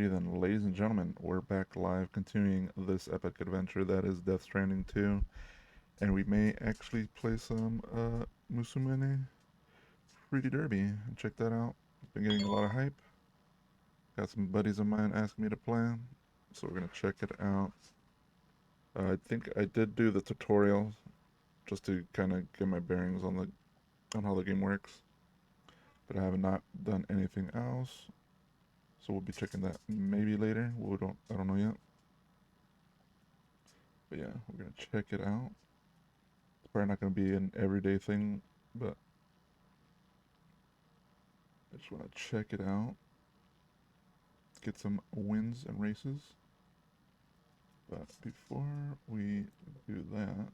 Alrighty then, ladies and gentlemen, we're back live continuing this epic adventure that is Death Stranding 2. And we may actually play some Musumene 3D Derby. Check that out. Been getting a lot of hype. Got some buddies of mine asking me to play, so we're gonna check it out. I think I did do the tutorial just to kind of get my bearings on how the game works, but I have not done anything else. So we'll be checking that maybe later. I don't know yet. But yeah, we're gonna check it out. It's probably not gonna be an everyday thing, but I just wanna check it out. Get some wins and races. But before we do that,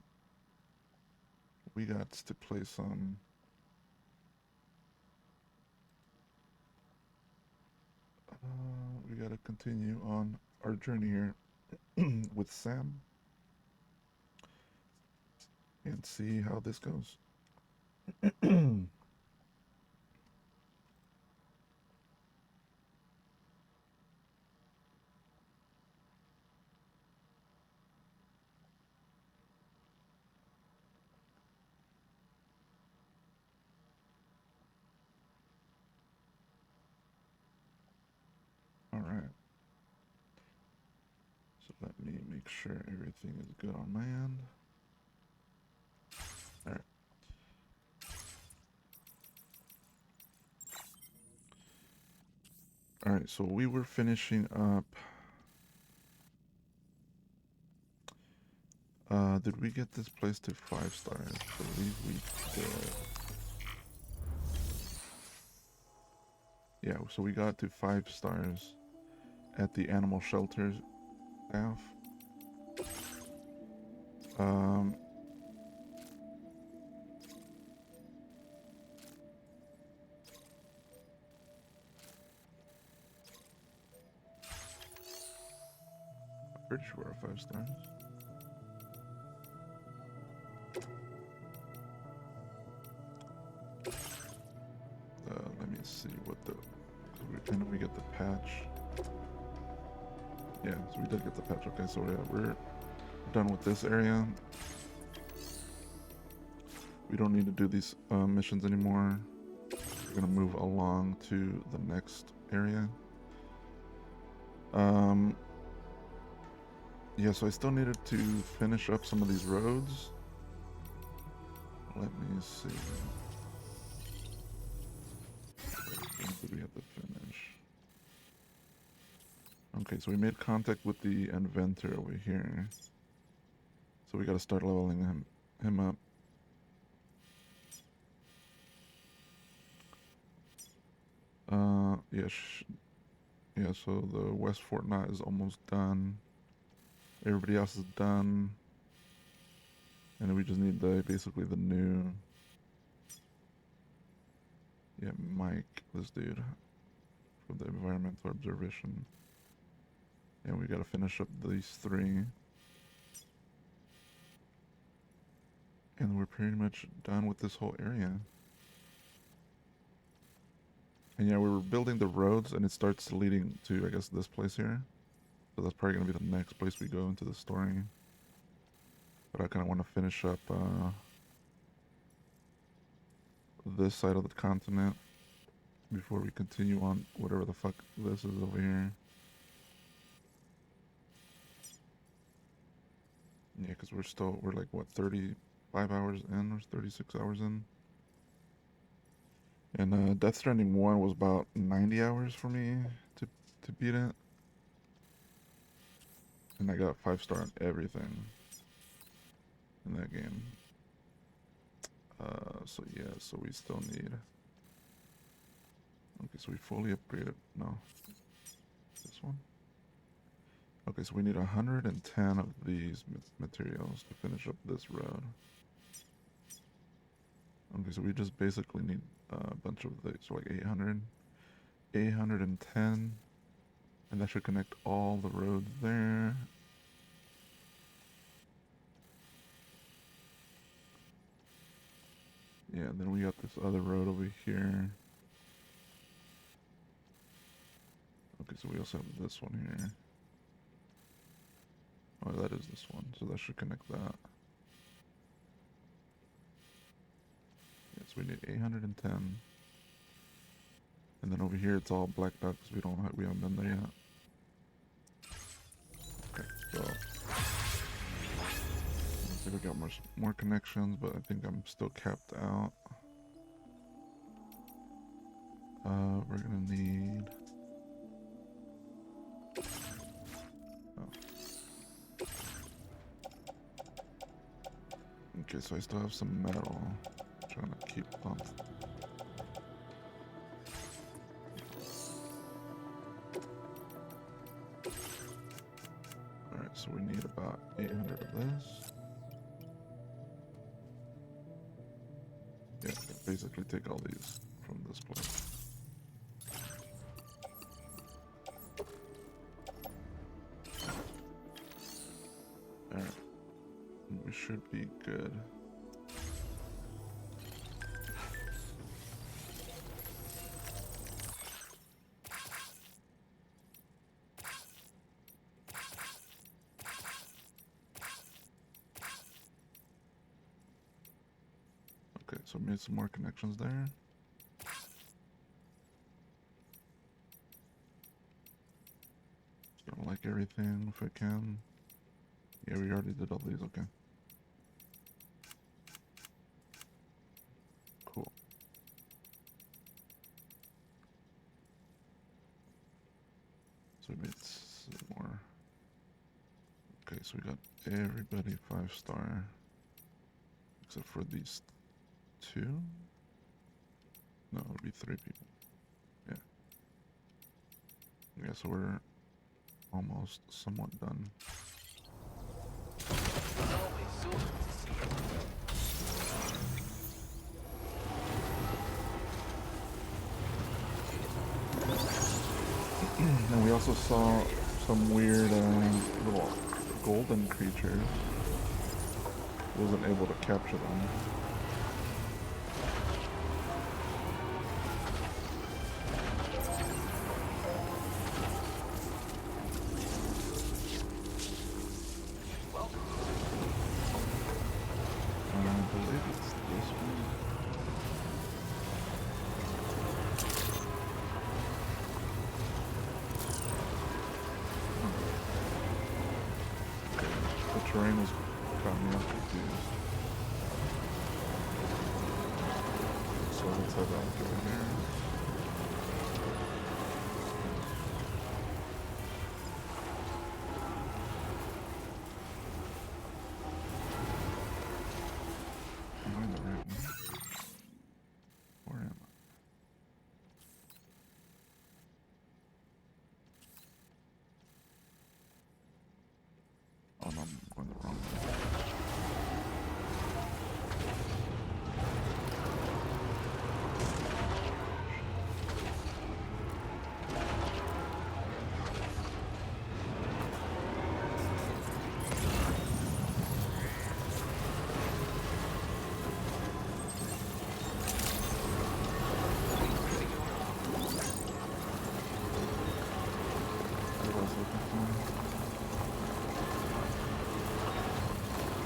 we got to play some we gotta continue on our journey here with Sam and see how this goes. Alright. So let me make sure everything is good on my end. Alright. Alright, so we were finishing up. Did we get this place to 5 stars? I believe we did. Yeah, so we got to 5 stars at the animal shelter staff. Um, pretty sure we're 5 stars. Let me see what when did we get the patch? Yeah, so we did get the patch. Okay, so yeah, we're done with this area. We don't need to do these missions anymore. We're gonna move along to the next area. Yeah, so I still needed to finish up some of these roads. Let me see. What did we have to finish? Okay, so we made contact with the inventor over here. So we gotta start leveling him up. Yeah, so the West Fort Knot is almost done. Everybody else is done. And we just need basically the new... Yeah, Mike, this dude, from the environmental observation. And we gotta finish up these 3. And we're pretty much done with this whole area. And yeah, we were building the roads and it starts leading to, I guess, this place here. So that's probably gonna be the next place we go into the story. But I kind of want to finish up this side of the continent before we continue on whatever the fuck this is over here. Yeah, because we're like, what, 35 hours in or 36 hours in? And Death Stranding 1 was about 90 hours for me to beat it. And I got 5 star on everything in that game. So yeah, so we still need... Okay, so we fully upgraded. No. This one? Okay, so we need 110 of these materials to finish up this road. Okay, so we just basically need a bunch of these, so like 800. 810. And that should connect all the roads there. Yeah, and then we got this other road over here. Okay, so we also have this one here. Oh, that is this one, so that should connect that. Yes, we need 810. And then over here it's all blacked out because we haven't been there yet. Okay, so I think we got more connections, but I think I'm still capped out. We're gonna need. Oh. Okay, so I still have some metal. I'm trying to keep up. Alright, so we need about 800 of this. Yeah, basically take all these from this place. Alright, we should be good. Okay, so made some more connections there. Don't like everything if I can. Yeah, we already did all these, okay. Cool. So we made some more. Okay, so we got everybody 5-star. Except for these 2? No, it would be 3 people. Yeah. Yeah, so we're almost somewhat done. And we also saw some weird little golden creatures. Wasn't able to capture them. I believe it's this one. Okay, the terrain was caught me up confused. So let's head out over here. Am I in the right one? Where am I? Oh no, I'm going the wrong way.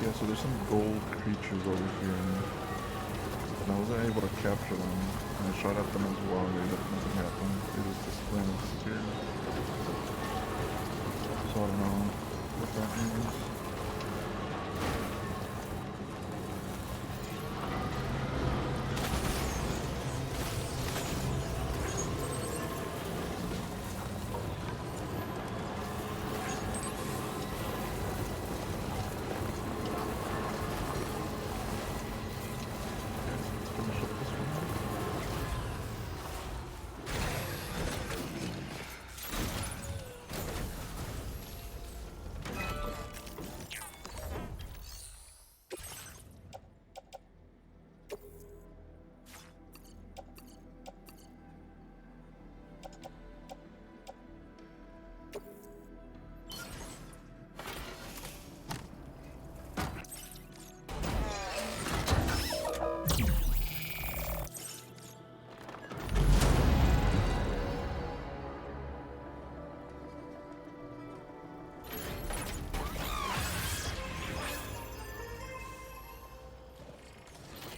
Yeah, so there's some gold creatures over here, and I wasn't able to capture them. And I shot at them as well, and nothing happened. They just disappeared. So I don't know what that means.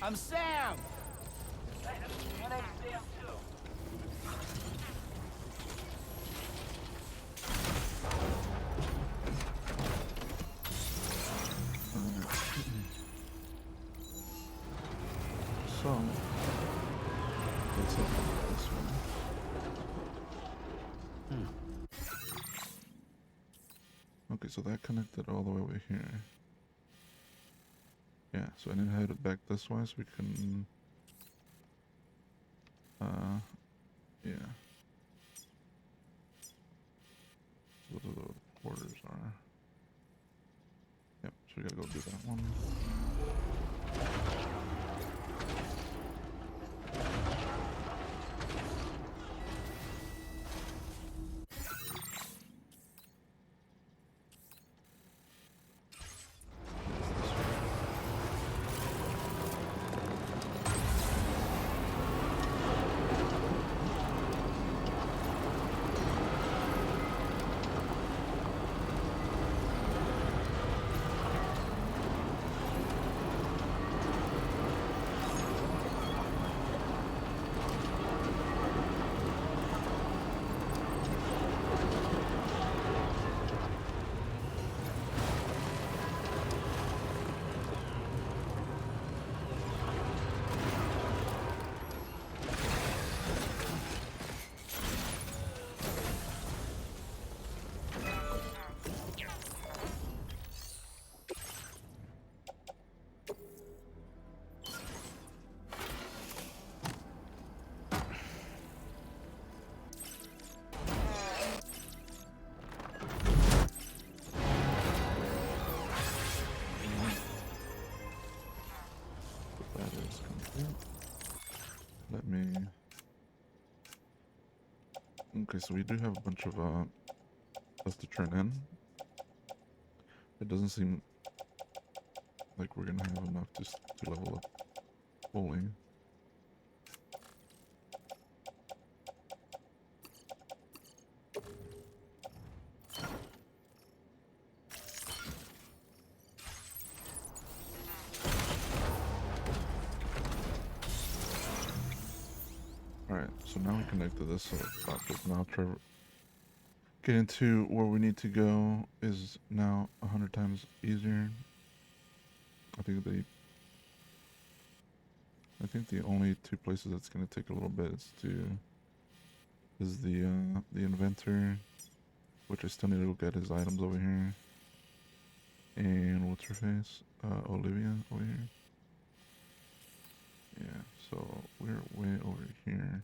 I'm Sam! My name's Sam too. So, let's open this one. Okay, so that connected all the way over here. Yeah, so I need to head it back this way so we can, yeah. Those are the porters are. Yep, so we gotta go do that one. That is complete. Let me... Okay, so we do have a bunch of stuff to turn in. It doesn't seem like we're gonna have enough to level up fully. Alright, so now we connect to this, so now getting to where we need to go is now 100 times easier. I think the only two places that's gonna take a little bit is the inventor, which I still need to look at his items over here. And what's her face? Olivia over here. Yeah, so we're way over here.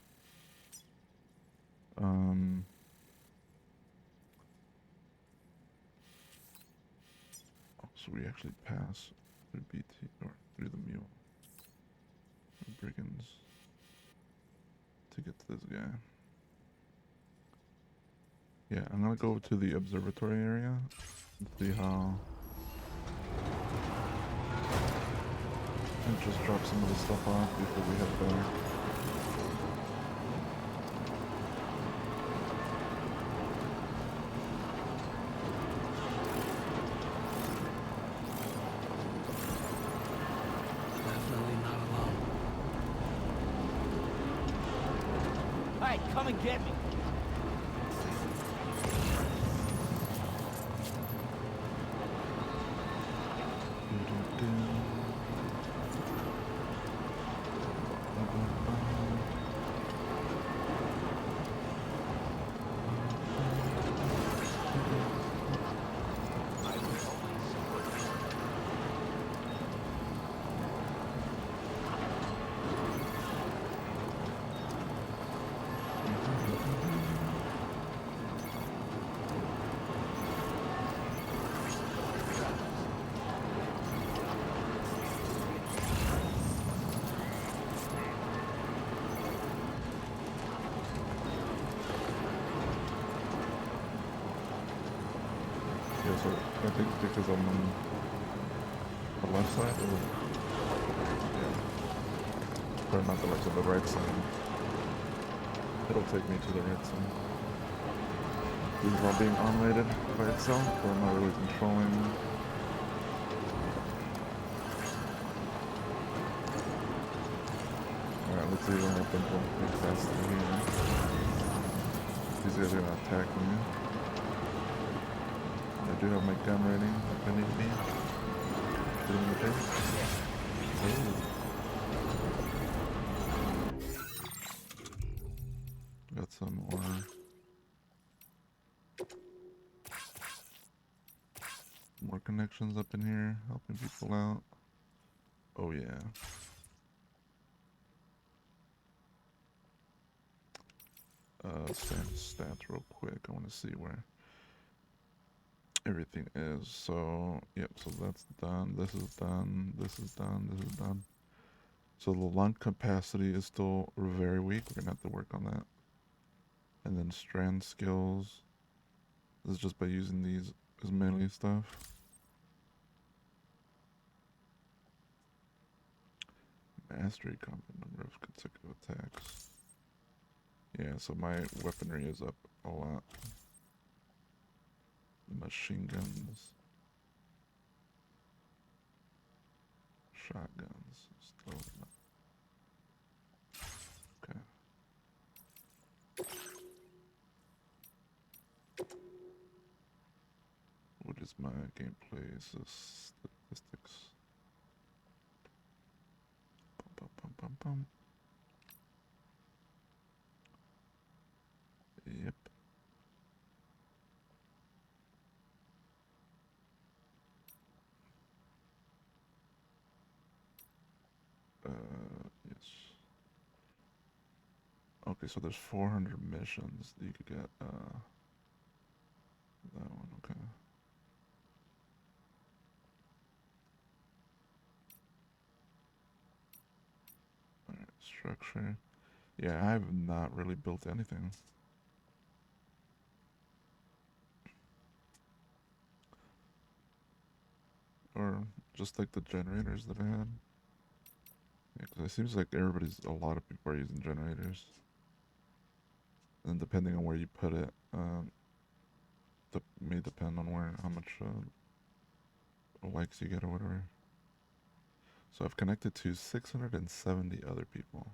So we actually pass through BT or through the mule. The brigands to get to this guy. Yeah, I'm gonna go to the observatory area and see how. And just drop some of the stuff off before we head back. Definitely not alone. Hey, come and get me! Yeah, so I think because I'm on the left side, yeah, or not the left side, the right side, it'll take me to the right side. This is all being automated by itself, but I'm not really controlling. Alright, let's see what happens when we pass through here. These guys are gonna attack me. I do have my gun ready if I need to be. Put him in the face. Oh. Got some more. More connections up in here, helping people out. Oh yeah. Stats real quick. I want to see where everything is. So, yep, so that's done. This is done. This is done. This is done. So the lung capacity is still very weak. We're going to have to work on that. And then strand skills. This is just by using these as melee stuff. Mastery combat number of consecutive attacks. Yeah, so my weaponry is up a lot. Machine guns. Shotguns. Still not. Okay. What is my gameplay statistics? Bum, bum, bum, bum. Yep. Yes. Okay, so there's 400 missions that you could get. That one, okay. Alright, structure. Yeah, I have not really built anything. Or just like the generators that I had. Yeah, 'cause it seems like a lot of people are using generators. And depending on where you put it, may depend on how much likes you get or whatever. So I've connected to 670 other people.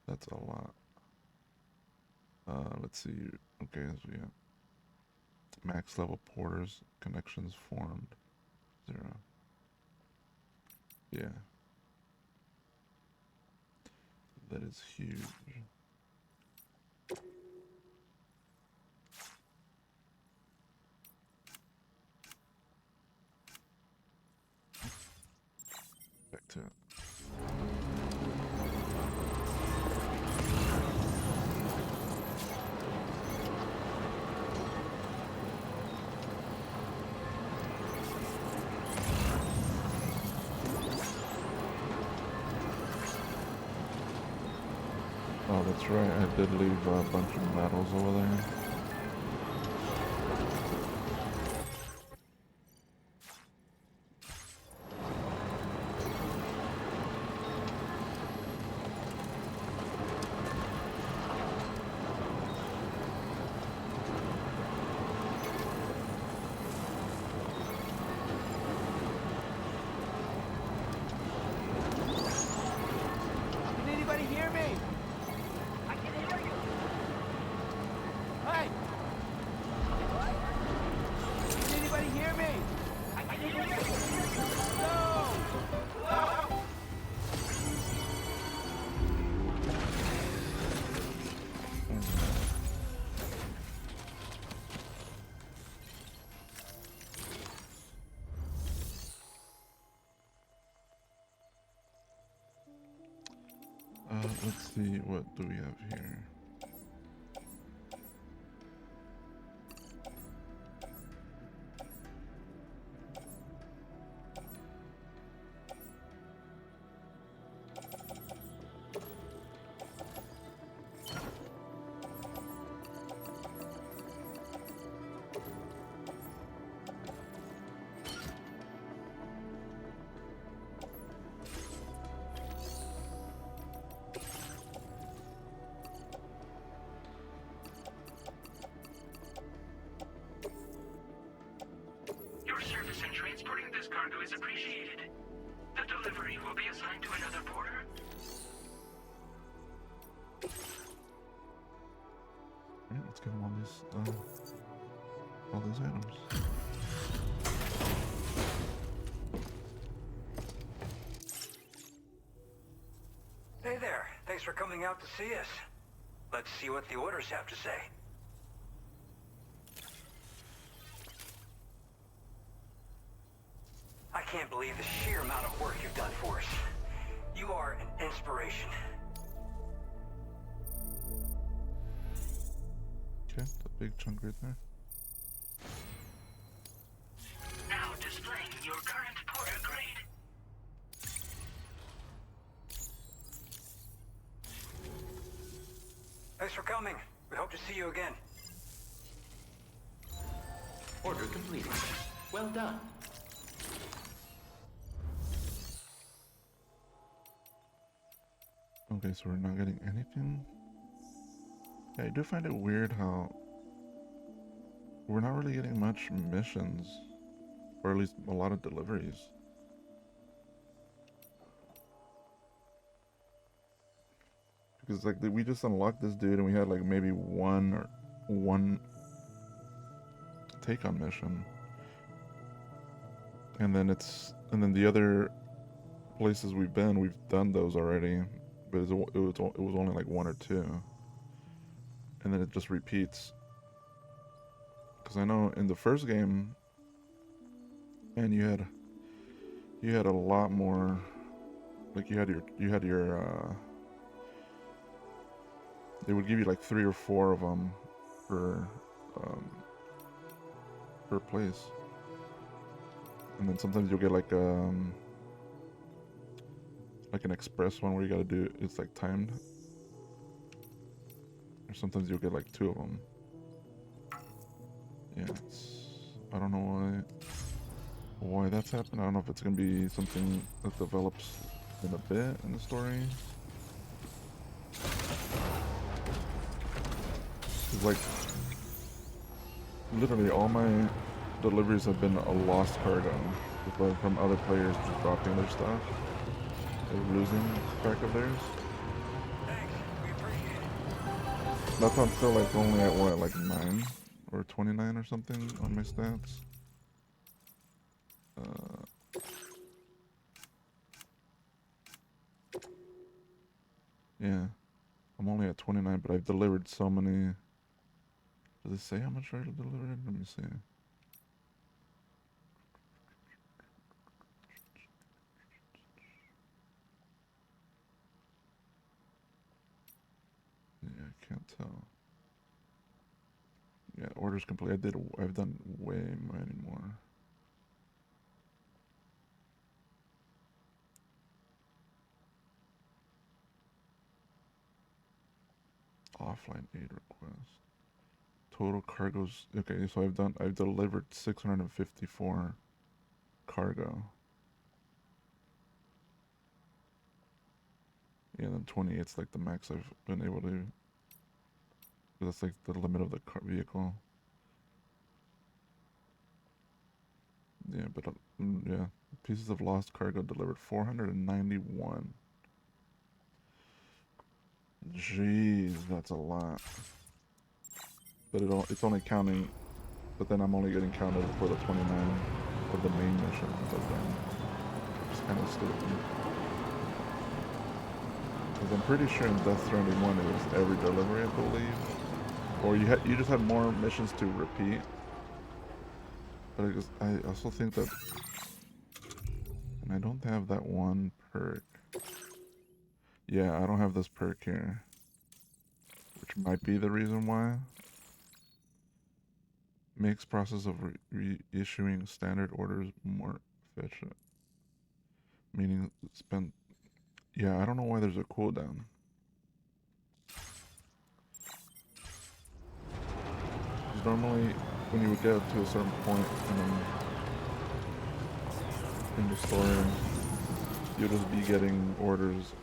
That's a lot. Let's see. Okay, so yeah. Max level porters, connections formed. 0. Yeah. That is huge. Back to it. Oh, that's right. I did leave a bunch of medals over there. Can anybody hear me? I can hear you. Hey! Can anybody hear me? I can hear you. No! Let's see, what do we have here? Your service in transporting this cargo is appreciated. The delivery will be assigned to another porter. let's give him all these items. Hey there. Thanks for coming out to see us. Let's see what the orders have to say. I can't believe the sheer amount of work you've done for us. You are an inspiration. Okay, the big chunk right there. Now displaying your current porter grade. Thanks for coming. We hope to see you again. Order completed. Well done. Okay, so we're not getting anything. Yeah, I do find it weird how we're not really getting much missions, or at least a lot of deliveries. Because like we just unlocked this dude and we had like maybe one take on mission. And then the other places we've been, we've done those already, but it was only like one or two. And then it just repeats. Because I know in the first game, man, you had a lot more. Like you had your they would give you like 3 or 4 of them per place, and then sometimes you'll get like an express one where you gotta do it's like timed, or sometimes you'll get like 2 of them. Yeah, I don't know why that's happened. I don't know if it's gonna be something that develops in a bit in the story. It's like literally all my deliveries have been a lost cargo, from other players just dropping their stuff or losing track of theirs. Thanks. We appreciate it. That's why I'm still like only at what, like 9 or 29 or something on my stats. Yeah, I'm only at 29, but I've delivered so many. Does it say how much I delivered? Let me see. Yeah, I can't tell. Yeah, orders complete. I've done way many more. Offline aid request. Total cargoes. Okay, so I've delivered 654 cargo. Yeah, then 28's like the max I've been able to. That's like the limit of the vehicle. Yeah, but yeah, pieces of lost cargo delivered 491. Jeez, that's a lot. But it's only counting. But then I'm only getting counted for the 29 of the main missions I've done. It's kind of stupid. Because I'm pretty sure in Death Stranding 1 it was every delivery, I believe. Or you just had more missions to repeat. But I also think that, and I don't have that one perk. Yeah, I don't have this perk here, which might be the reason why. Makes process of reissuing standard orders more efficient. Meaning spend. Yeah, I don't know why there's a cooldown. Because normally, when you would get to a certain point in the story, you'll just be getting orders.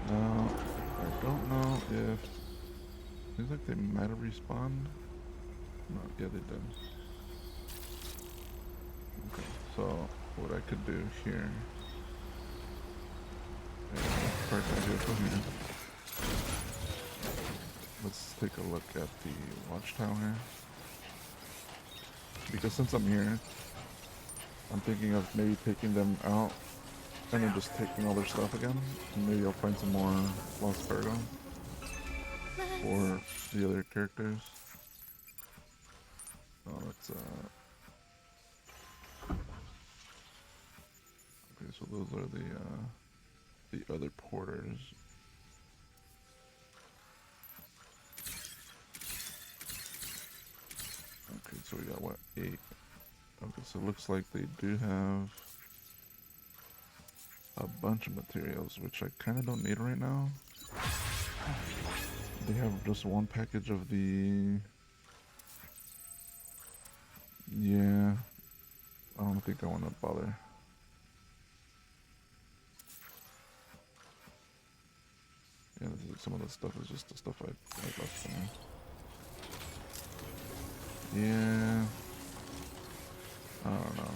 Now, I don't know if... Seems like they might have respawned. No, yeah, they did. Okay, so what I could do here. And park my vehicle here. Let's take a look at the watchtower. Because since I'm here, I'm thinking of maybe taking them out and then just taking all their stuff again. And maybe I'll find some more Lost Cargo for the other characters. Oh, that's okay, so those are the other porters. Okay, so we got what, 8? Okay, so it looks like they do have a bunch of materials, which I kind of don't need right now. They have just one package of the... Yeah, I don't think I want to bother. Yeah, some of the stuff is just the stuff I left there. Yeah, I don't know.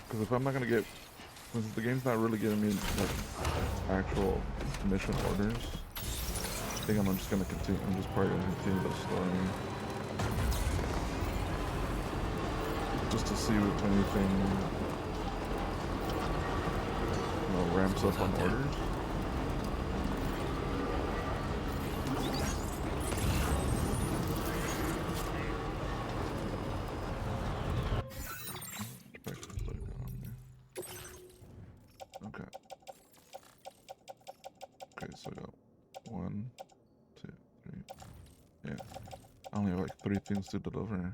Because if I'm not gonna get, since the game's not really giving me like actual mission orders, I think I'm just gonna continue. I'm just probably gonna continue the story, just to see if anything, ramps up on orders. Okay. Okay, so I got 1, 2, 3. Yeah. I only have like 3 things to deliver. And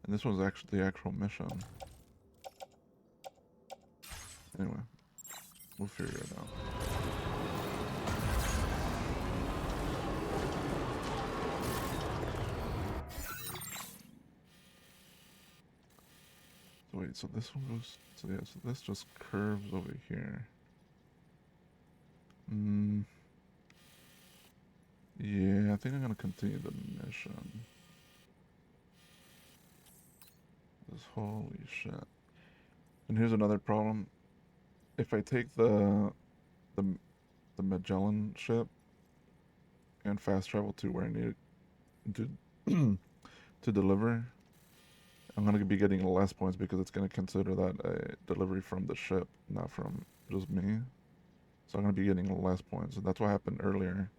this was actually the actual mission. Anyway, we'll figure it out. So wait, so this one goes, so yeah, so this just curves over here. Yeah, I think I'm gonna continue the mission. Holy shit. And here's another problem. If I take the Magellan ship and fast travel to where I need it to to deliver, I'm gonna be getting less points because it's gonna consider that a delivery from the ship, not from just me. So I'm gonna be getting less points. And that's what happened earlier.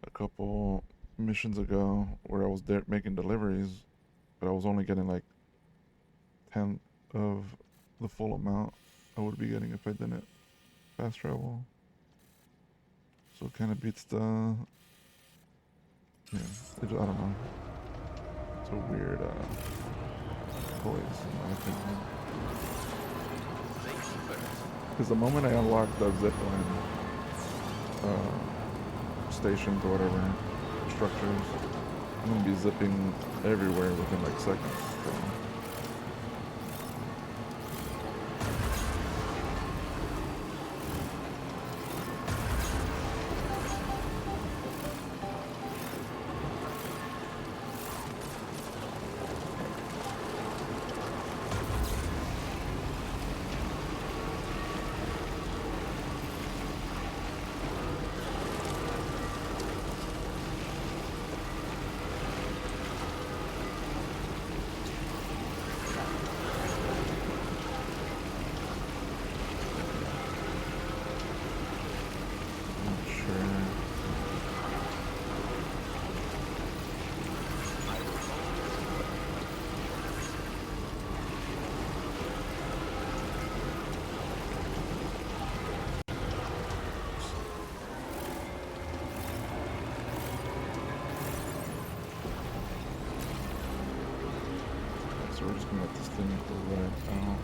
A couple missions ago where I was there making deliveries, but I was only getting like 10 of the full amount I would be getting if I didn't fast travel. So it kind of beats the, yeah, I don't know. It's a weird choice in my opinion. Because the moment I unlock the zipline stations or whatever structures, I'm gonna be zipping everywhere within like seconds. So. So we're just gonna let this thing go right out.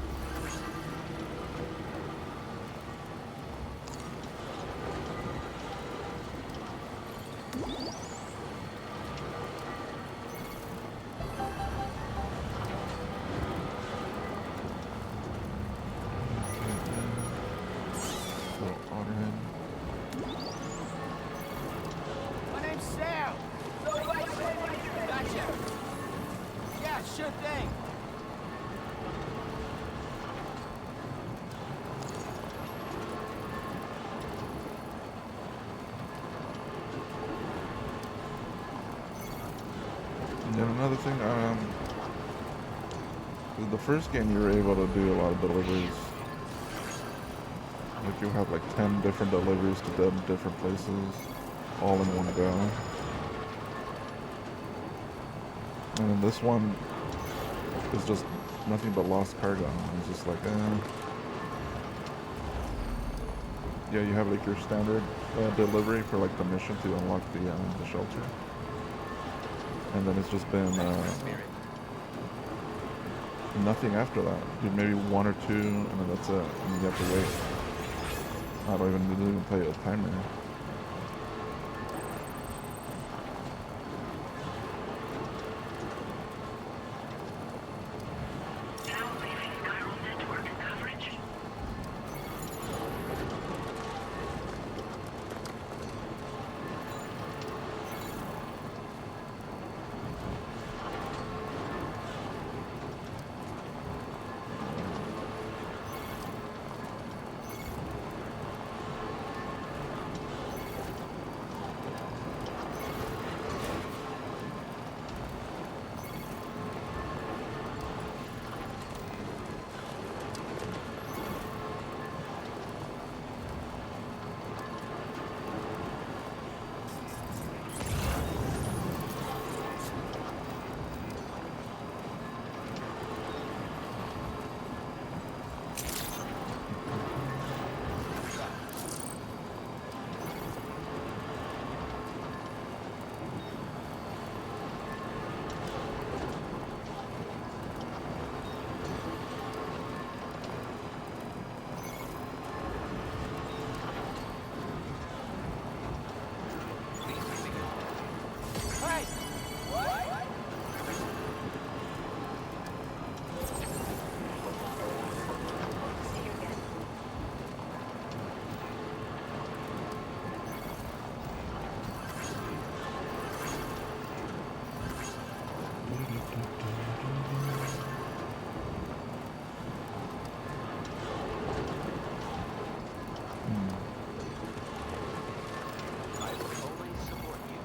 My name's Sam. Gotcha. Sure thing. And then another thing, in the first game you were able to do a lot of deliveries. Like you have like 10 different deliveries to 10 different places, all in one go. And then this one is just nothing but lost cargo. It's just like, yeah, you have like your standard delivery for like the mission to unlock the shelter. And then it's just been nothing after that. Maybe one or two, and then that's it. And you have to wait. I don't even tell you a timer. Now leaving chiral network coverage. Hey! What? I will always support you.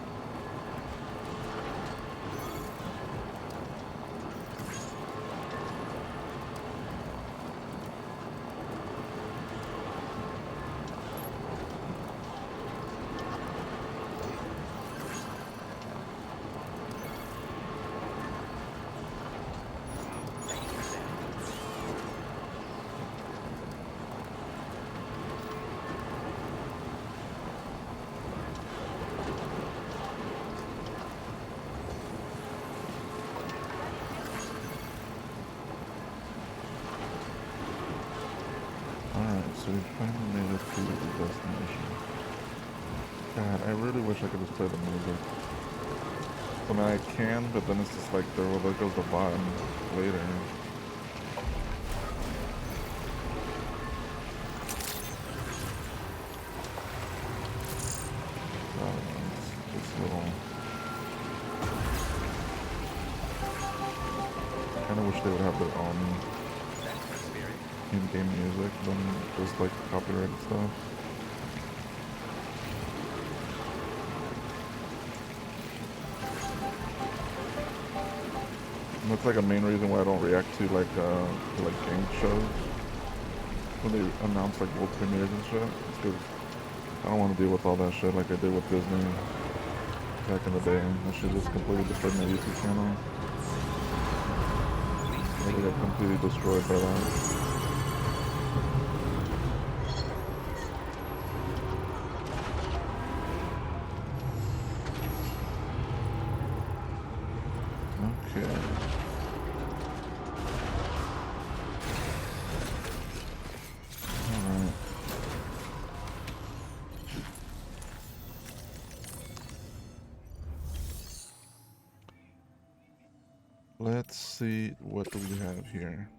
Alright, so we finally made it to the destination. God, I really wish I could just play the music. I mean, I can, but then it's just like, there goes the bottom later. This little... I kind of wish they would have their own in-game music than just like copyrighted stuff. And that's like a main reason why I don't react to like game shows when they announce like world premieres and shit. It's because I don't want to deal with all that shit like I did with Disney back in the day. That shit just completely destroyed my YouTube channel. I got completely destroyed by that. Okay. Alright. Let's see, what do we have here?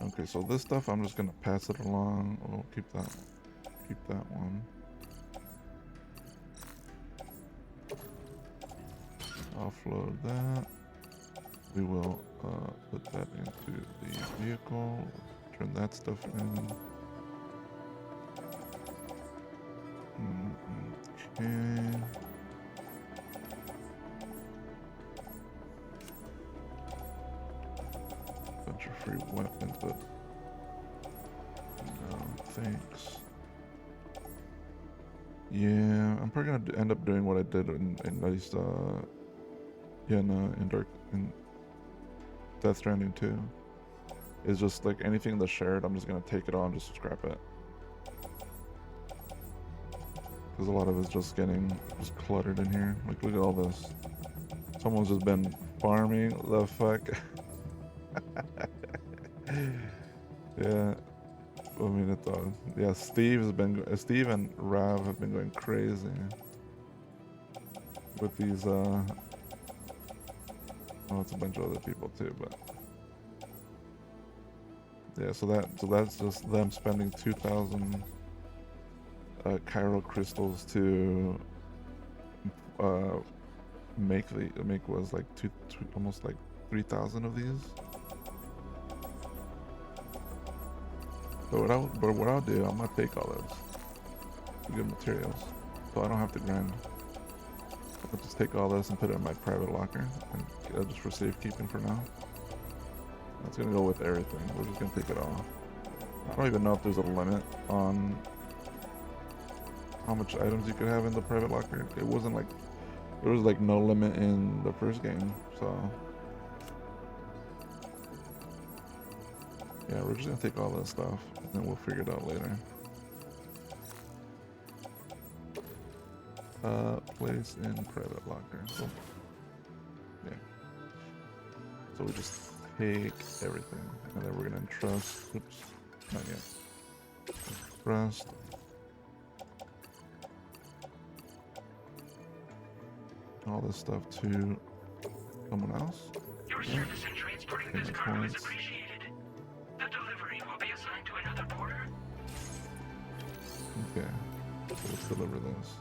Okay, so this stuff I'm just gonna pass it along. Oh, keep that one. Offload that. we will put that into the vehicle, turn that stuff in. Okay. Bunch of free weapons, but no thanks. Yeah, I'm probably gonna end up doing what I did in at least in Death Stranding 2. Is just like anything that's shared, I'm just gonna take it all and just scrap it. Because a lot of it's just getting just cluttered in here. Like, look at all this. Someone's just been farming the fuck. Yeah. I mean, yeah, Steve and Rav have been going crazy with these, oh, it's a bunch of other people too, but yeah, so that's just them spending 2,000 chiral crystals to make was like almost like 3,000 of these. But what I'll do, I'm gonna take all those good materials, so I don't have to grind. I'll just take all this and put it in my private locker, and just for safekeeping for now. That's gonna go with everything. We're just gonna take it all. I don't even know if there's a limit on how much items you could have in the private locker. It wasn't like there was like no limit in the first game, so yeah, we're just gonna take all that stuff and then we'll figure it out later. Place in private locker. So, yeah. So we just take everything and then we're gonna entrust. Oops, not yet. Entrust. All this stuff to someone else. Your service in transporting this cargo is appreciated. The delivery will be assigned to another porter. Okay, so let's deliver this.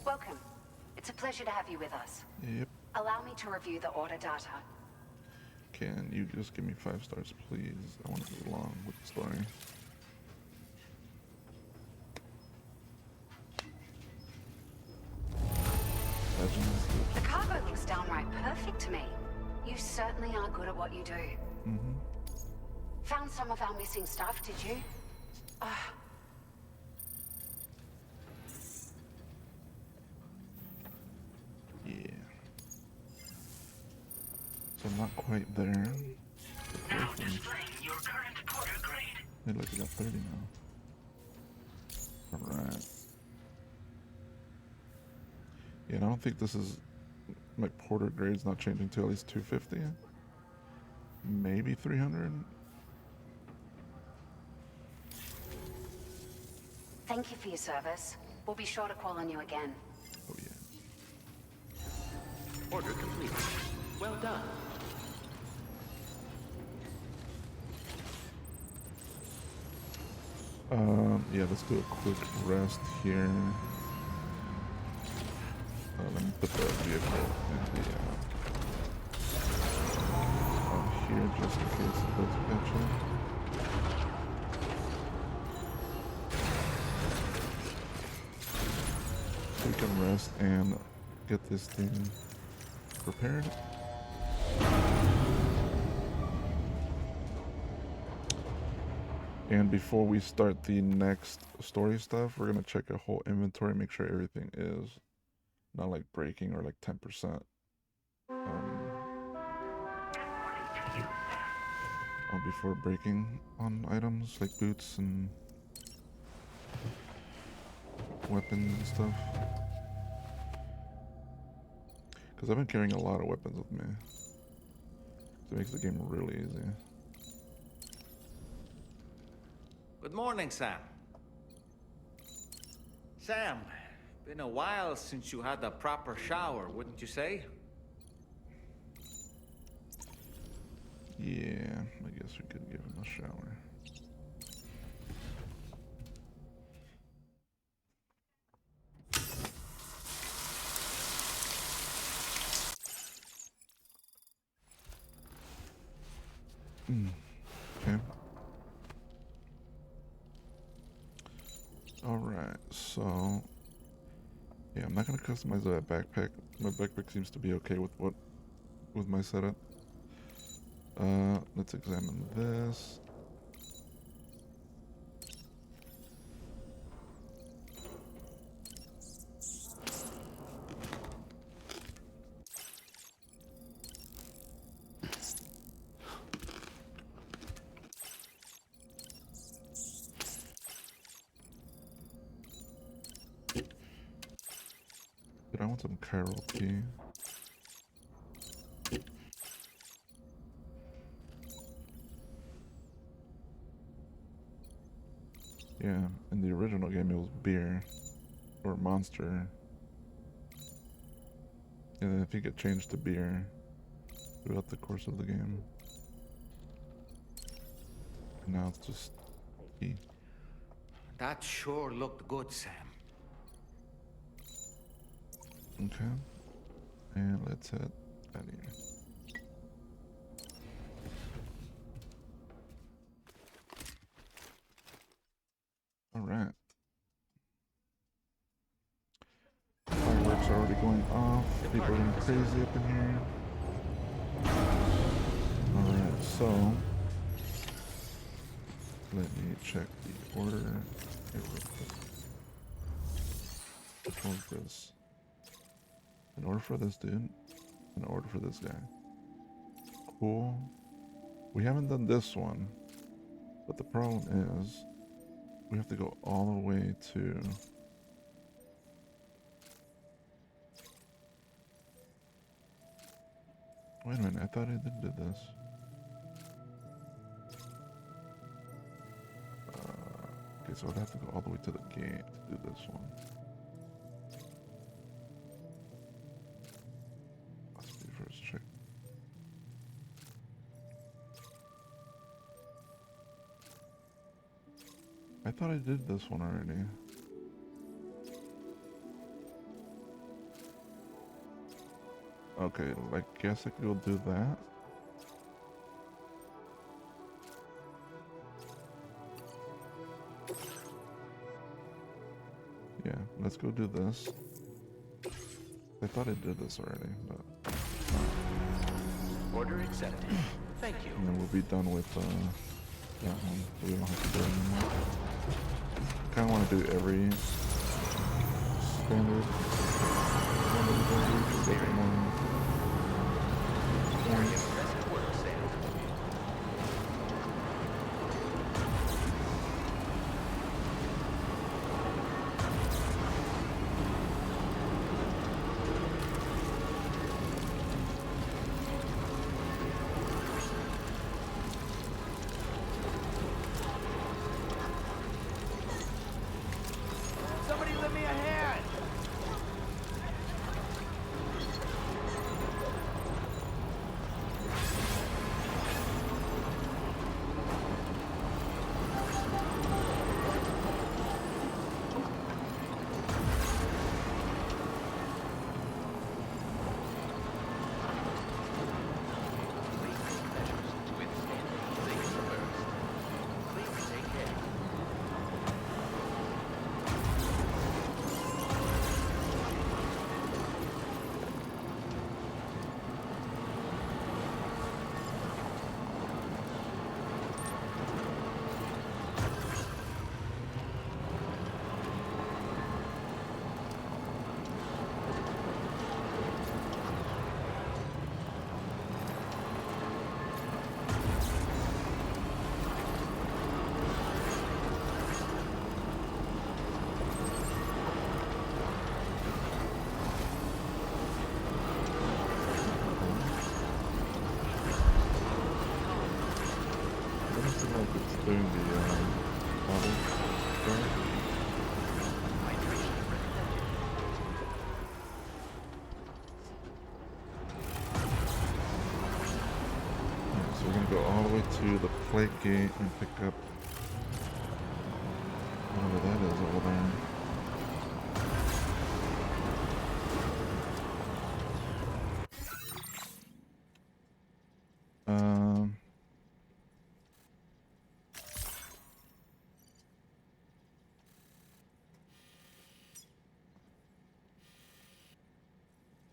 Welcome. It's a pleasure to have you with us. Yep. Allow me to review the order data. Can you just give me 5 stars, please? I want to go along with the story. The cargo looks downright perfect to me. You certainly are good at what you do. Mm-hmm. Found some of our missing stuff, did you? Yeah. So I'm not quite there. Now displaying your current porter grade. Hey, look, I got 30 now. Alright. Yeah, and I don't think this is... My porter grade's not changing to at least 250. Maybe 300. Thank you for your service. We'll be sure to call on you again. Oh, yeah. Order complete. Well done. Yeah, let's do a quick rest here. Let me put the vehicle in the, here just in case it does eventually. We can rest and get this thing prepared. And before we start the next story stuff, we're gonna check a whole inventory, make sure everything is not like breaking or like 10%. Before breaking on items like boots and weapons and stuff. Because I've been carrying a lot of weapons with me. So it makes the game really easy. Good morning, Sam. Sam, been a while since you had a proper shower, wouldn't you say? Yeah, I guess we could give him a shower. Okay. Alright, so yeah, I'm not gonna customize that backpack. My backpack seems to be okay with my setup. Let's examine this. Dude, I want some chiral tea. Yeah, in the original game it was beer or monster. And then I think it changed to beer throughout the course of the game. And now it's just tea. That sure looked good, Sam. Okay. And let's head out of here. Alright. Fireworks are already going off. People are going crazy up in here. Alright, so let me check the order here real quick. Which one's this? An order for this dude. An order for this guy. Cool. We haven't done this one. But the problem is we have to go all the way to wait a minute, I thought I did this. Okay, so I'd have to go all the way to the gate to do this one. Let's be first check. I thought I did this one already. Okay, I guess I could go do that. Yeah, let's go do this. I thought I did this already, but Order accepted. Thank you. and then we'll be done with that one. So we don't have to do it anymore. Kinda wanna do every standard ability, get more Very points. impressive work, Sam. Somebody lend me a hand! Please take measures to withstand any things first. Please take care. What is it like it's doing the bubble start? Hydration recommended. Yeah, so So we're gonna go all the way to the plate gate and pick up whatever that is over there.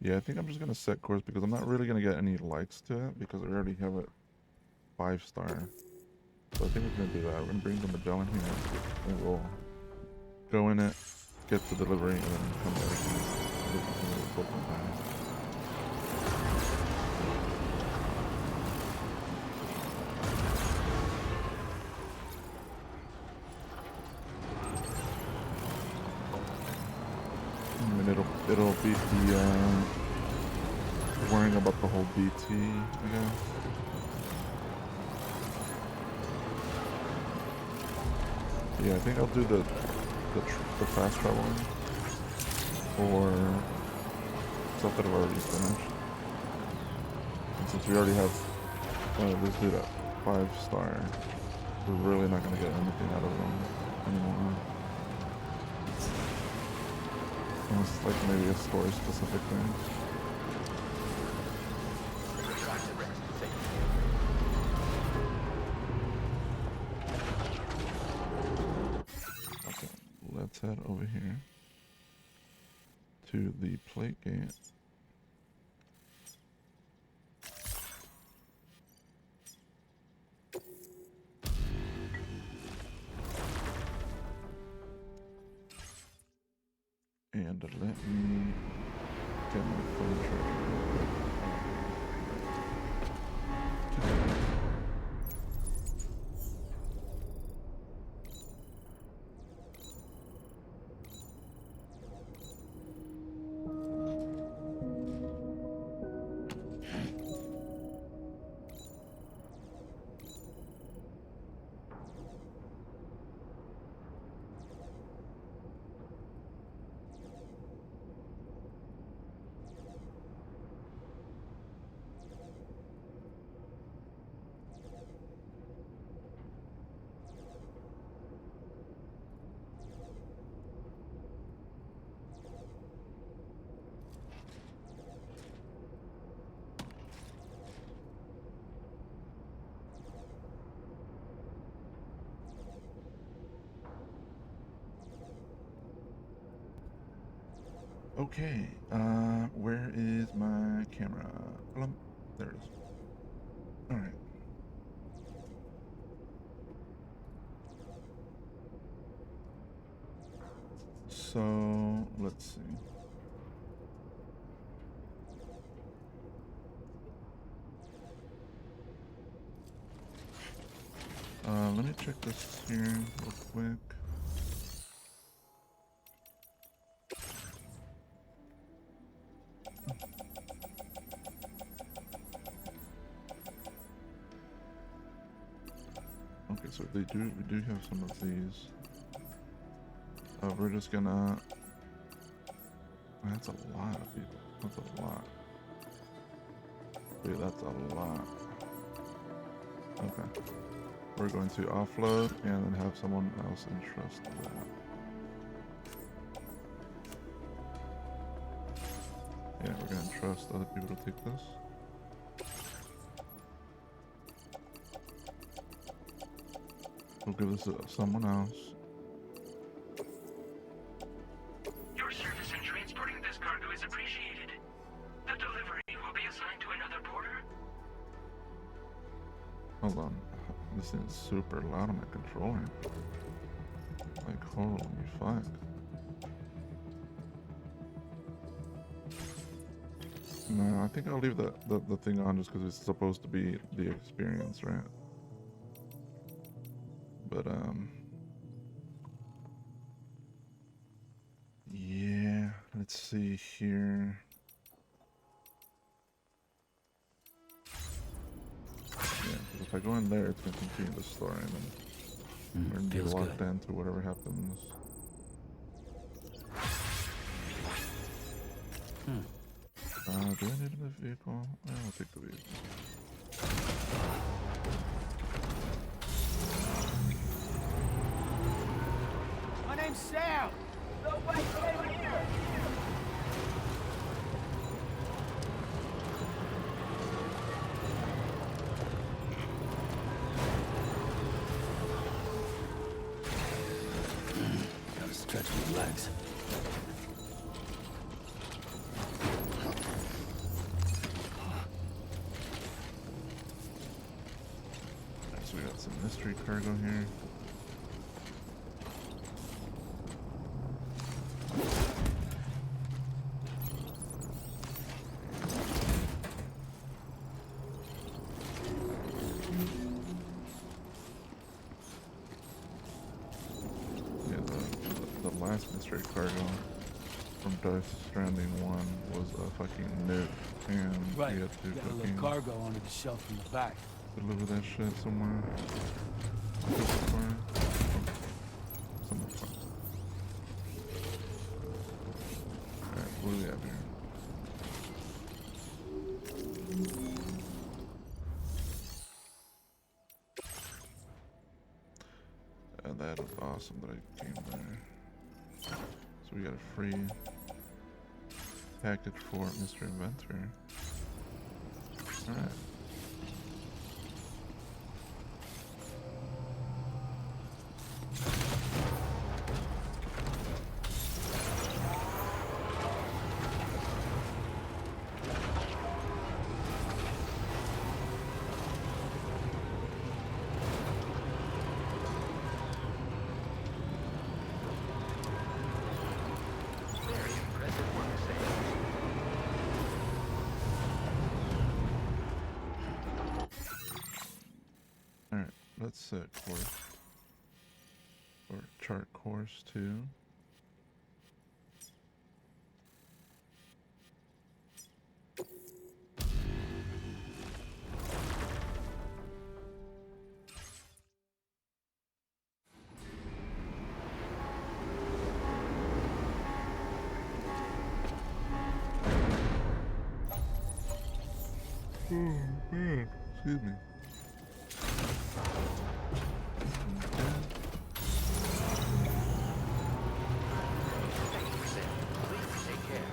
Yeah, I think I'm just gonna set course because I'm not really gonna get any lights to it because I already have it 5-star. So I think we're gonna do that. We're gonna bring the Magellan here and we'll go in it, get the delivery, and then come back and look at some of the equipment back. I mean, it'll beat the worrying about the whole BT, I guess. Yeah, I think I'll do the fast traveling for stuff that I've already finished. And since we already have this dude at 5-star, we're really not gonna get anything out of them anymore. Unless like maybe a story specific thing. Okay, let's head over here to the plate gate. And let me get my phone charger real quick. Okay, where is my camera? There it is. Alright. So, let's see. Let me check this here real quick. Okay, so we do have some of these. We're just gonna. That's a lot of people. That's a lot. Wait, that's a lot. Okay. We're going to offload and then have someone else entrust that. Yeah, we're gonna trust other people to take this. We'll give this to someone else. Your service in transporting this cargo is appreciated. The delivery will be assigned to another porter. Hold on. This thing's super loud on my controller. Like, holy fuck. No, I think I'll leave the thing on just because it's supposed to be the experience, right? But, yeah, let's see here. Yeah, because if I go in there, it's going to continue the story, and then we're going to be locked into whatever happens. Do I need a vehicle? I'll take the vehicle. sound! No way, get over here! Gotta stretch my legs. So we got some mystery cargo here. Yeah, the last mystery cargo from Stranding 1 was a fucking nuke, and Right, we had to got a little fucking cargo under the shelf in the back. deliver that shit somewhere. Somewhere. Somewhere. Alright, what do we have here? And that is awesome that I came there. So we got a free package for Mr. Inventor. Alright. Very impressive work, Sam. Alright, let's set course. Or chart course to. Excuse me. Thank you, Sam. Please take care.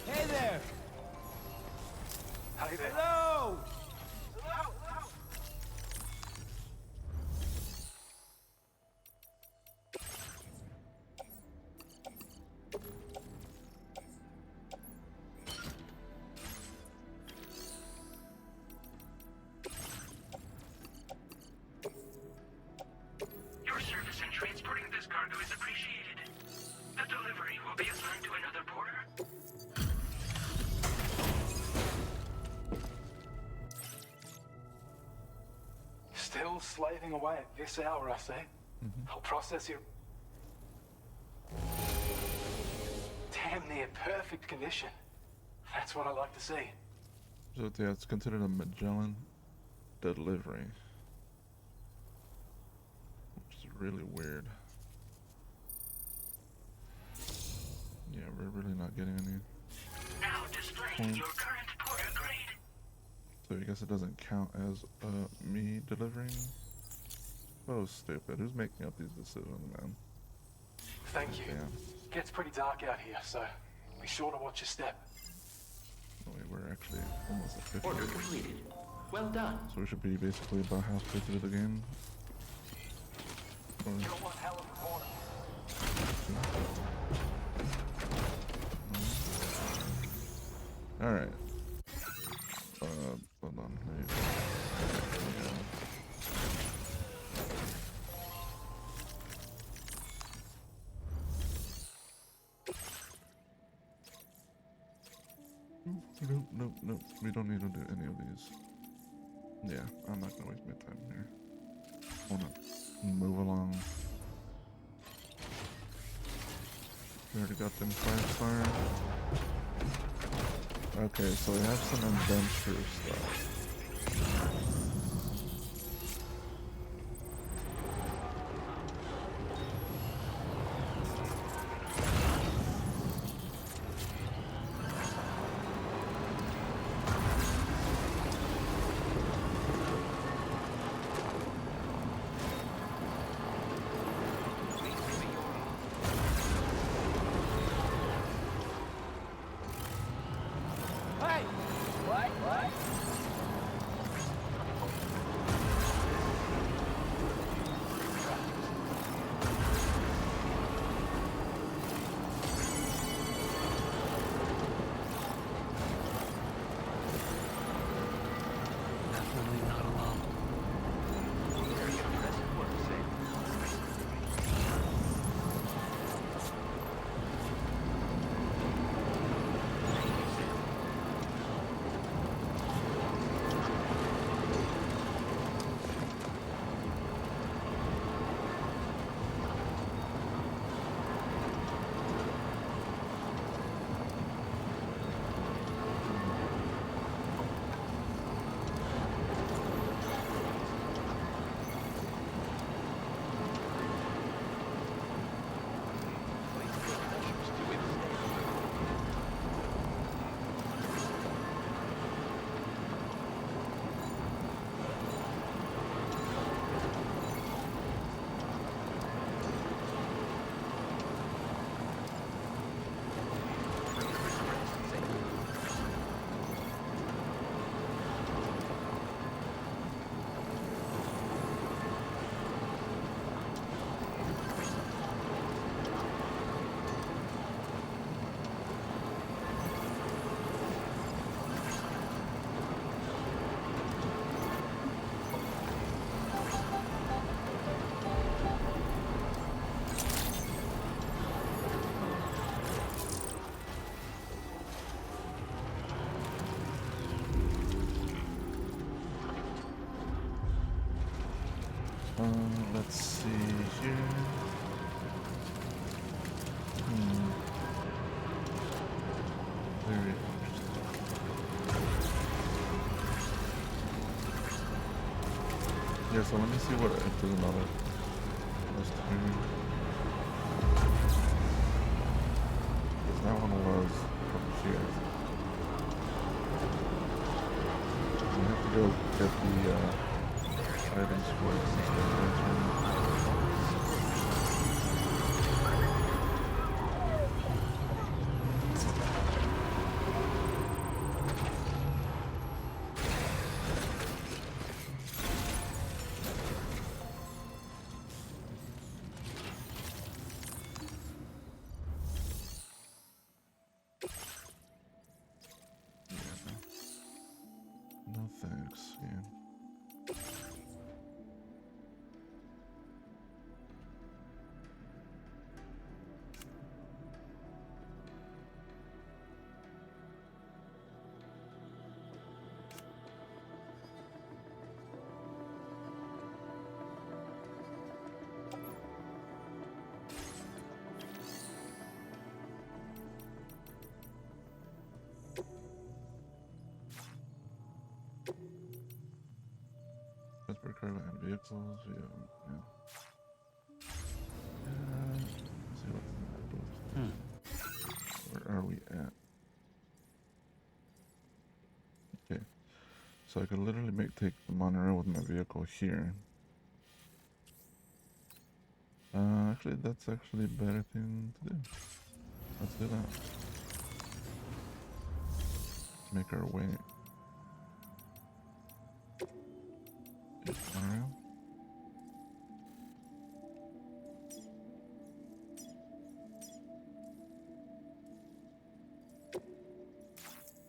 Hey there! Hi there. Hello! Your service in transporting this cargo is appreciated. The delivery will be assigned to another porter. Still slaving away at this hour, I say. I'll process your damn near perfect condition. That's what I like to see. So yeah, it's considered a Magellan delivery. Which is really weird. Yeah, we're really not getting any. Now displaying your current porter grade. So I guess it doesn't count as me delivering. Oh, stupid. Who's making up these decisions, man? Thank you. Damn. Gets pretty dark out here, so be sure to watch your step. Oh, wait, we're actually almost at 50. Order completed. Well done. So we should be basically about halfway through the game. Or, You're one hell of a corner. alright. Hold on. Maybe. Yeah. Nope. We don't need to do any of these. Yeah, I'm not gonna waste my time here. I wanna move along. We already got them 5-star. Okay, so we have some adventure stuff. Let's see here. Very interesting. Yeah, so let me see what if there's another list here. Because that one was from here. We have to go get the items for it since we're entering. No thanks, yeah. Transport cargo and vehicles, yeah. Let's see what the map looks like. Where are we at? Okay. So I could literally take the monorail with my vehicle here. Actually, that's actually a better thing to do. Let's do that. Let's make our way. Monorail.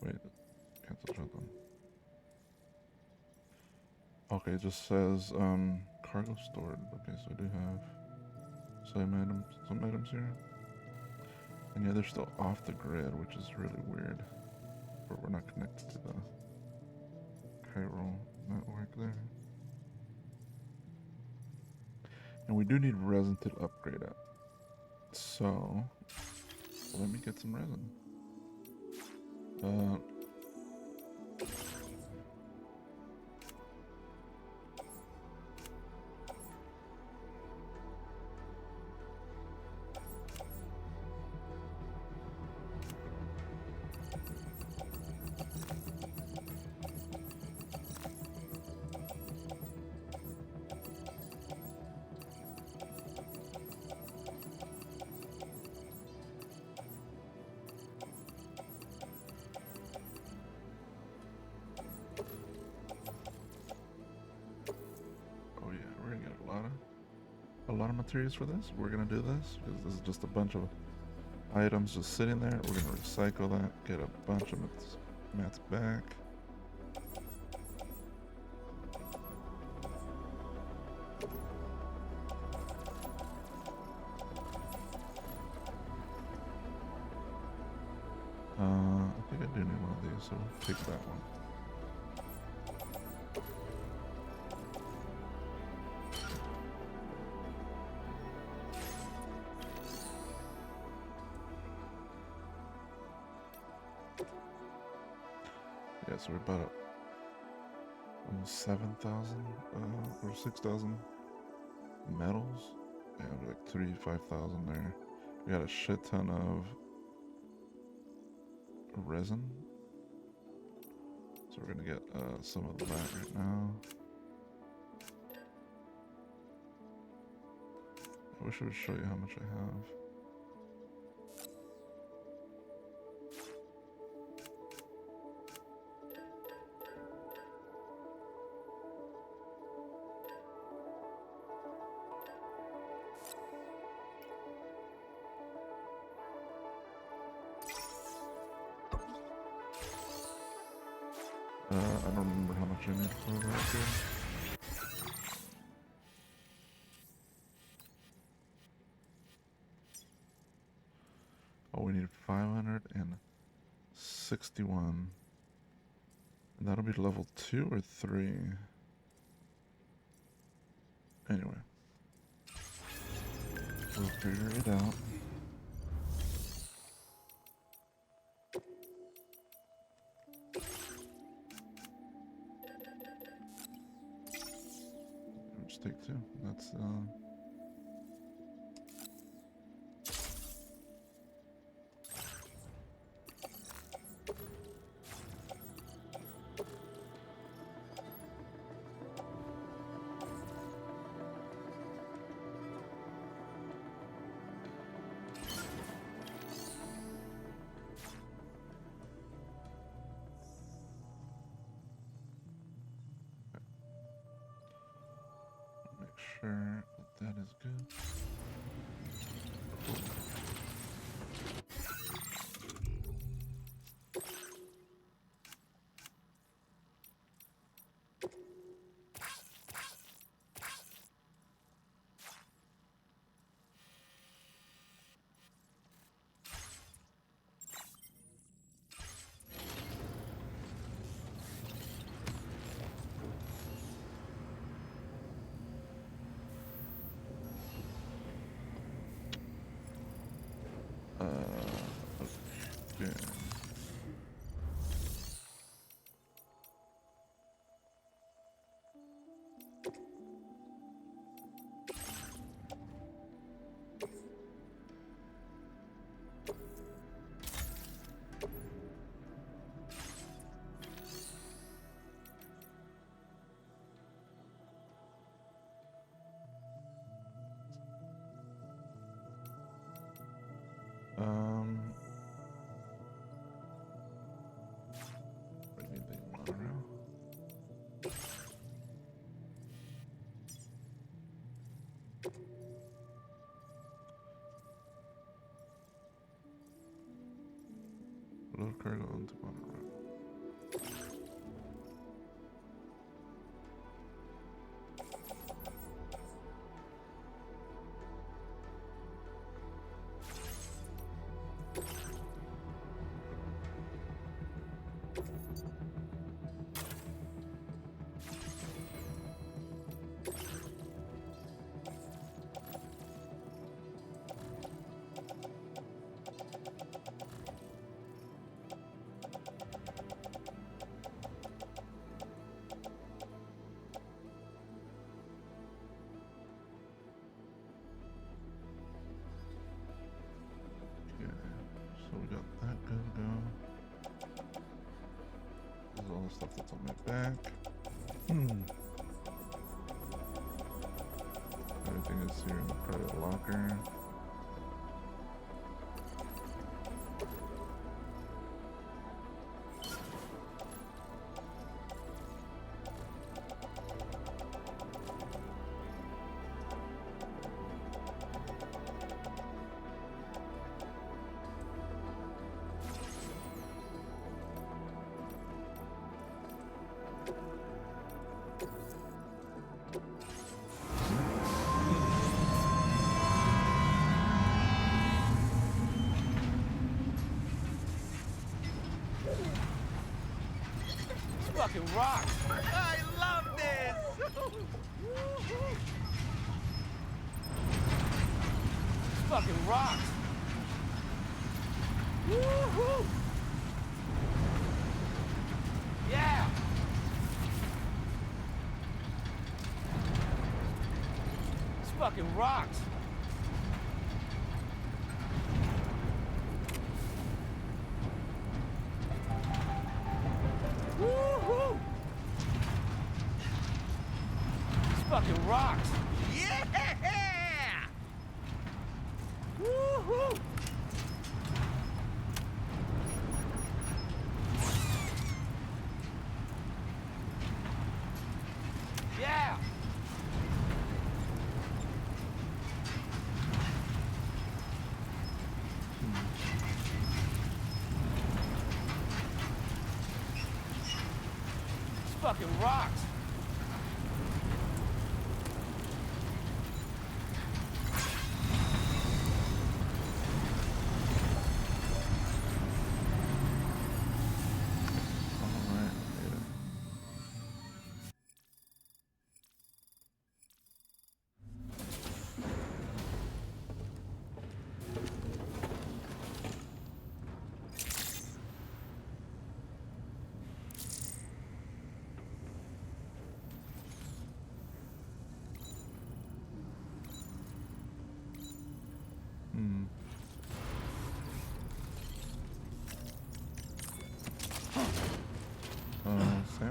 Wait, cancel shutdown. Okay, it just says cargo stored. Okay, so I do have some items here. And yeah, they're still off the grid, which is really weird. But we're not connected to the Cairo network there. And we do need resin to upgrade it. So let me get some resin. Oh yeah, we're gonna get a lot of materials for this. We're gonna do this because this is just a bunch of items just sitting there. We're gonna recycle that, get a bunch of mats back. I think I do need one of these, so we'll take that one. Yeah, so we're about almost 7,000 or 6,000 metals. Yeah, we're like 5,000 there. We got a shit ton of resin. So we're gonna get some of that right now. I wish I would show you how much I have. I don't remember how much I need for that here. Oh, we need 561. And that'll be level 2 or 3? Anyway, we'll figure it out. Just take two. That's make sure that is good. Okay. We need the monorail. Load cargo onto monorail. So we got that good to go. This is all the stuff that's on my back. Everything is here in the private locker. Fucking rocks! I love this! Fucking rocks! Woohoo! Yeah! This fucking rocks! Woohoo! This fucking rocks! Yeah! Woohoo! Yeah! This fucking rocks! Alright, made it.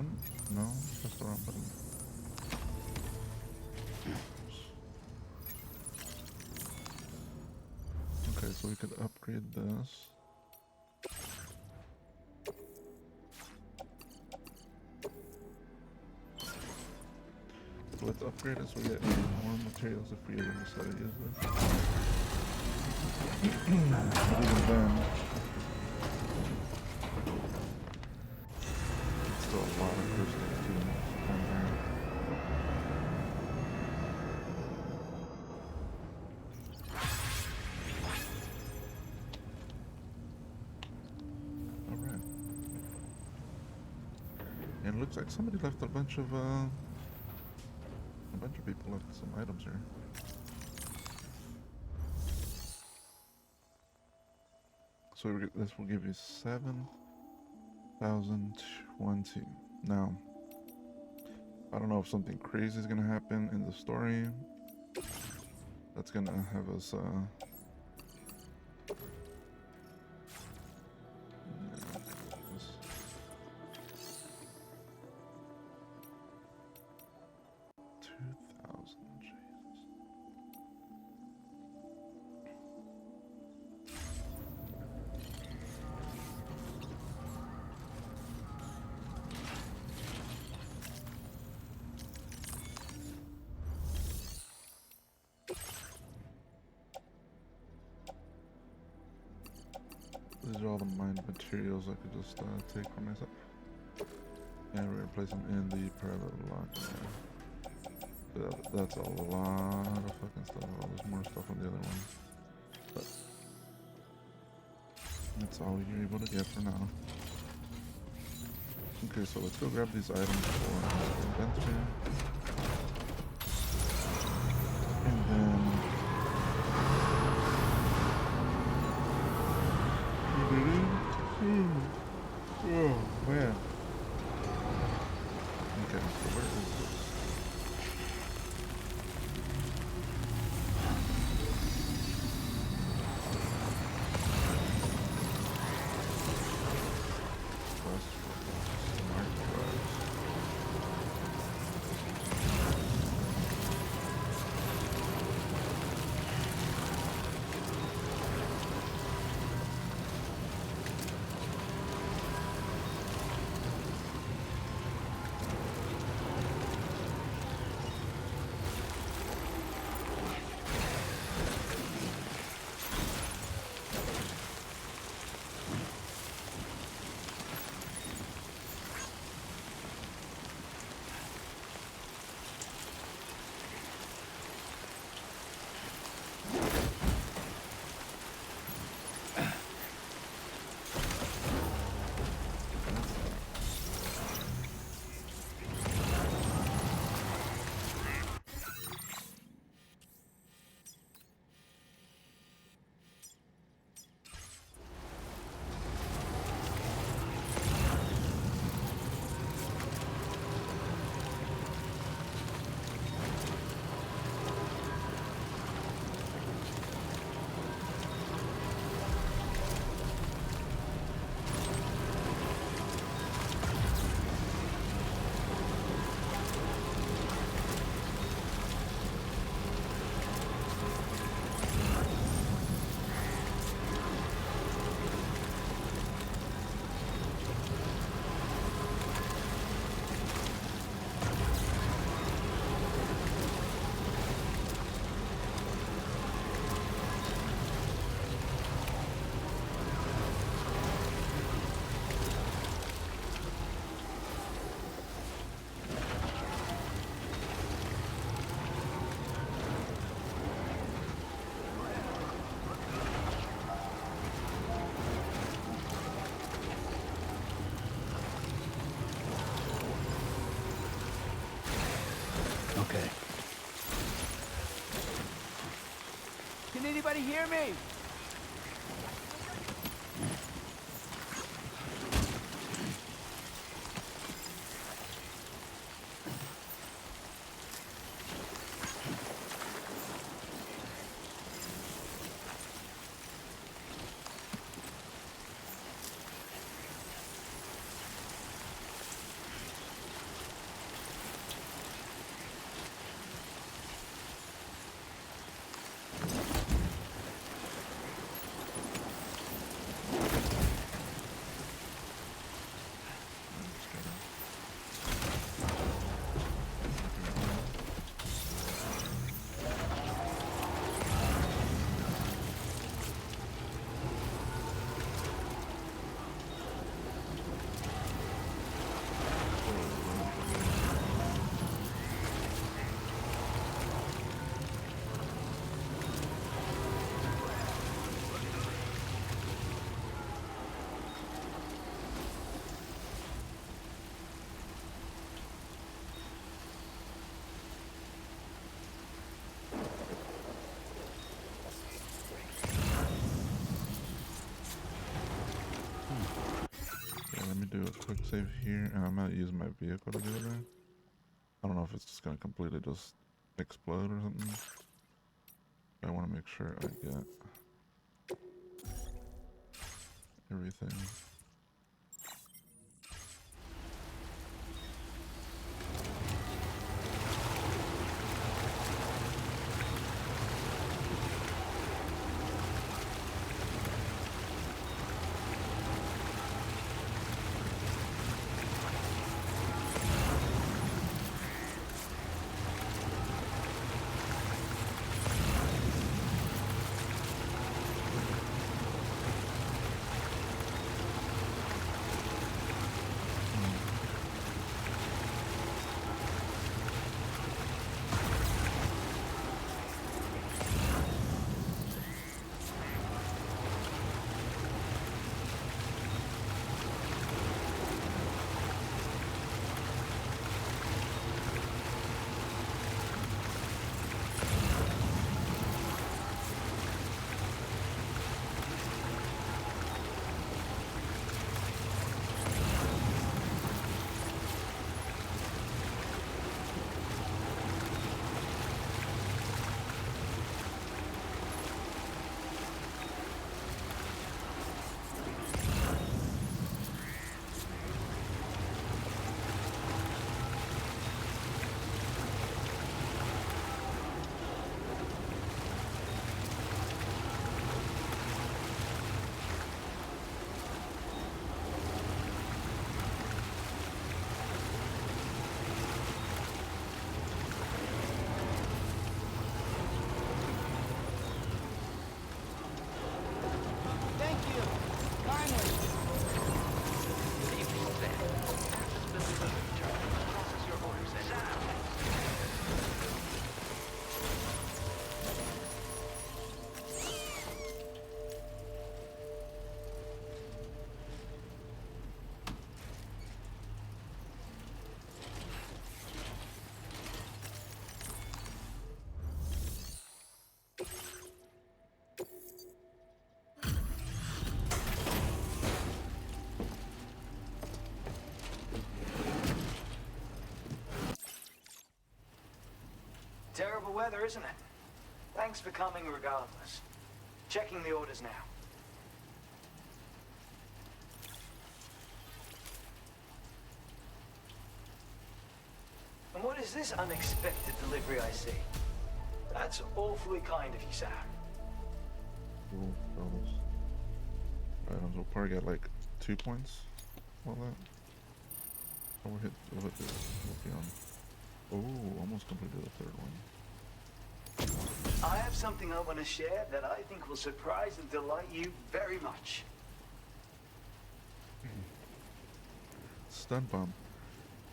button? No, that's the wrong button. Okay, so we could upgrade this. So let's upgrade it so we get more materials if we ever decide to use this. But even then, it's still a lot of crystals too. Alright. And it looks like somebody left a bunch of people left some items here. So this will give you 7,020. Now, I don't know if something crazy is gonna happen in the story. That's gonna have us these are all the mined materials I could just take for myself. And we're gonna place them in the private lock. That's a lot of fucking stuff. Oh, there's more stuff on the other one. But that's all you're able to get for now. Okay, so let's go grab these items for inventory. And then oh man. Okay, so where is this? Okay. Can anybody hear me? quick save here, and I'm gonna use my vehicle to get it there. I don't know if it's just gonna completely just explode or something. I want to make sure I get everything. Thank you. Kindly. Safety set. Access been delivered. Charlie. Process your orders and Terrible weather, isn't it? Thanks for coming regardless. Checking the orders now. And what is this unexpected delivery I see? That's awfully kind of you, Sam. Cool, fellas. Items, we'll probably get like 2 points. All that. Oh, we'll hit this. We'll be on. Oh, almost completed the third one. I have something I want to share that I think will surprise and delight you very much. Stun bomb.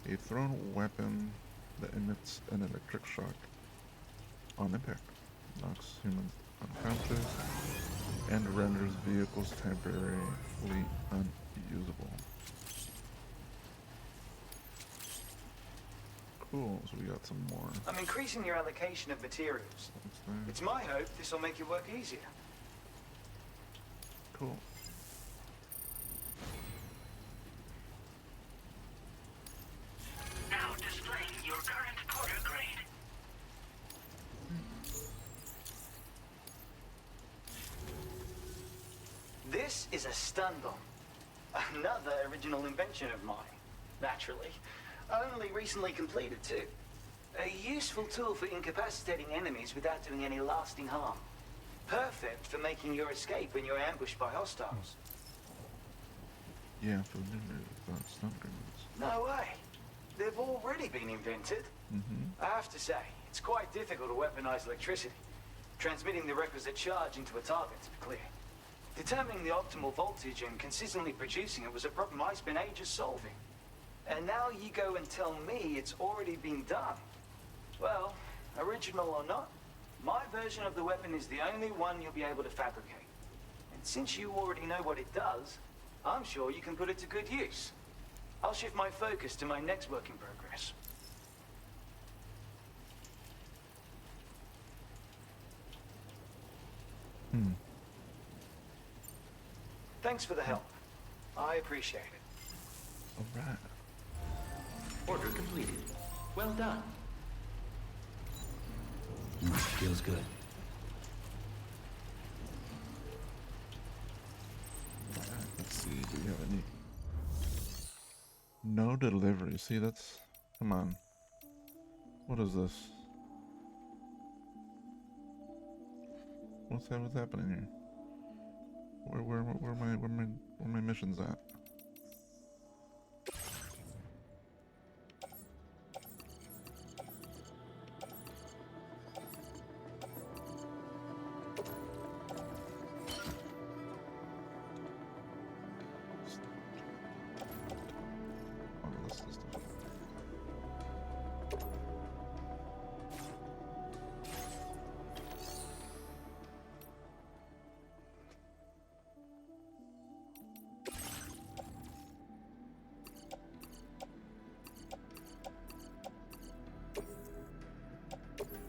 A thrown weapon that emits an electric shock on impact. Knocks humans unconscious and renders vehicles temporarily unusable. Cool, so we got some more. I'm increasing your allocation of materials. What's there? It's my hope this will make your work easier. Cool. Now displaying your current quarter grade. This is a stun bomb. Another original invention of mine, naturally. Only recently completed, too. A useful tool for incapacitating enemies without doing any lasting harm. Perfect for making your escape when you're ambushed by hostiles. Yeah, for the new stun grenades. No way. They've already been invented. I have to say, it's quite difficult to weaponize electricity. Transmitting the requisite charge into a target, to be clear. Determining the optimal voltage and consistently producing it was a problem I spent ages solving. And now you go and tell me it's already been done. Well, original or not, my version of the weapon is the only one you'll be able to fabricate. And since you already know what it does, I'm sure you can put it to good use. I'll shift my focus to my next work in progress. Thanks for the help. I appreciate it. Alright. Order completed. Well done. Feels good. Alright, let's see. Do we have any? No delivery. See, that's. Come on. What is this? What's happening here? Where my missions at? Oh, this is stuff.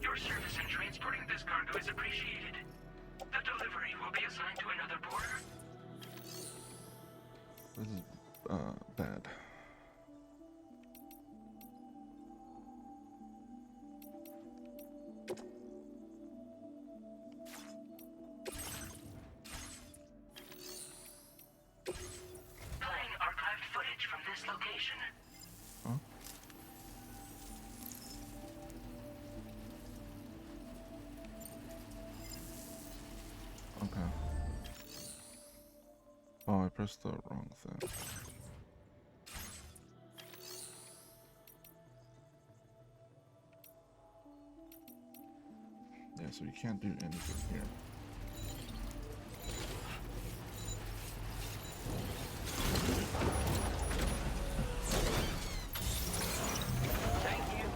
Your service in transporting this cargo is appreciated. The delivery will be assigned to another porter. This is bad. Playing archived footage from this location. Huh? Okay. Oh, I pressed the wrong thing. Yeah, so you can't do anything here. Thank you.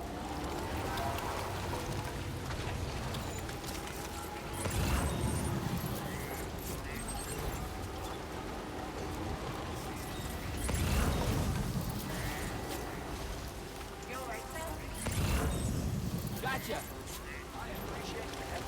Gotcha. I appreciate that.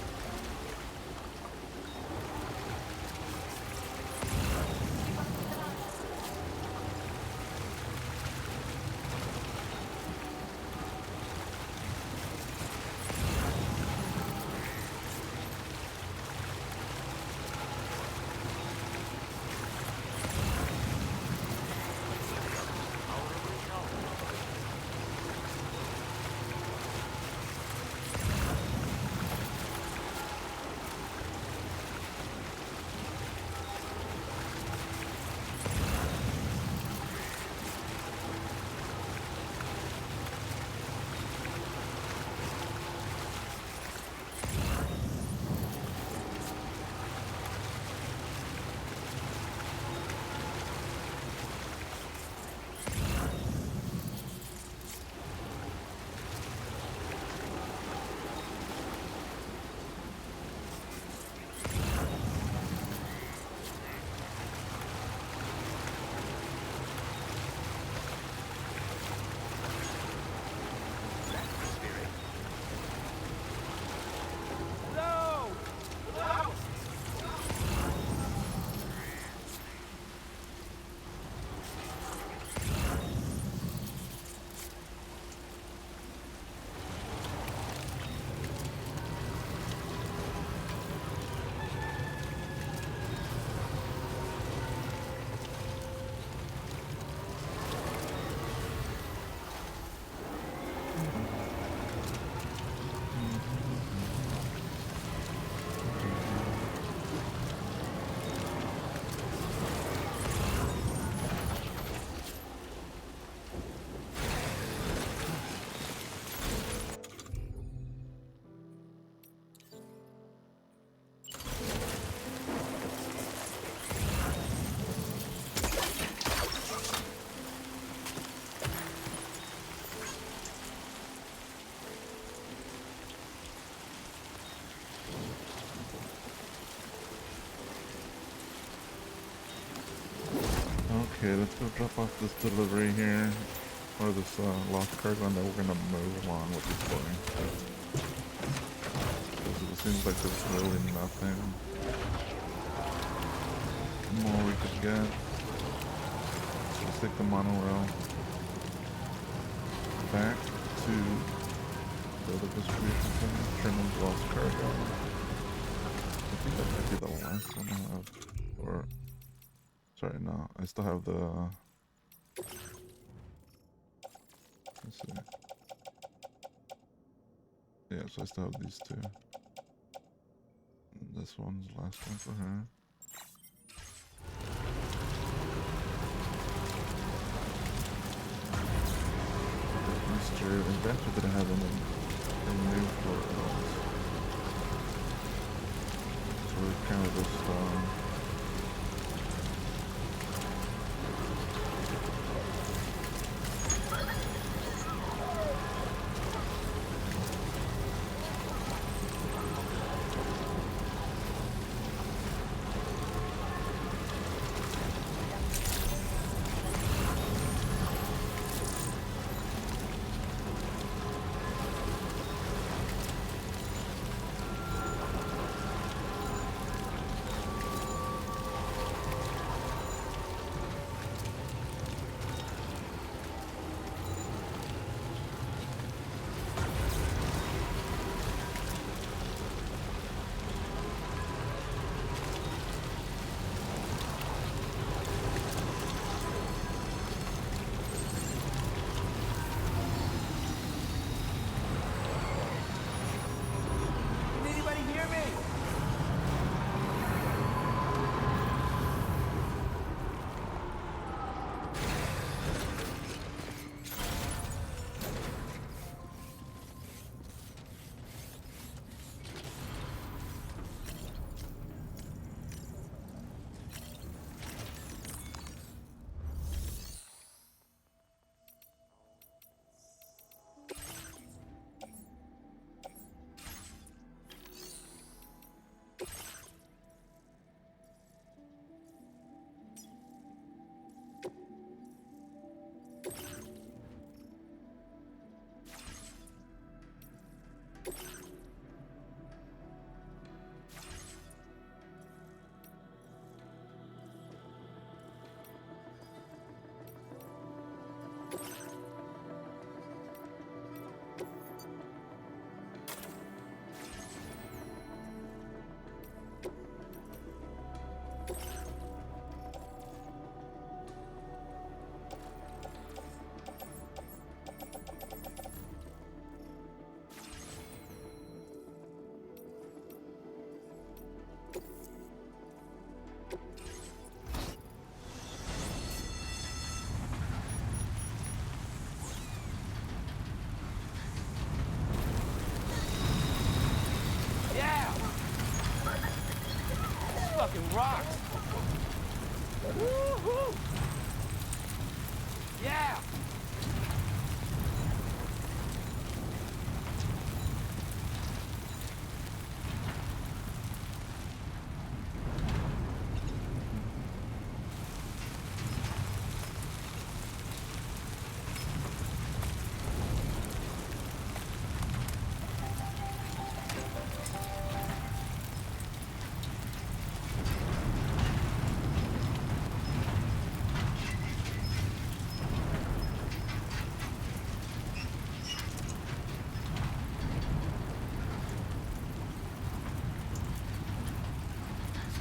Okay, let's go drop off this delivery here, or this lost cargo, and then we're gonna move along with the story. Because it seems like there's really nothing more we could get. Just take the monorail back to the other distribution center, Sherman's Lost Cargo. I think that might be the last one I have. Or, sorry, no, I still have the. Let's see. Yeah, so I still have these two. And this one's the last one for her. Mr. Inventor that I have in new for us. So we're kind of just Can anybody hear me? Yeah! This fucking rocks! Woo-hoo! Yeah!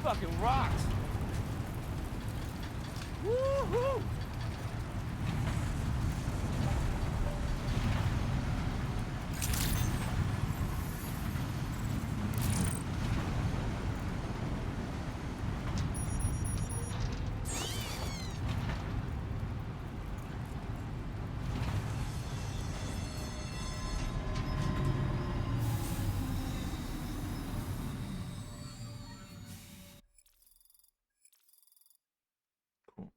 Fucking rocks! Woo-hoo! cool.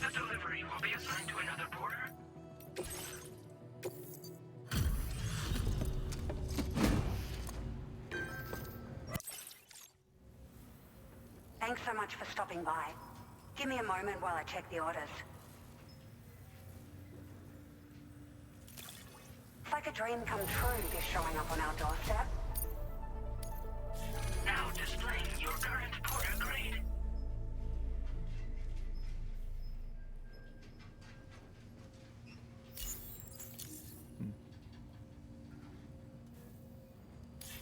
The delivery will be assigned to another porter. Thanks so much for stopping by. Give me a moment while I check the orders. It's like a dream come true, this showing up on our doorstep. Now displaying your current porter grade.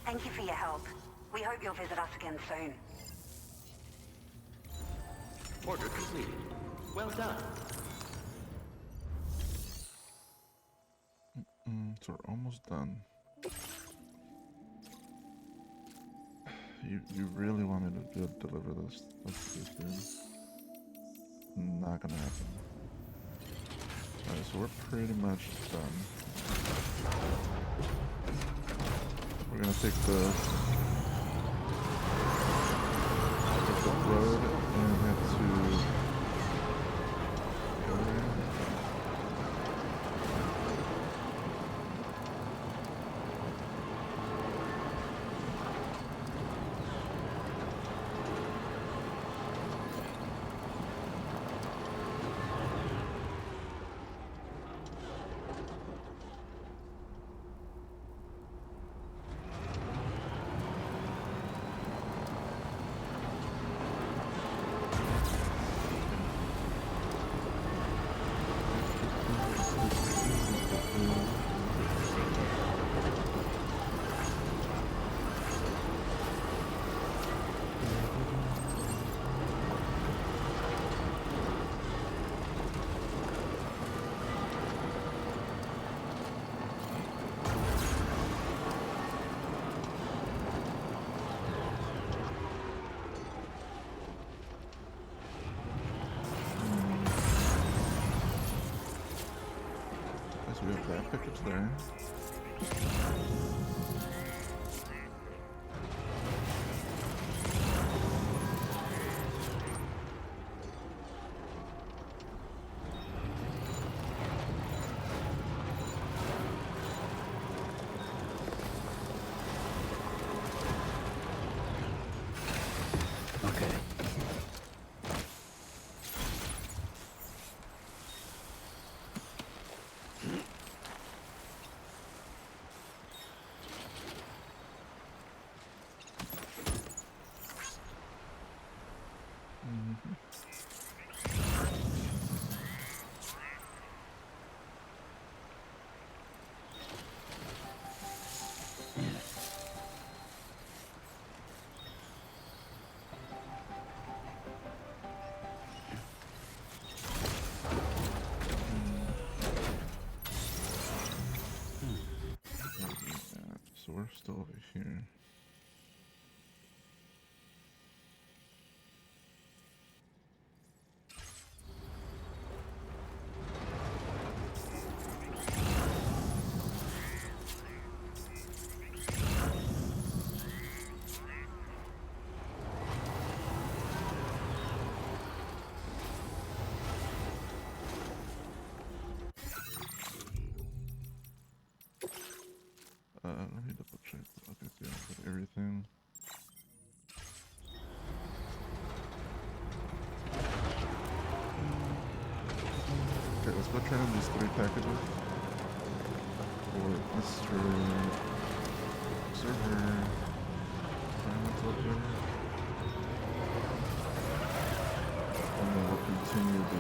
Thank you for your help. We hope you'll visit us again soon. Order completed. Well done. So we're almost done. You really want me to deliver this? This dude? Not gonna happen. Alright, so we're pretty much done. We're gonna take the road and head to the other end. So we have that package there. Okay. So we're still over here. Let me double check. Okay, so yeah, I've got everything. Okay, let's go turn in these 3 packages for Mr. Server. Environmental Observer. And then we'll continue the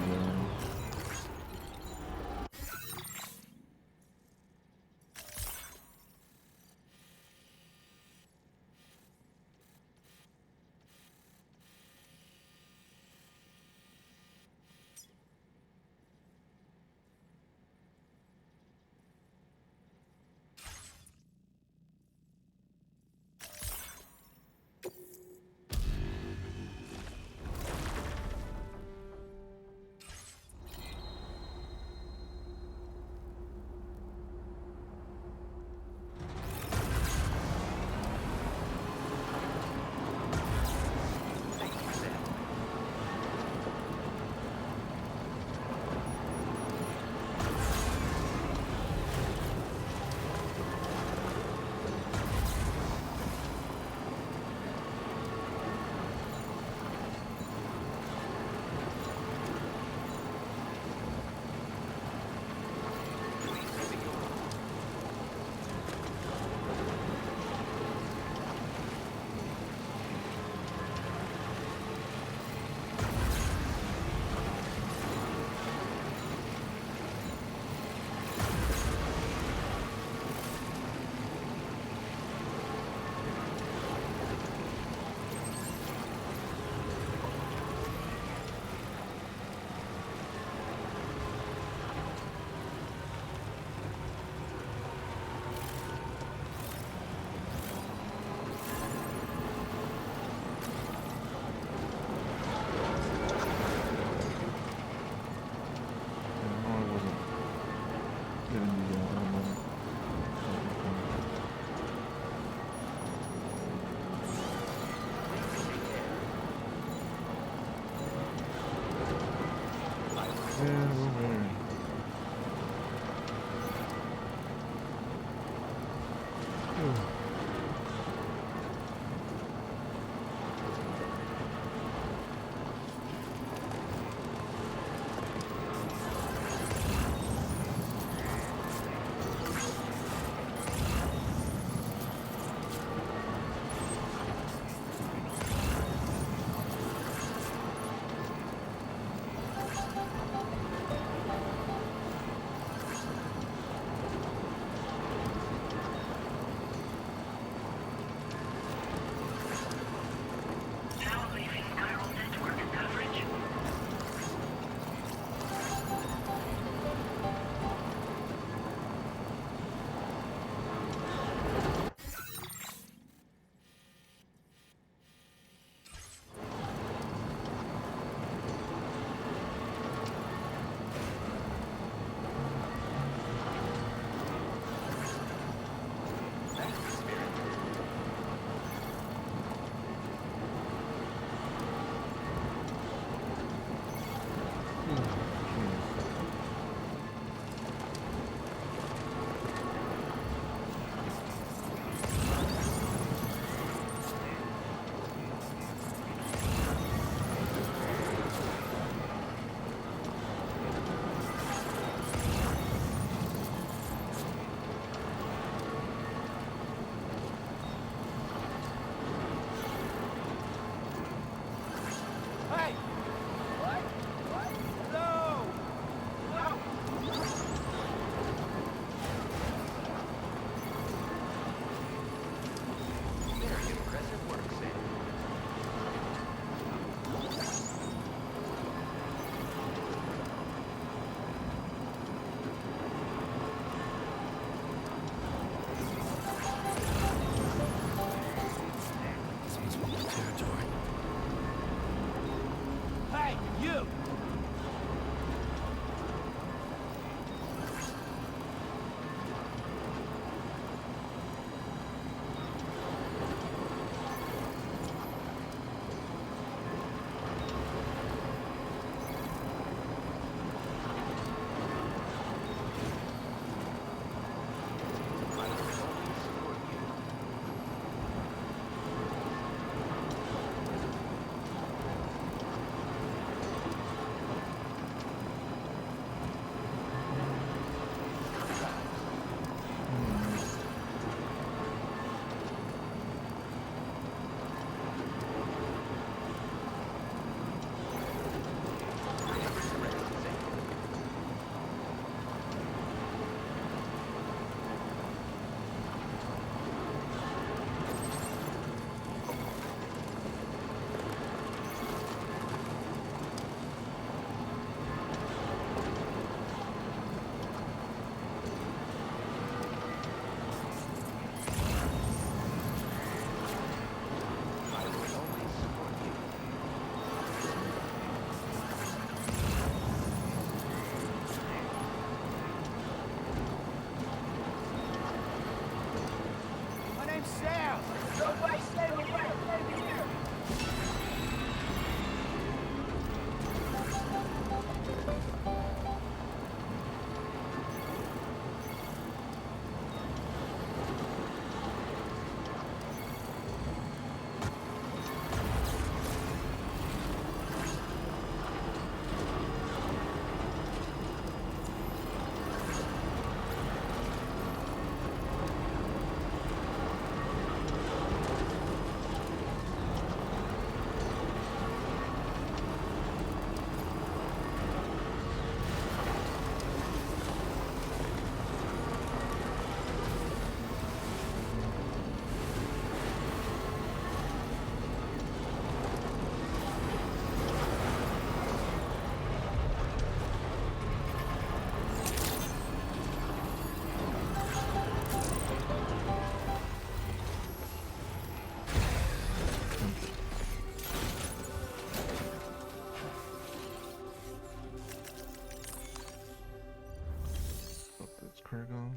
cargo.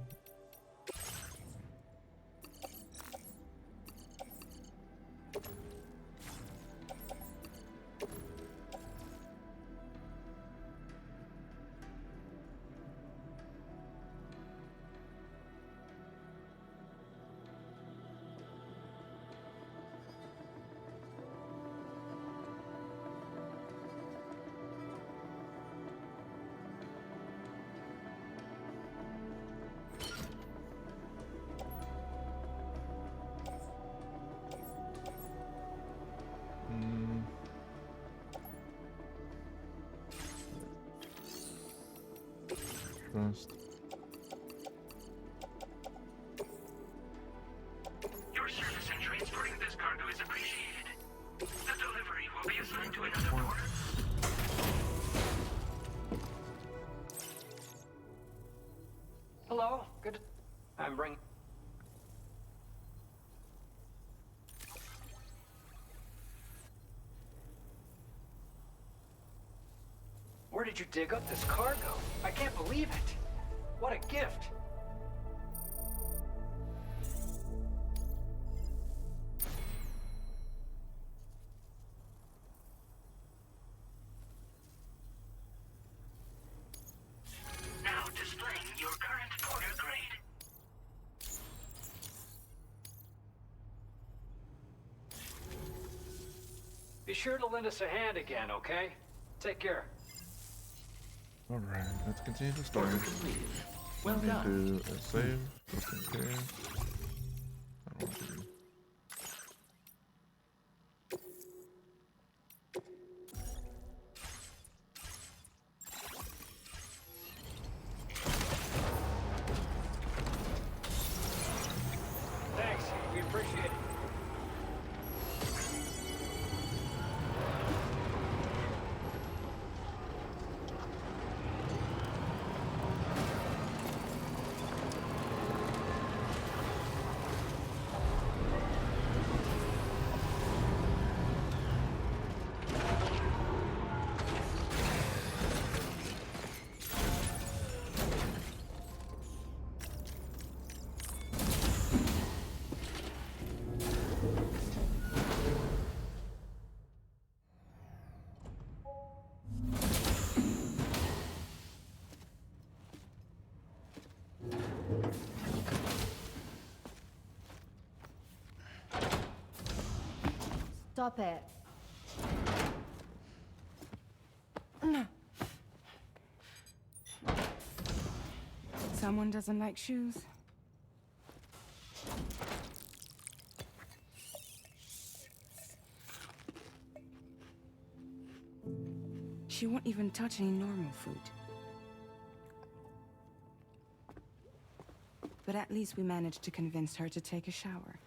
Trust. Your service in transporting this cargo is appreciated. The delivery will be assigned to another porter. Hello, good. I'm bringing. Where did you dig up this cargo? I can't believe it. What a gift. Now displaying your current porter grade. Be sure to lend us a hand again, okay? Take care. Alright, let's continue the story. Order completed. Well Let me done. do a save, just in case. I don't want to do. Thanks, we appreciate it. Stop it. Someone doesn't like shoes? She won't even touch any normal food. But at least we managed to convince her to take a shower.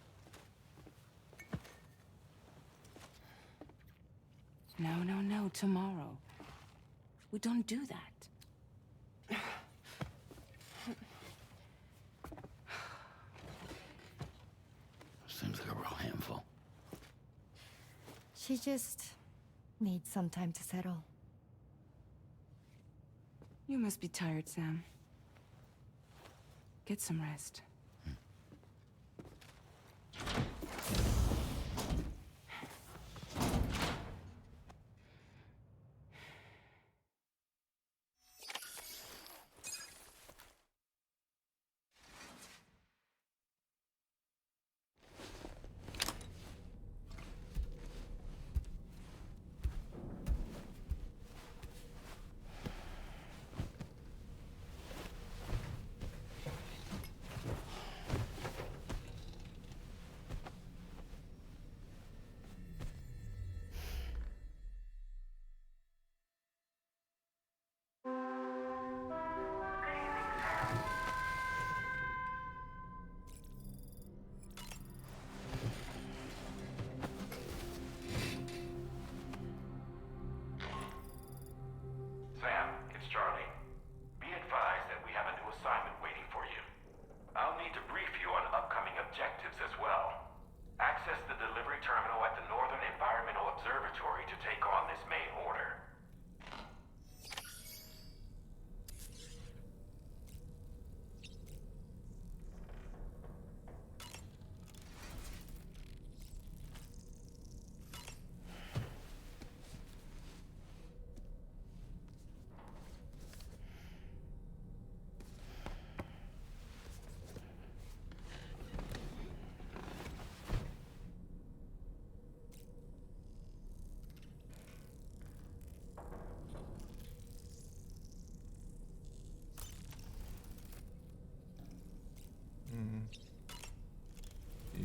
No, no, no, tomorrow. We don't do that. Seems like a real handful. She just needs some time to settle. You must be tired, Sam. Get some rest.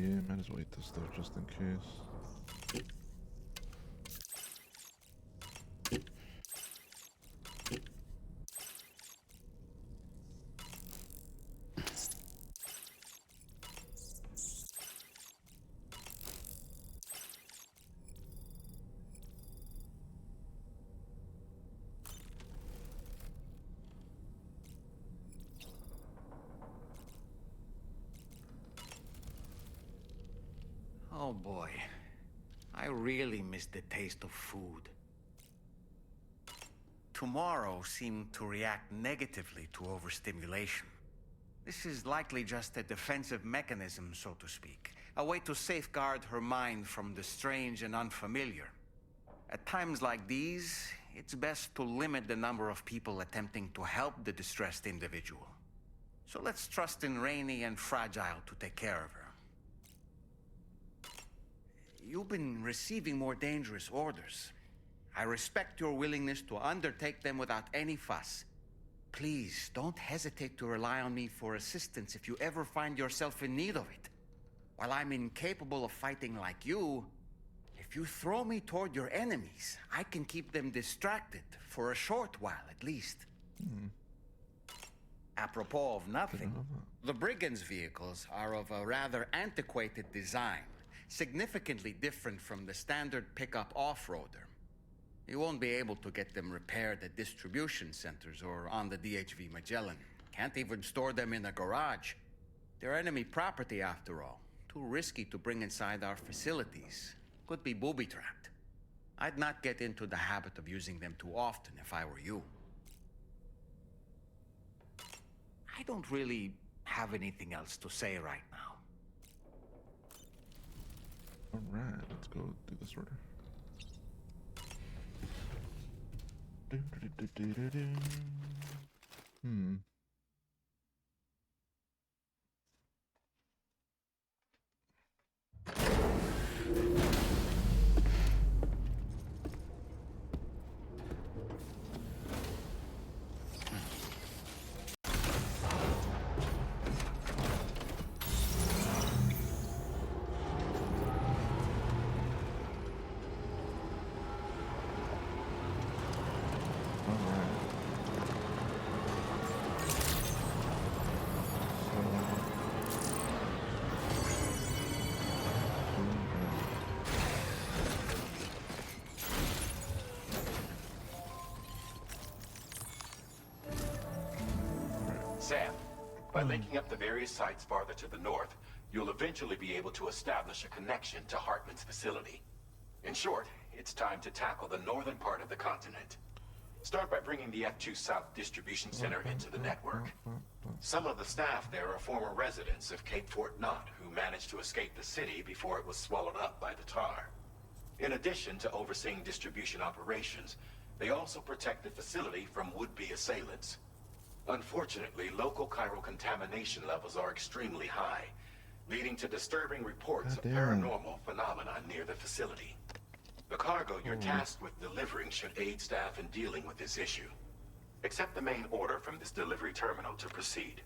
Yeah, might as well eat this stuff just in case. Oh boy. I really miss the taste of food. Tomorrow seemed to react negatively to overstimulation. This is likely just a defensive mechanism, so to speak. A way to safeguard her mind from the strange and unfamiliar. At times like these, it's best to limit the number of people attempting to help the distressed individual. So let's trust in Rainey and Fragile to take care of her. You've been receiving more dangerous orders. I respect your willingness to undertake them without any fuss. Please, don't hesitate to rely on me for assistance if you ever find yourself in need of it. While I'm incapable of fighting like you, if you throw me toward your enemies, I can keep them distracted for a short while at least. Apropos of nothing, the Brigands' vehicles are of a rather antiquated design, significantly different from the standard pickup off-roader. You won't be able to get them repaired at distribution centers or on the DHV Magellan. Can't even store them in a garage. They're enemy property after all. Too risky to bring inside our facilities. Could be booby-trapped. I'd not get into the habit of using them too often if I were you. I don't really have anything else to say right now. Alright, let's go do this order. Hmm. Sam, by linking up the various sites farther to the north, you'll eventually be able to establish a connection to Hartman's facility. In short, it's time to tackle the northern part of the continent. Start by bringing the F2 South Distribution Center into the network. Some of the staff there are former residents of Cape Fort Knott who managed to escape the city before it was swallowed up by the tar. In addition to overseeing distribution operations, they also protect the facility from would-be assailants. Unfortunately, local chiral contamination levels are extremely high, leading to disturbing reports of paranormal phenomena near the facility. The cargo you're tasked with delivering should aid staff in dealing with this issue. Accept the main order from this delivery terminal to proceed.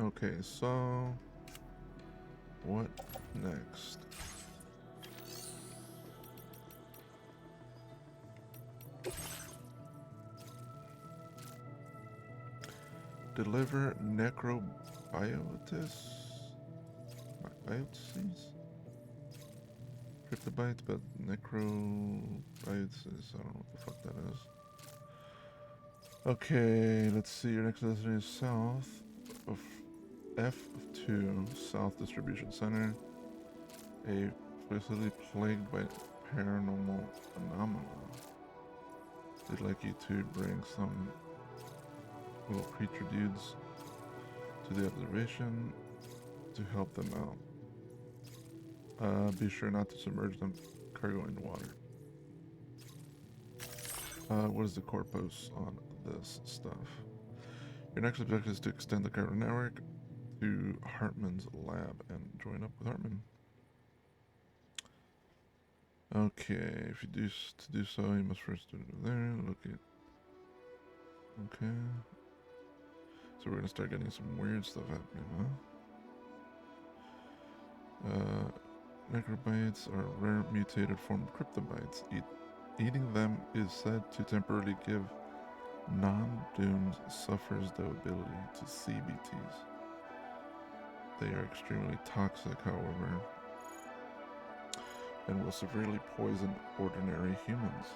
Okay, so what next? Deliver necrobiotis? Biotis? Cryptobites, but necrobiotis, I don't know what the fuck that is. Okay, let's see, your next destination is south of F2, South Distribution Center. A facility plagued by paranormal phenomena. They'd like you to bring some little creature dudes to the observation to help them out. Be sure not to submerge them cargo into water. What is the corpus on this stuff? Your next objective is to extend the cargo network. to Hartman's lab and join up with Hartman. Okay, if you to do so, you must first do it there. Locate. Okay. So we're gonna start getting some weird stuff happening, huh? Necrobites are a rare mutated form of cryptobites. Eating them is said to temporarily give non-doomed sufferers the ability to CBTs. They are extremely toxic, however, and will severely poison ordinary humans.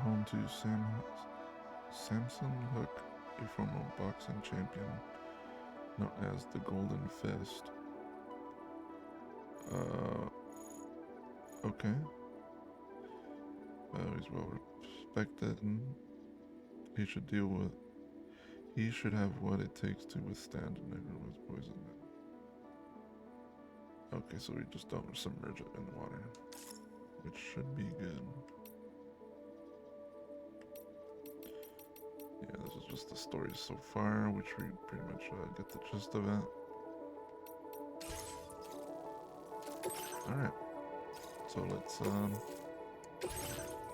Home to Samson Hook, a former boxing champion known as the Golden Fist. Okay. He's well respected and he should have what it takes to withstand a necro's poison. Okay, so we just don't submerge it in the water, which should be good. Yeah, this is just the story so far, which we pretty much get the gist of it. Alright, so let's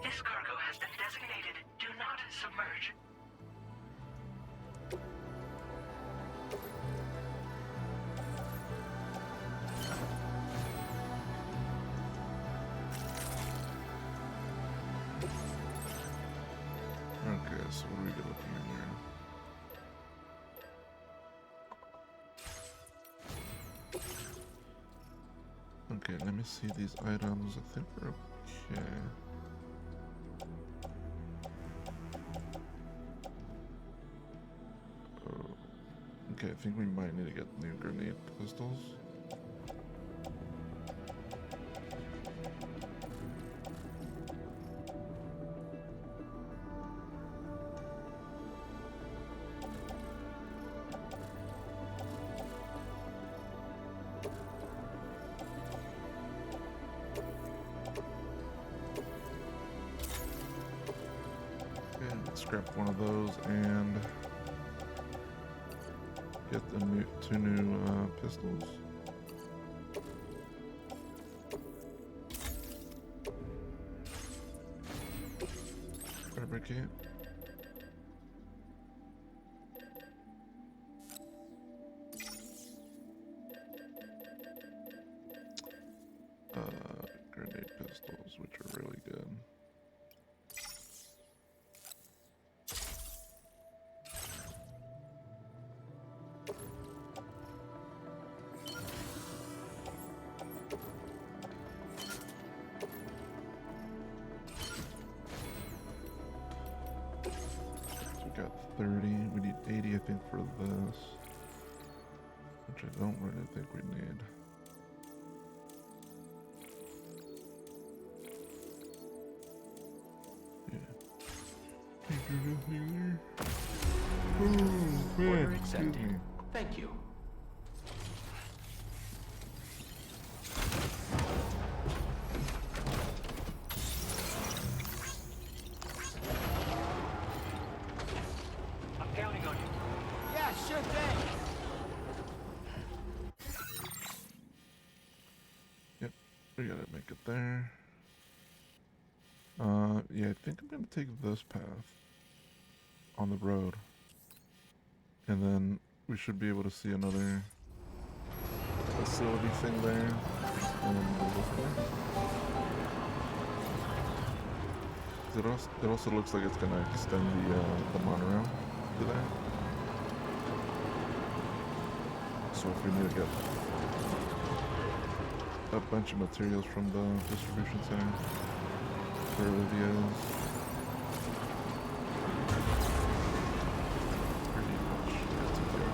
This cargo has been designated Do Not Submerge. Okay, so what are we looking at here? Okay, let me see these items. I think we're okay. Oh, okay, I think we might need to get new grenade pistols. Scrap one of those and get the two new pistols. Fabricate. Grenade pistols, which are really good. Got 30. We need 80, I think, for this, which I don't really think we need. Yeah. Order accepted. Thank you. We gotta make it there. Yeah, I think I'm gonna take this path on the road. And then we should be able to see another facility thing there. And then we'll go from there. It also looks like it's gonna extend the monorail to that. So if we need to get a bunch of materials from the distribution center for Olivia's. Pretty much good to go.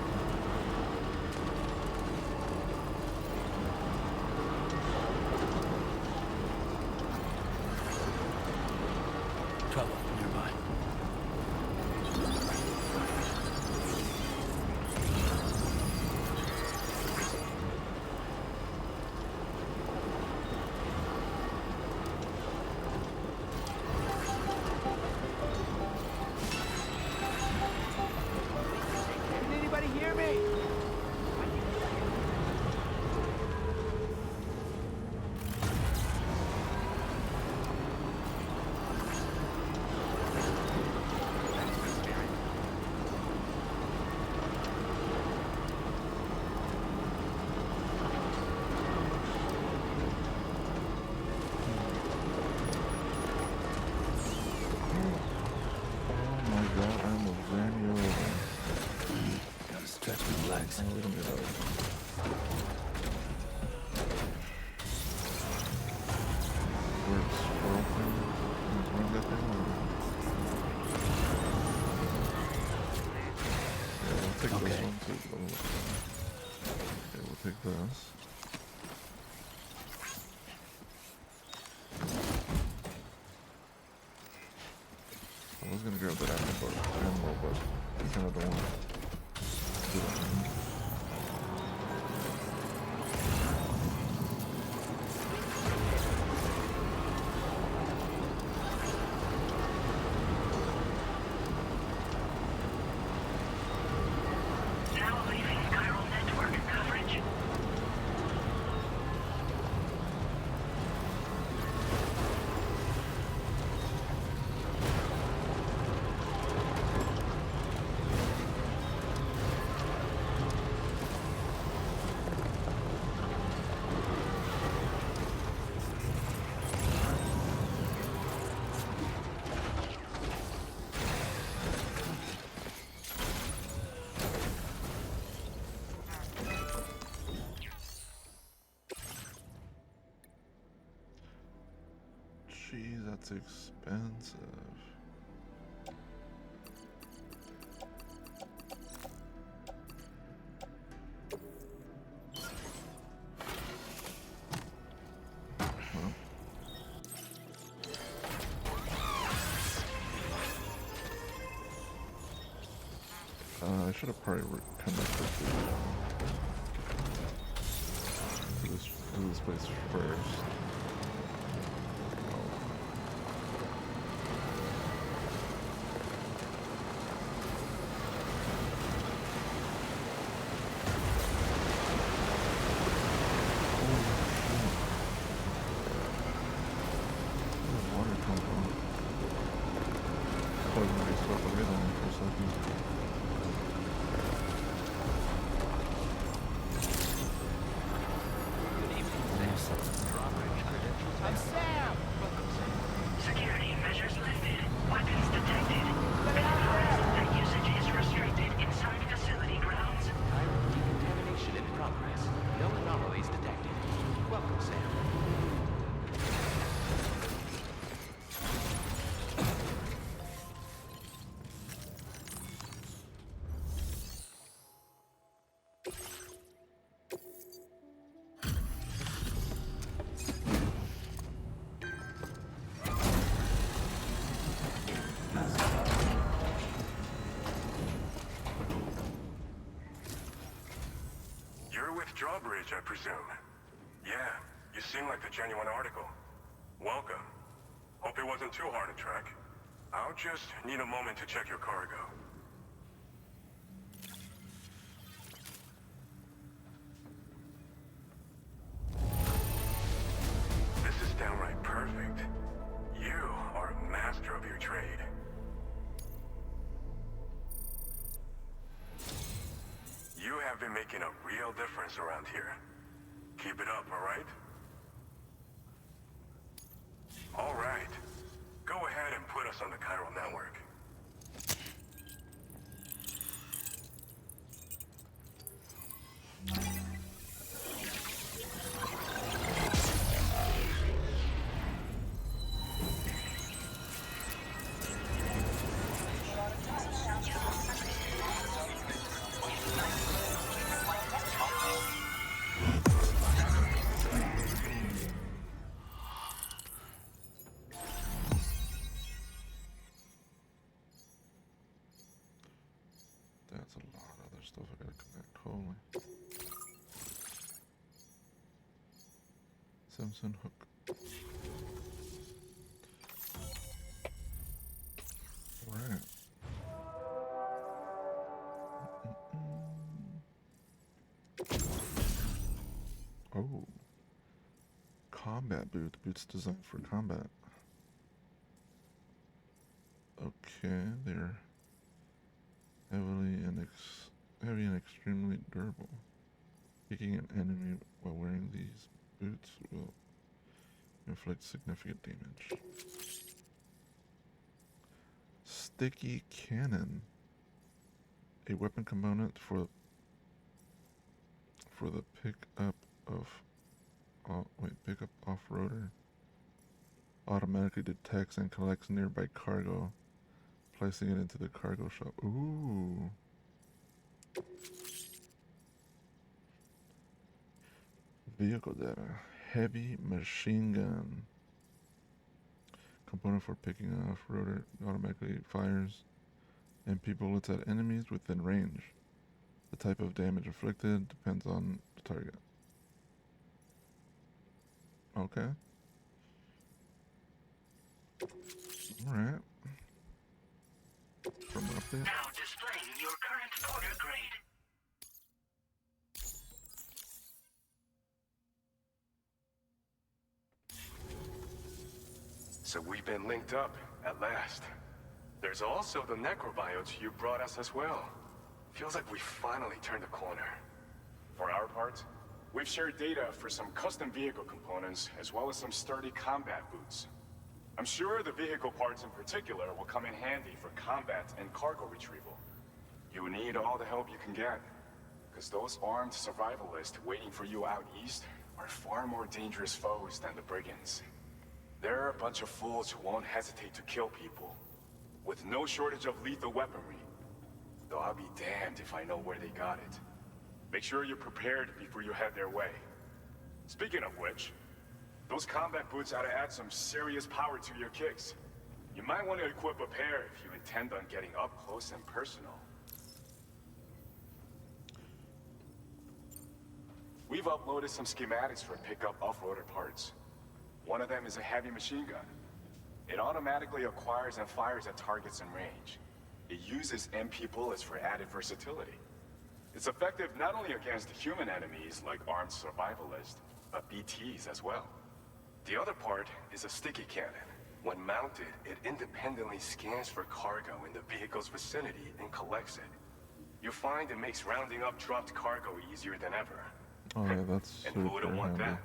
Trouble nearby. things. Oh, we don't need those. Where's squirrel thing? Is around that thing? Yeah, we'll take this one too. Okay, we'll take this. I was gonna grab that animal, but I kind of don't want to do that. Now leaving chiral network coverage. Jeez, that's expensive. I should have probably connected to this place first. I'm Sam! Security measures lifted. Weapons detected. That usage is restricted inside facility grounds. Chiral decontamination in progress. No anomalies detected. Welcome, Sam. You're with Drawbridge, I presume. Yeah, you seem like the genuine article. Welcome. Hope it wasn't too hard to track. I'll just need a moment to check your cargo. This is downright perfect. You are a master of your trade. You have been making a real difference around here. Keep it up, all right? All right. Go ahead and put us on the chiral network. That's a lot of other stuff I gotta connect. Holy. Simpson hook. Alright. Oh. Combat boot. Boots designed for combat. Okay, they're heavy and extremely durable. Kicking an enemy while wearing these boots will inflict significant damage. Sticky cannon. A weapon component for for the pickup of... pickup off-roader. Automatically detects and collects nearby cargo, placing it into the cargo shop. Ooh. Vehicle data. Heavy machine gun. Component for picking off rotor automatically fires MP bullets at enemies within range. The type of damage inflicted depends on the target. Okay. Alright. From update. Now displaying your current order grade. So we've been linked up, at last. There's also the necrobiotes you brought us as well. Feels like we finally turned a corner. For our part, we've shared data for some custom vehicle components, as well as some sturdy combat boots. I'm sure the vehicle parts in particular will come in handy for combat and cargo retrieval. You need all the help you can get, because those armed survivalists waiting for you out east are far more dangerous foes than the brigands. They're a bunch of fools who won't hesitate to kill people, with no shortage of lethal weaponry. Though I'll be damned if I know where they got it. Make sure you're prepared before you head their way. Speaking of which, those combat boots ought to add some serious power to your kicks. You might want to equip a pair if you intend on getting up close and personal. We've uploaded some schematics for pickup off-roader parts. One of them is a heavy machine gun. It automatically acquires and fires at targets in range. It uses MP bullets for added versatility. It's effective not only against human enemies like armed survivalists, but BTs as well. The other part is a sticky cannon. When mounted, it independently scans for cargo in the vehicle's vicinity and collects it. You'll find it makes rounding up dropped cargo easier than ever. Oh yeah, that's And who wouldn't super want handy. that?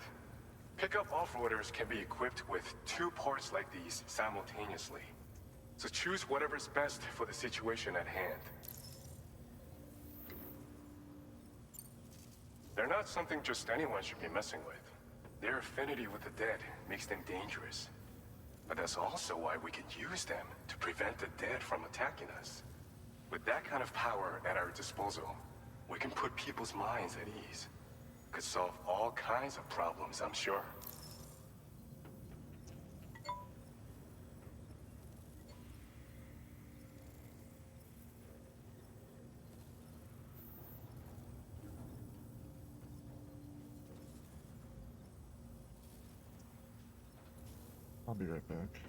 Pickup off-roaders can be equipped with 2 parts like these simultaneously. So choose whatever's best for the situation at hand. They're not something just anyone should be messing with. Their affinity with the dead makes them dangerous. But that's also why we can use them to prevent the dead from attacking us. With that kind of power at our disposal, we can put people's minds at ease. Could solve all kinds of problems, I'm sure. I'll be right back.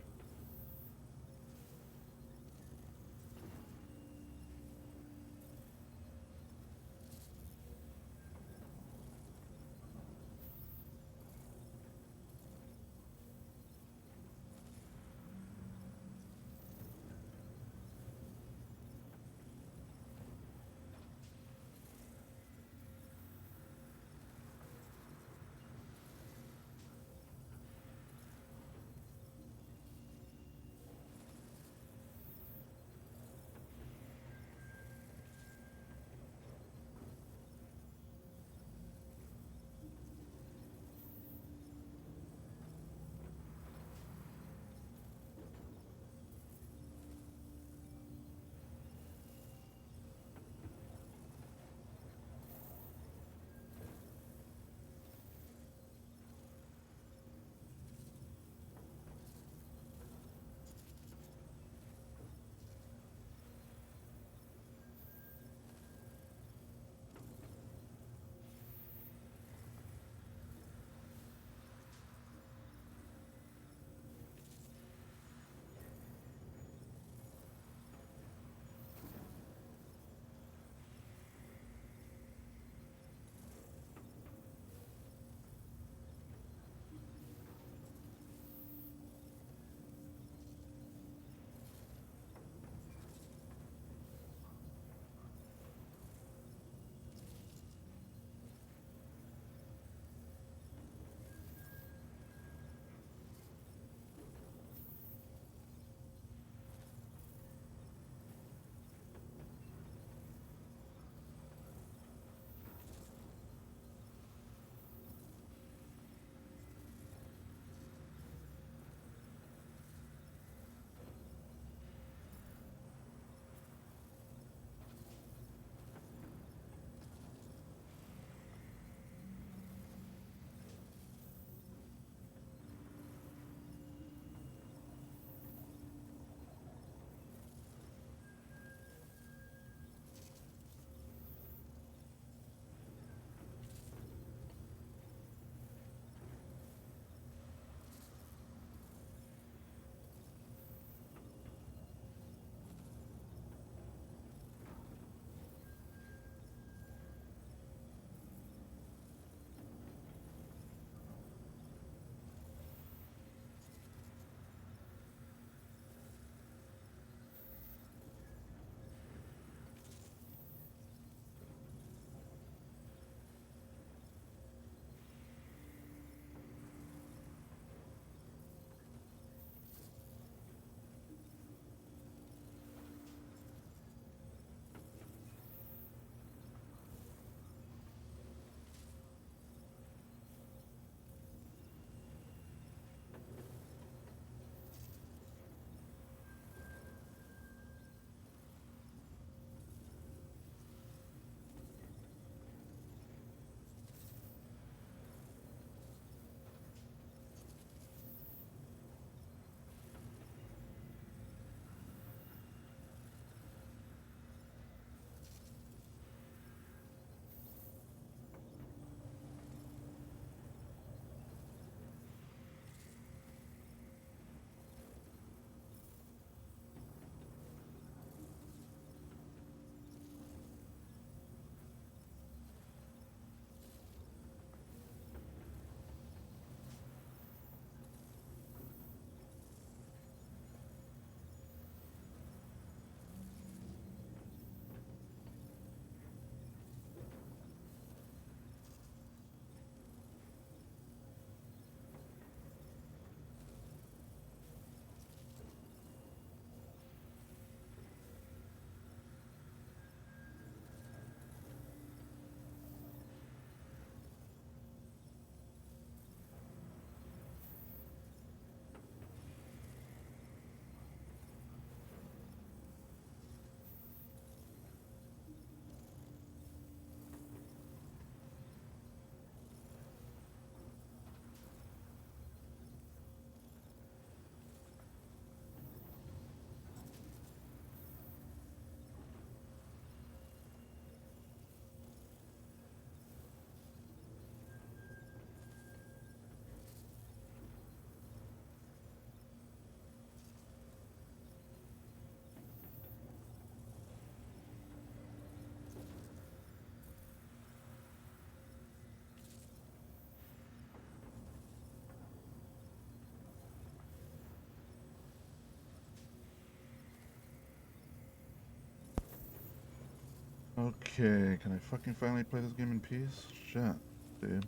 Okay, can I fucking finally play this game in peace? Shit, dude.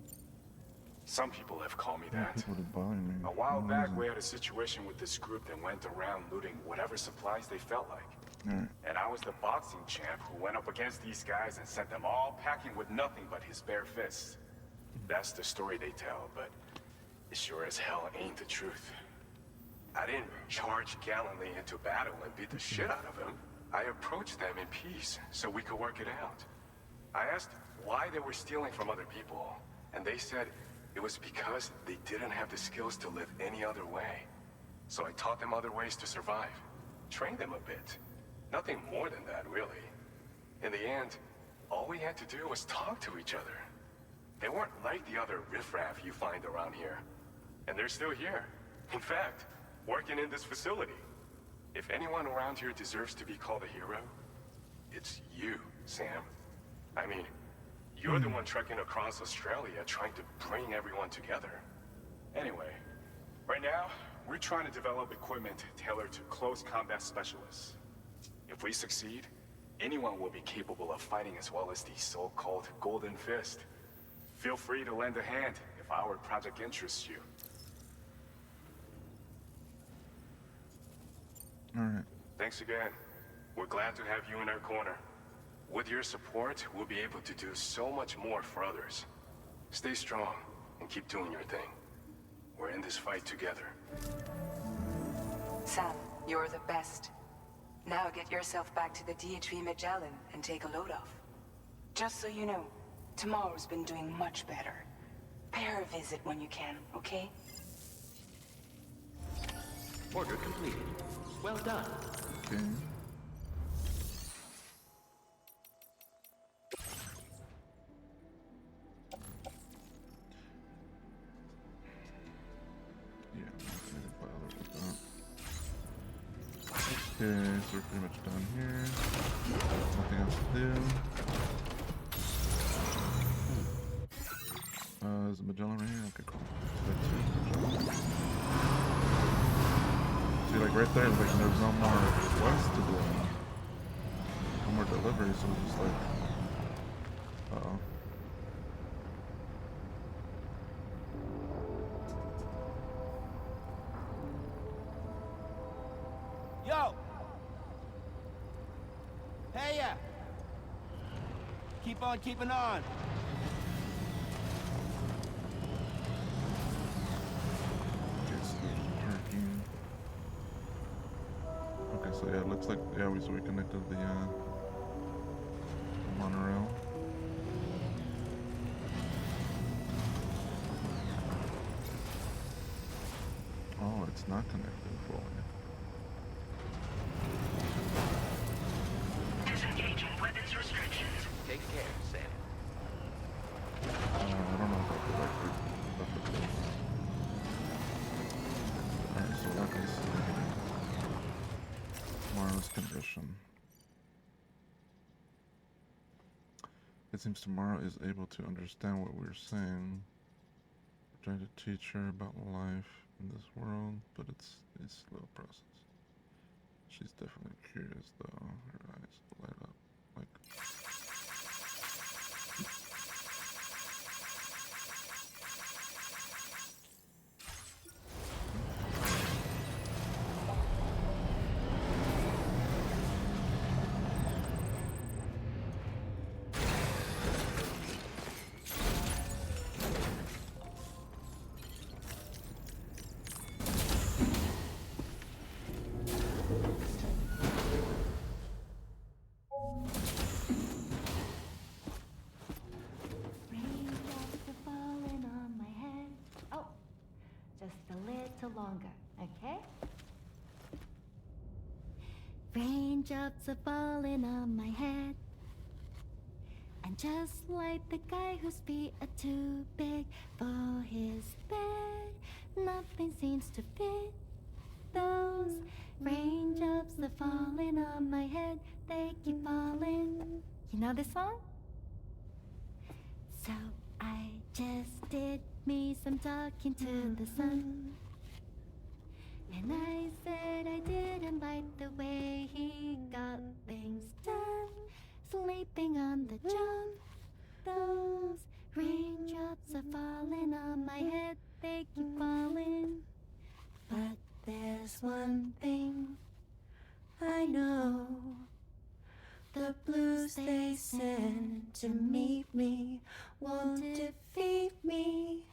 Some people have called me Yeah, that. people are bothering me. A while No back, reason. we had a situation with this group that went around looting whatever supplies they felt like. Alright. And I was the boxing champ who went up against these guys and sent them all packing with nothing but his bare fists. That's the story they tell, but it sure as hell ain't the truth. I didn't charge gallantly into battle and beat the shit out of them. I approached them in peace so we could work it out. I asked why they were stealing from other people, and they said it was because they didn't have the skills to live any other way. So I taught them other ways to survive, trained them a bit. Nothing more than that, really. In the end, all we had to do was talk to each other. They weren't like the other riffraff you find around here. And they're still here. In fact, working in this facility. If anyone around here deserves to be called a hero, it's you, Sam. I mean, you're the one trekking across Australia trying to bring everyone together. Anyway, right now, we're trying to develop equipment tailored to close combat specialists. If we succeed, anyone will be capable of fighting as well as the so-called Golden Fist. Feel free to lend a hand if our project interests you. Alright. Thanks again. We're glad to have you in our corner. With your support, we'll be able to do so much more for others. Stay strong and keep doing your thing. We're in this fight together. Sam, you're the best. Now get yourself back to the DHV Magellan and take a load off. Just so you know, tomorrow's been doing much better. Pay her a visit when you can, okay? Order completed. Well done. Okay. Yeah, I'm not bother with that. Okay, so we're pretty much done here. Nothing else to do. Is the Magellan right here? Okay, cool. So that's it. See, like right there, like there's no more quests to do. No more deliveries, so it's just like, uh-oh. Yo! Hey ya! Keep on keeping on. Okay, so yeah, it looks like, yeah, we connected the monorail. Oh, it's not connected fully. Disengaging weapons restrictions. Take care, Sam. I don't know if I could actually look at this. Alright, so let me see. Tomorrow's condition. It seems tomorrow is able to understand what we're saying. We're trying to teach her about life in this world, but it's a slow process. She's definitely curious though. Her eyes light up like... Longer, okay? Raindrops are falling on my head, and just like the guy whose feet are too big for his bed, nothing seems to fit. Those raindrops are falling on my head, they keep falling. You know this song? So I just did me some talking to the sun. And I said I didn't like the way he got things done, sleeping on know the blues they send to meet me won't defeat me.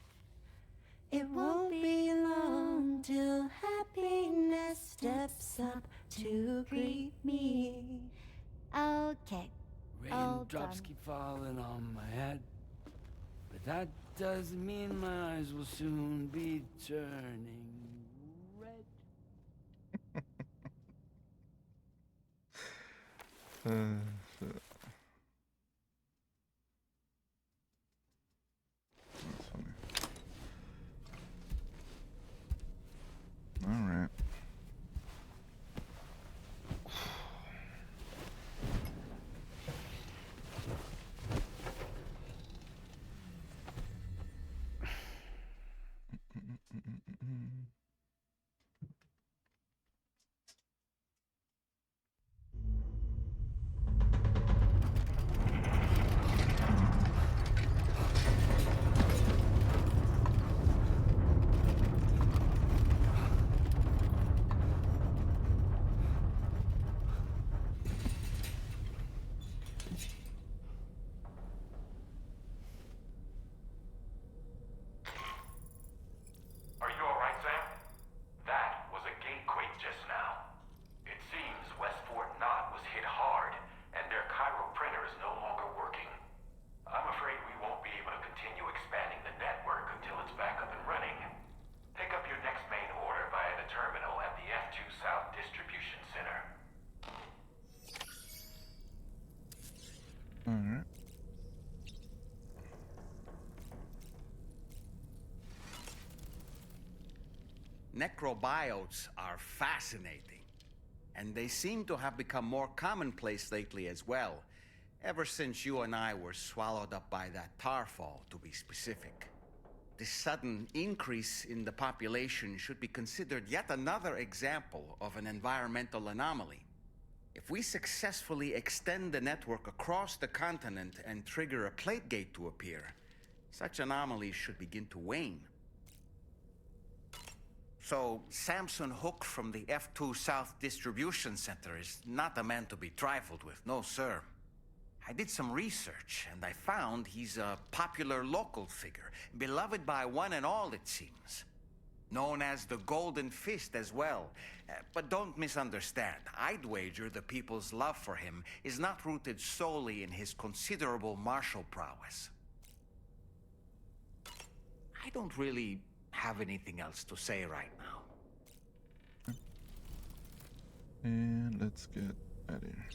It won't be long till happiness steps up to greet me. Okay. Raindrops keep falling on my head, but that doesn't mean my eyes will soon be turning red. Shit. That's funny. All right. Are you alright, Sam? That was a gatequake just now. It seems West Fort Knott was hit hard, and their Cairo printer is no longer working. I'm afraid we won't be able to continue expanding the network until it's back up and running. Pick up your next main order via the terminal at the F2 South Distribution Center. Alright. Necrobiotes are fascinating, and they seem to have become more commonplace lately as well, ever since you and I were swallowed up by that tarfall, to be specific. This sudden increase in the population should be considered yet another example of an environmental anomaly. If we successfully extend the network across the continent and trigger a plate gate to appear, such anomalies should begin to wane. So, Samson Hook from the F2 South Distribution Center is not a man to be trifled with, no sir. I did some research, and I found he's a popular local figure, beloved by one and all, it seems. Known as the Golden Fist as well. But don't misunderstand. I'd wager the people's love for him is not rooted solely in his considerable martial prowess. I don't really have anything else to say right now. And let's get out of here.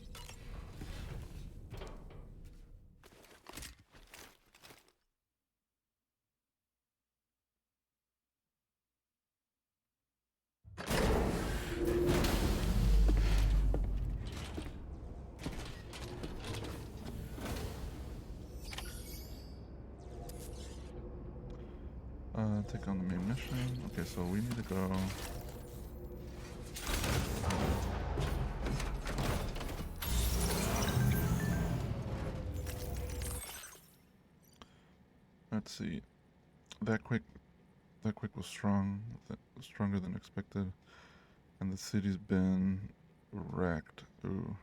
Take on the main mission. Okay, so we need to go. Let's see. That quick was strong, stronger than expected, and the city's been wrecked. Ooh.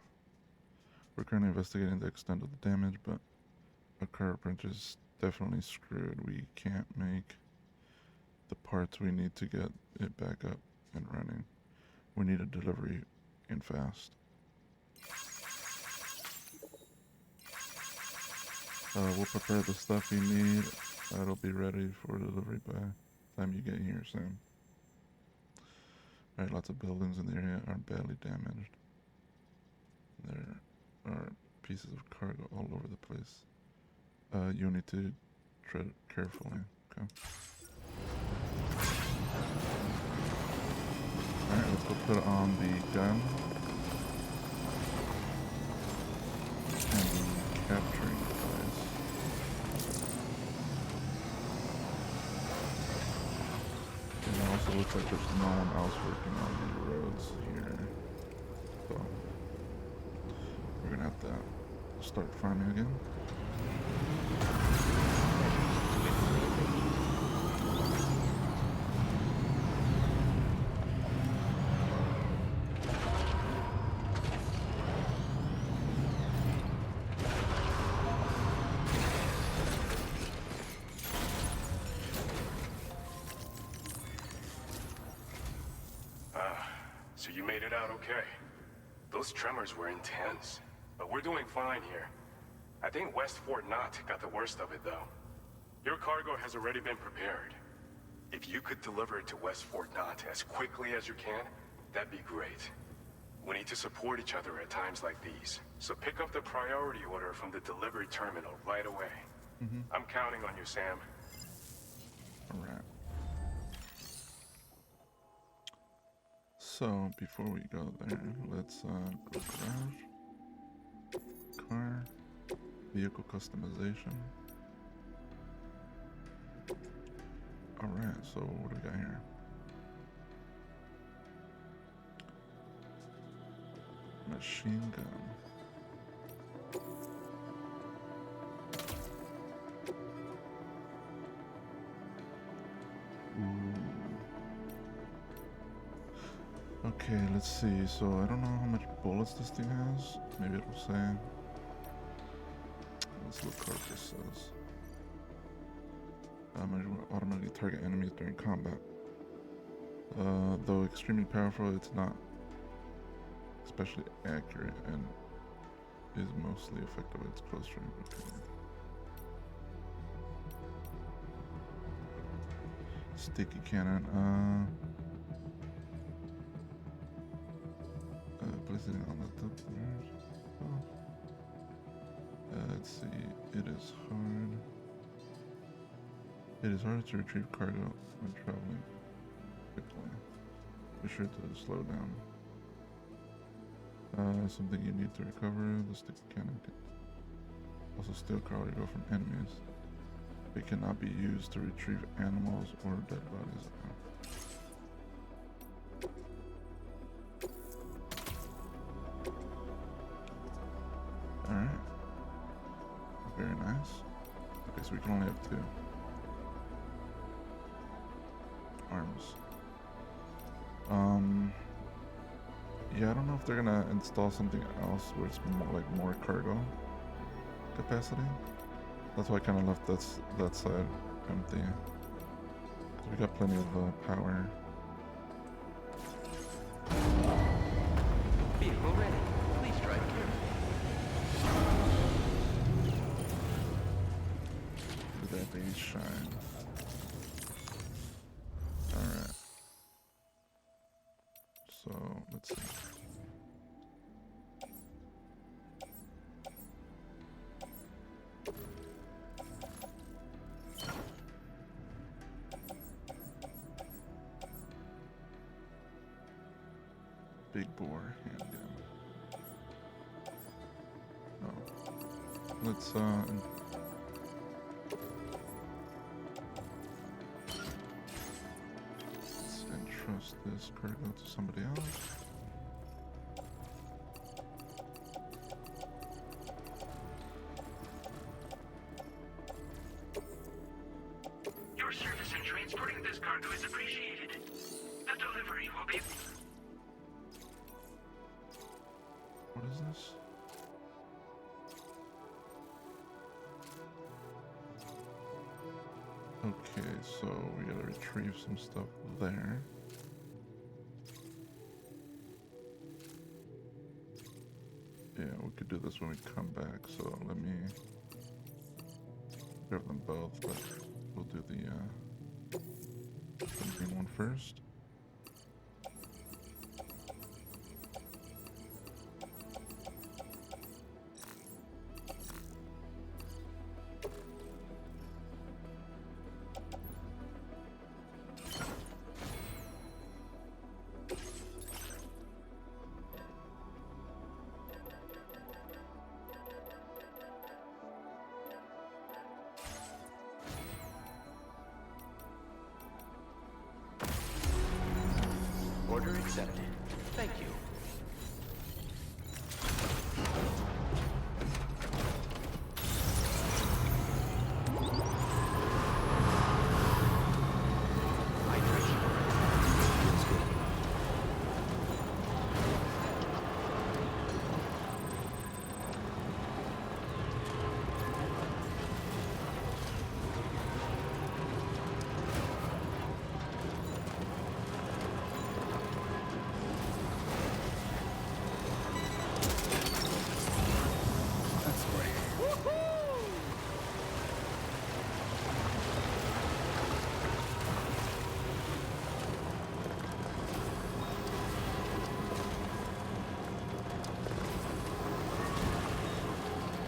We're currently investigating the extent of the damage, but our current print is definitely screwed. We can't make the parts we need to get it back up and running. We need a delivery and fast. We'll prepare the stuff you need. It'll be ready for delivery by the time you get here soon. Alright, lots of buildings in the area are badly damaged. There are pieces of cargo all over the place. You need to tread carefully, okay? Alright, let's go put on the gun. And the capturing device. And it also looks like there's no one else working on the roads here. So, we're gonna have to start farming again. So you made it out okay. Those tremors were intense, but we're doing fine here. I think West Fort Knott got the worst of it, though. Your cargo has already been prepared. If you could deliver it to West Fort Knott as quickly as you can, that'd be great. We need to support each other at times like these, so pick up the priority order from the delivery terminal right away. I'm counting on you, Sam. Alright. So, before we go there, let's go garage, car, vehicle customization. Alright, so what do we got here? Machine gun. Okay, let's see. So I don't know how much bullets this thing has. Maybe it'll say. Let's look what this says. Automatically target enemies during combat. Though extremely powerful, it's not especially accurate and is mostly effective at its close range. Okay. Sticky cannon. Placing it on the top. Let's see. It is hard. It is hard to retrieve cargo when traveling quickly. Be sure to slow down. Something you need to recover. The sticky cannon can also steal cargo from enemies. It cannot be used to retrieve animals or dead bodies. Alright. Very nice. Okay, so we can only have 2 arms. Yeah, I don't know if they're gonna install something else where it's more cargo capacity. That's why I kind of left that side empty. 'Cause we got plenty of power. Vehicle ready. Please drive carefully. Look at that base shine. Alright. So, let's see. Big bore handgun. No. Let's entrust this cargo to somebody else. Your service in transporting this cargo is appreciated. The delivery will be... What is this? Okay, so we gotta retrieve some stuff there. Yeah, we could do this when we come back, so let me grab them both, but we'll do the green one first.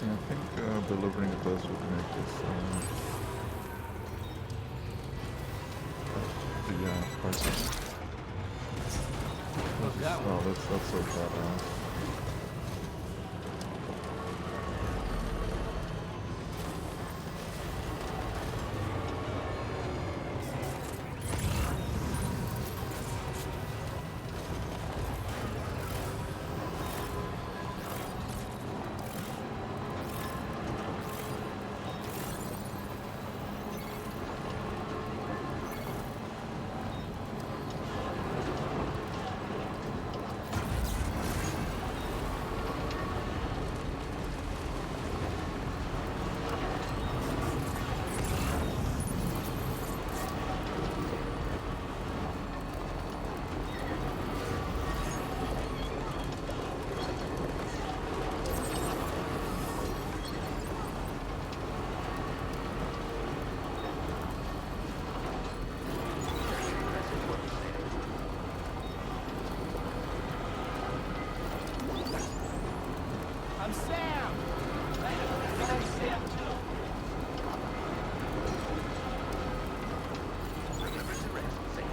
Yeah, I think delivering a bus would make this. Yeah, parking. Oh, that's so badass. I'm Sam! I'm Sam too. Remember to rest, Sam.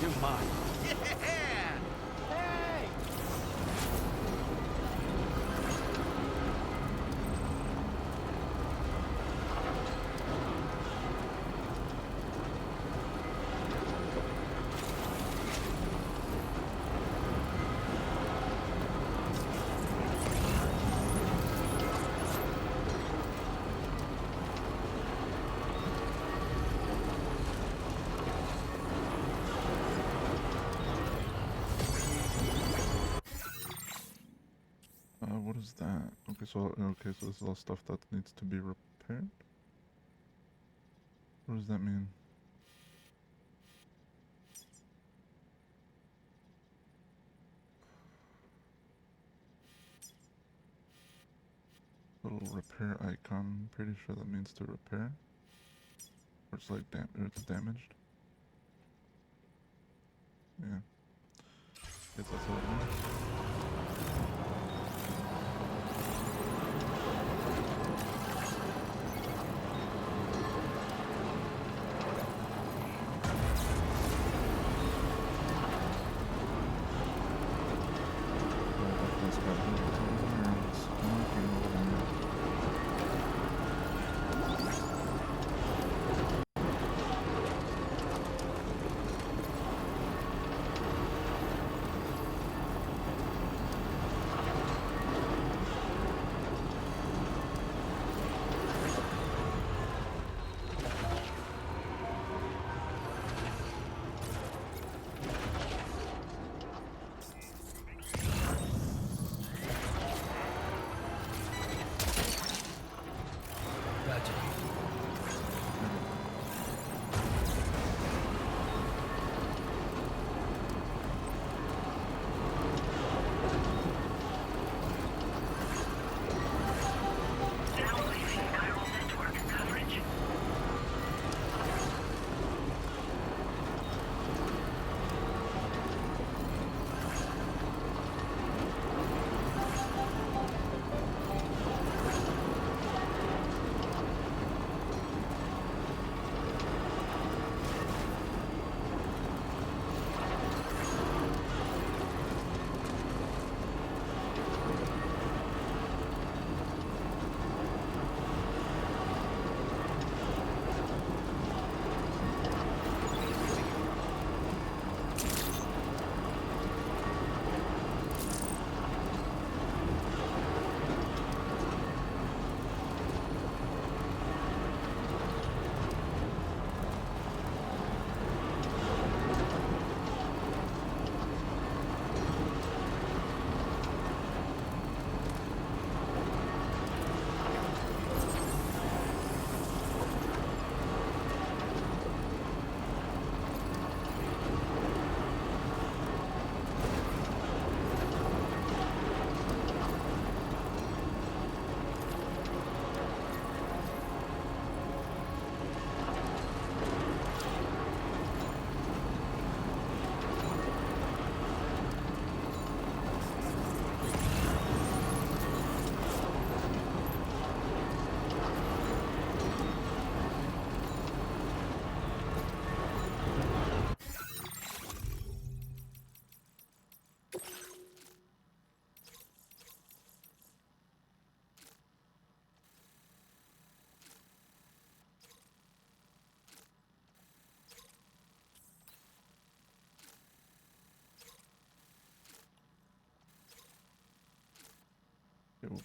You're mine. Yeah! Hey! What is that? Okay, so this is all stuff that needs to be repaired? What does that mean? Little repair icon, pretty sure that means to repair. Or it's like or it's damaged. Yeah. Guess that's what it means.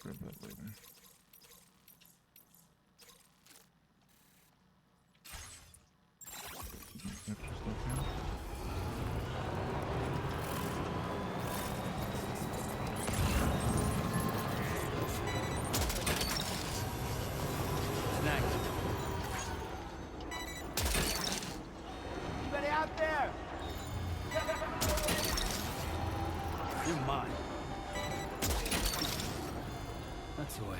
we'll grab that later. Extra stuff here. Anybody out there? You're mine. That's the way.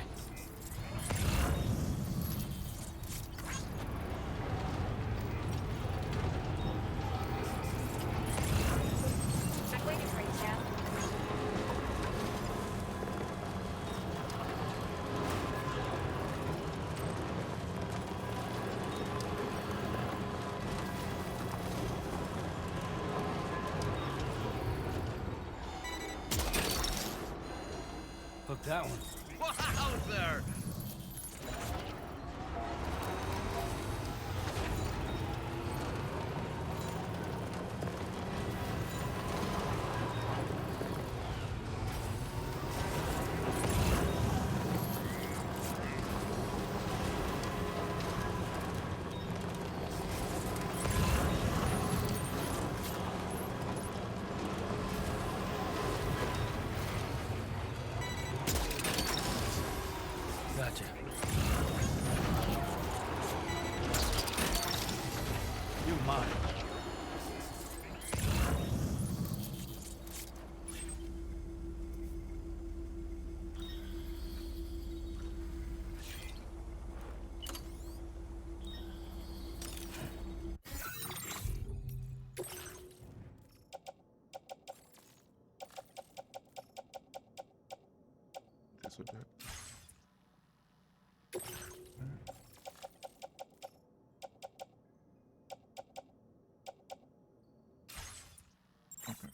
I'm waiting for you, Sam. Hook that one. Wowzer! Gotcha. You're mine. Guess I did. Okay.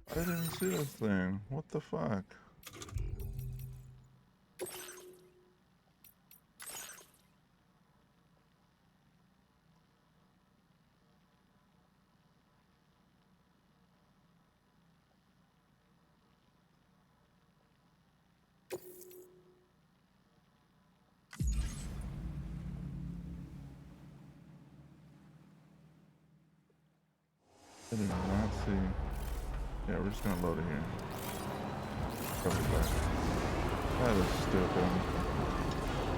I didn't even see this thing. What the fuck? I did not see. Yeah, we're just gonna load it here. Cover it back. That is stupid.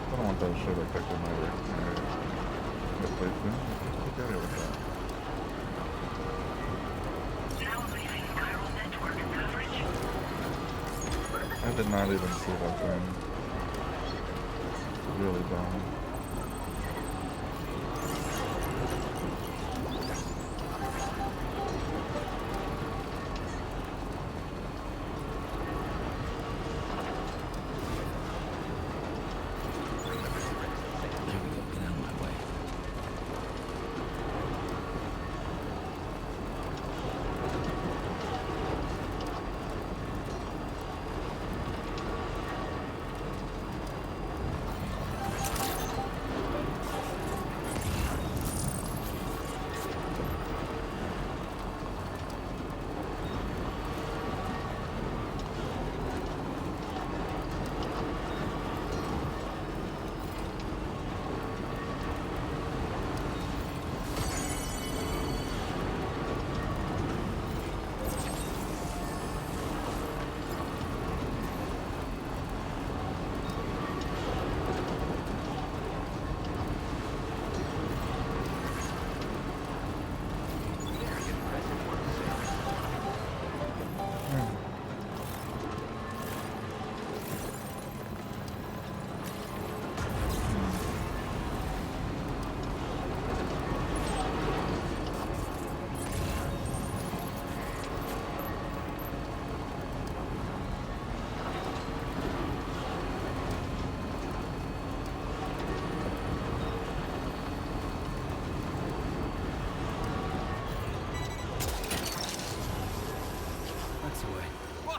I don't want that shit affecting my playthrough. Get out of here with that. I did not even see that thing. It's really dumb.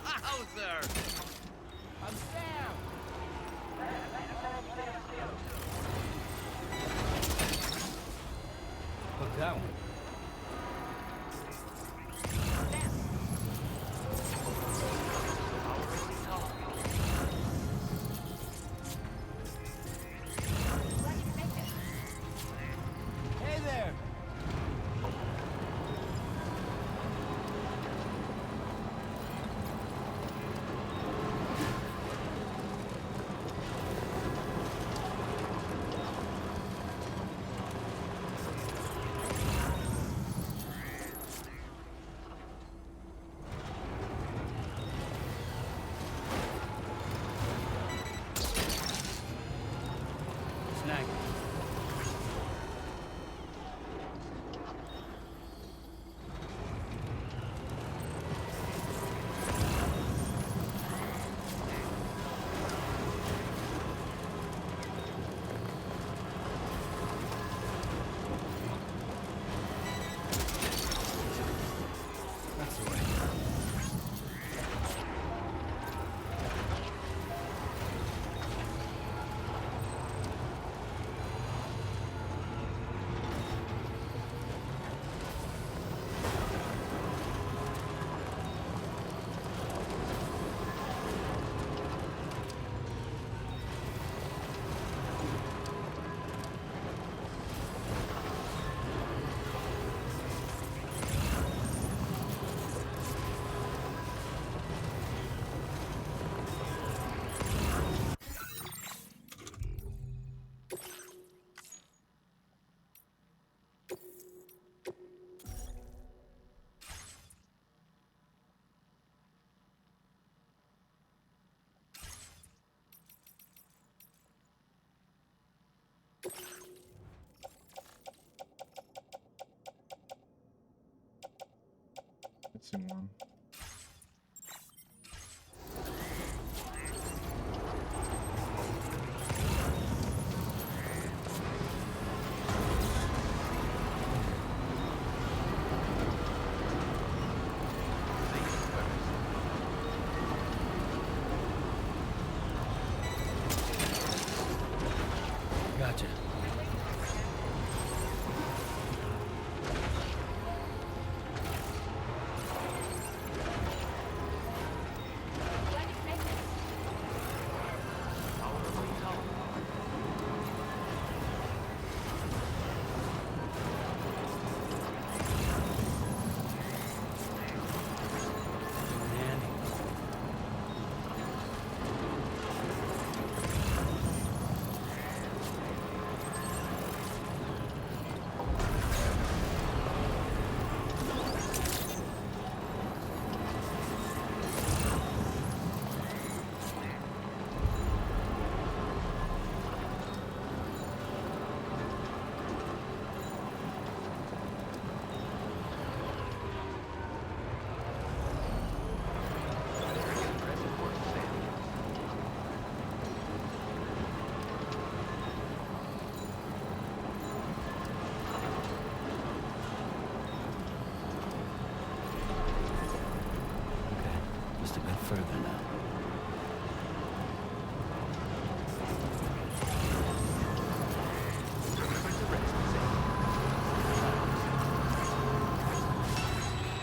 Wowzer! I'm Sam! Hook that one. Hey there! Snag. That's the way. Missing one. Gotcha. Just a bit further now.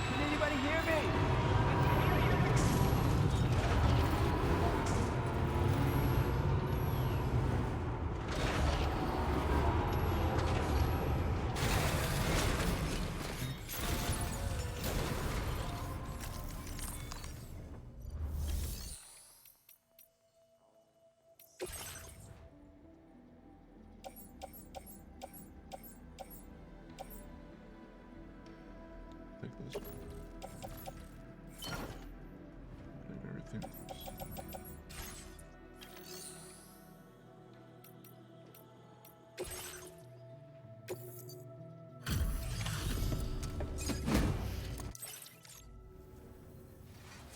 Can anybody hear me? Take this one. Leave everything else.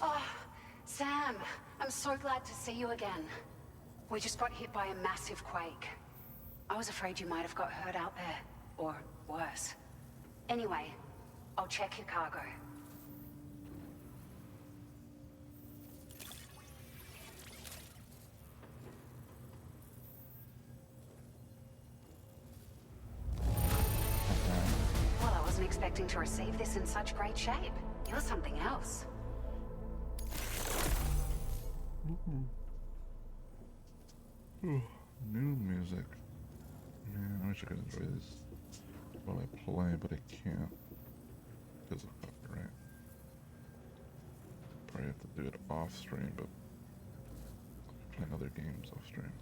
Oh, Sam, I'm so glad to see you again. We just got hit by a massive quake. I was afraid you might have got hurt out there, or worse. Anyway, I'll check your cargo. expecting to receive this in such great shape. You're something else. Ooh, new music. Man, I wish I could enjoy this while I play, but I can't because of copyright. Probably have to do it off stream, but I'll be playing other games off stream.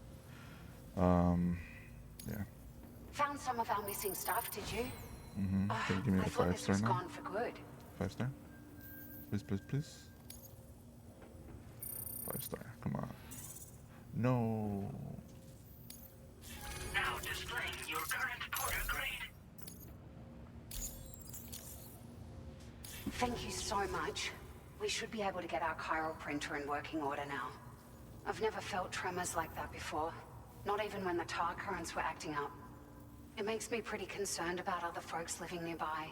Yeah. Found some of our missing stuff, did you? Mm-hmm. Can you give me I the thought 5 this star was now? gone for good. 5 star? Please, please, please. 5 star. Come on. No. Now displaying your current porter grade. Thank you so much. We should be able to get our chiral printer in working order now. I've never felt tremors like that before. Not even when the tar currents were acting up. It makes me pretty concerned about other folks living nearby.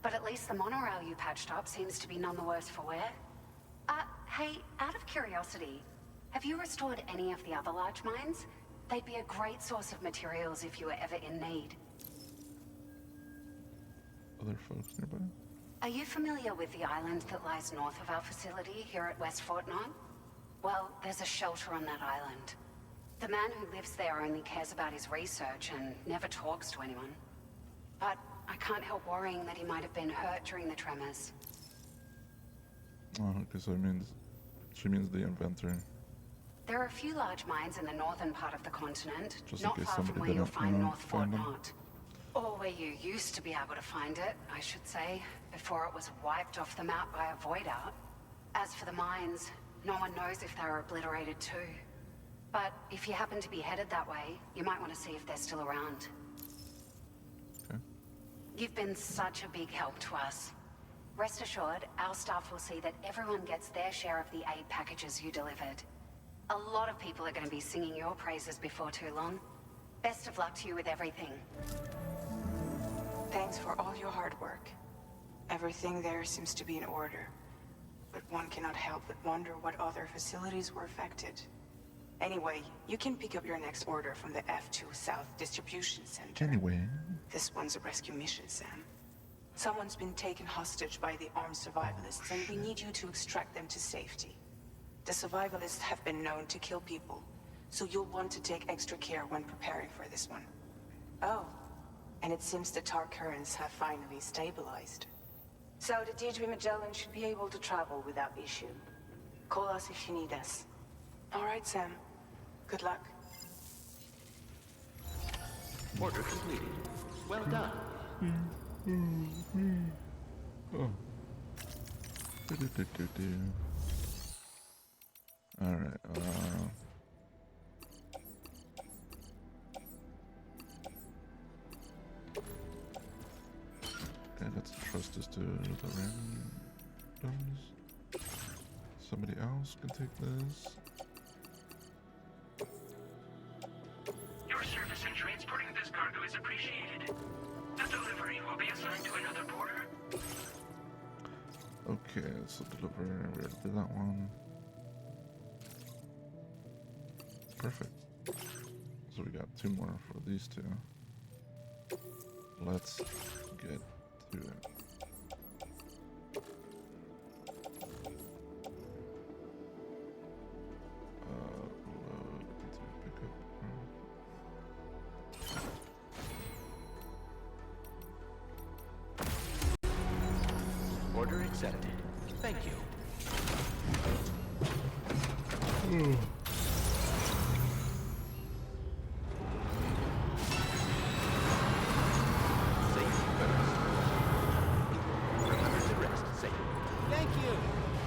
But at least the monorail you patched up seems to be none the worse for wear. Hey, out of curiosity, have you restored any of the other large mines? They'd be a great source of materials if you were ever in need. Other folks nearby? Are you familiar with the island that lies north of our facility here at West Fortnite? Well, there's a shelter on that island. The man who lives there only cares about his research and never talks to anyone. But I can't help worrying that he might have been hurt during the tremors. Oh, okay, so it means she means the inventor. There are a few large mines in the northern part of the continent, Just in not case far from somebody where you'll didn't, find North Fort find them. Knot. Or where you used to be able to find it, I should say, before it was wiped off the map by a void out. As for the mines, no one knows if they were obliterated too. But if you happen to be headed that way, you might want to see if they're still around. Okay. You've been such a big help to us. Rest assured, our staff will see that everyone gets their share of the aid packages you delivered. A lot of people are going to be singing your praises before too long. Best of luck to you with everything. Thanks for all your hard work. Everything there seems to be in order. But one cannot help but wonder what other facilities were affected. Anyway, you can pick up your next order from the F2 South Distribution Center. Anyway. This one's a rescue mission, Sam. Someone's been taken hostage by the armed survivalists, and we need you to extract them to safety. The survivalists have been known to kill people, so you'll want to take extra care when preparing for this one. Oh, and it seems the tar currents have finally stabilized. So the DHB Magellan should be able to travel without issue. Call us if you need us. All right, Sam. Good luck. Order completed. Well done. Oh. Alright, okay, let's trust this to the randoms. Somebody else can take this. Your service in transporting this cargo is appreciated. The delivery will be assigned to another porter. Okay, so deliver, we already did that one. Perfect. So we got 2 more for these 2. Let's get to it. Load into pickup. Order accepted. Thank you. Safety first. Remember to rest safely. Thank you.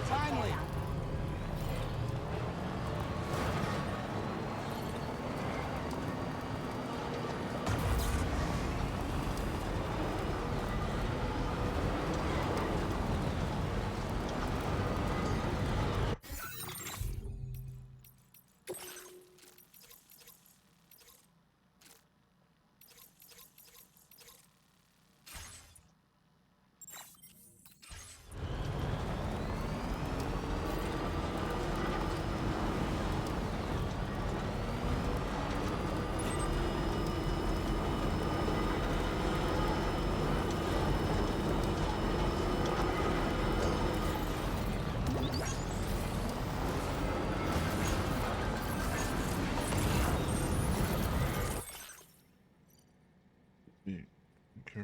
Timely.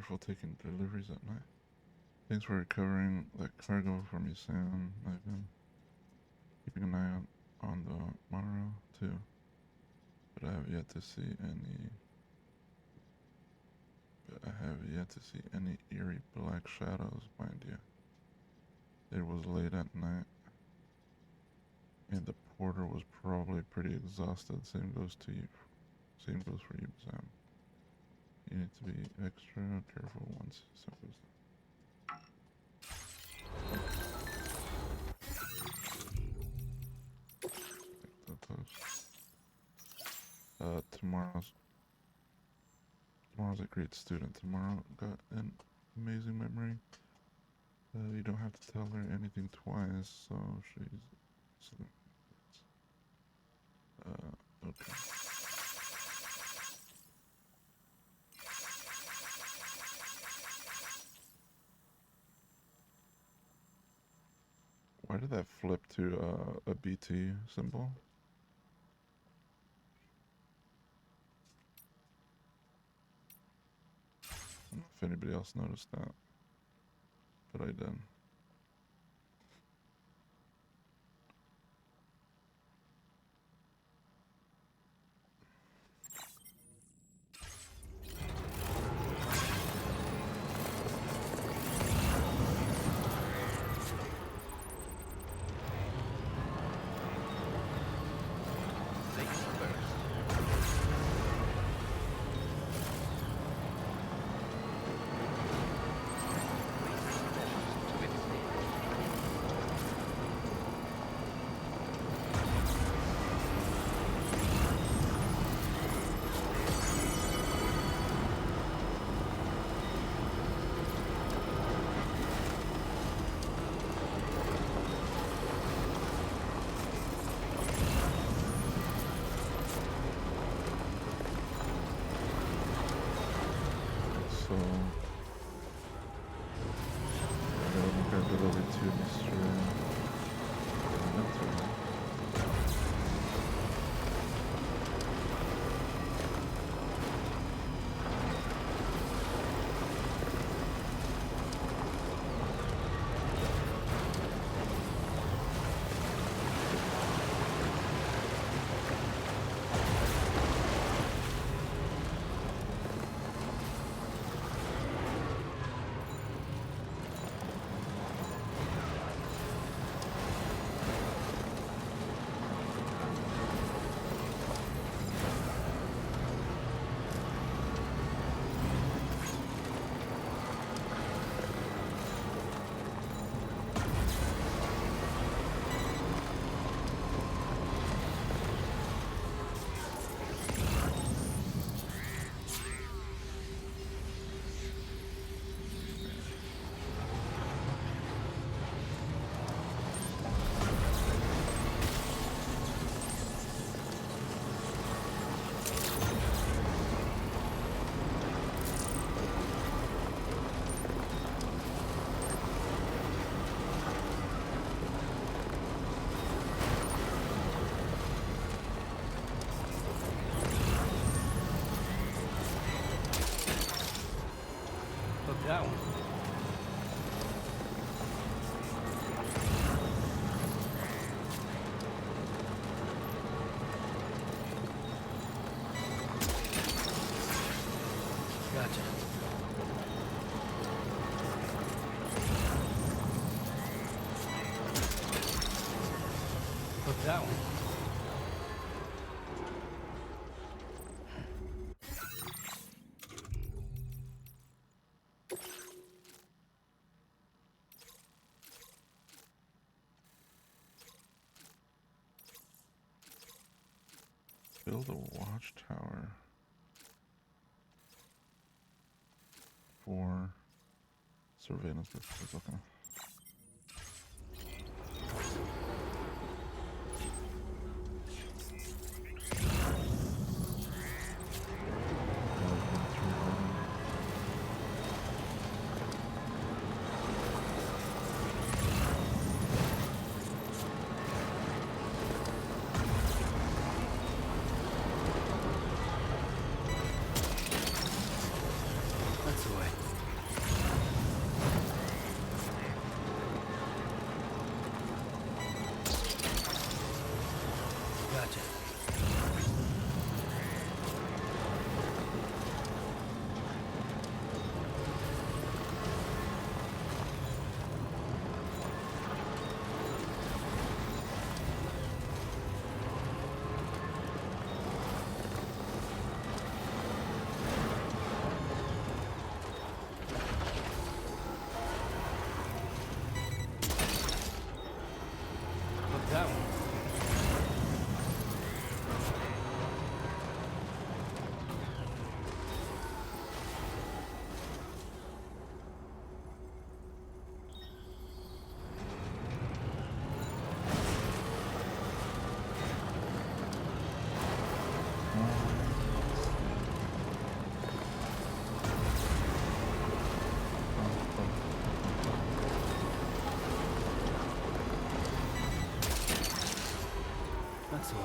careful taking deliveries at night. Thanks for recovering that cargo for me, Sam. I've been keeping an eye out on the monorail too, but I have yet to see any eerie black shadows, mind you. It was late at night, and the porter was probably pretty exhausted. Same goes for you, Sam. You need to be extra careful once stuff goes down. Tomorrow's a great student. Tomorrow got an amazing memory. You don't have to tell her anything twice, so okay. Why did that flip to a BT symbol? I don't know if anybody else noticed that, but I did. That one. Gotcha. Hook that one. Build a watchtower for surveillance purposes. Okay. That's the way. That's the way.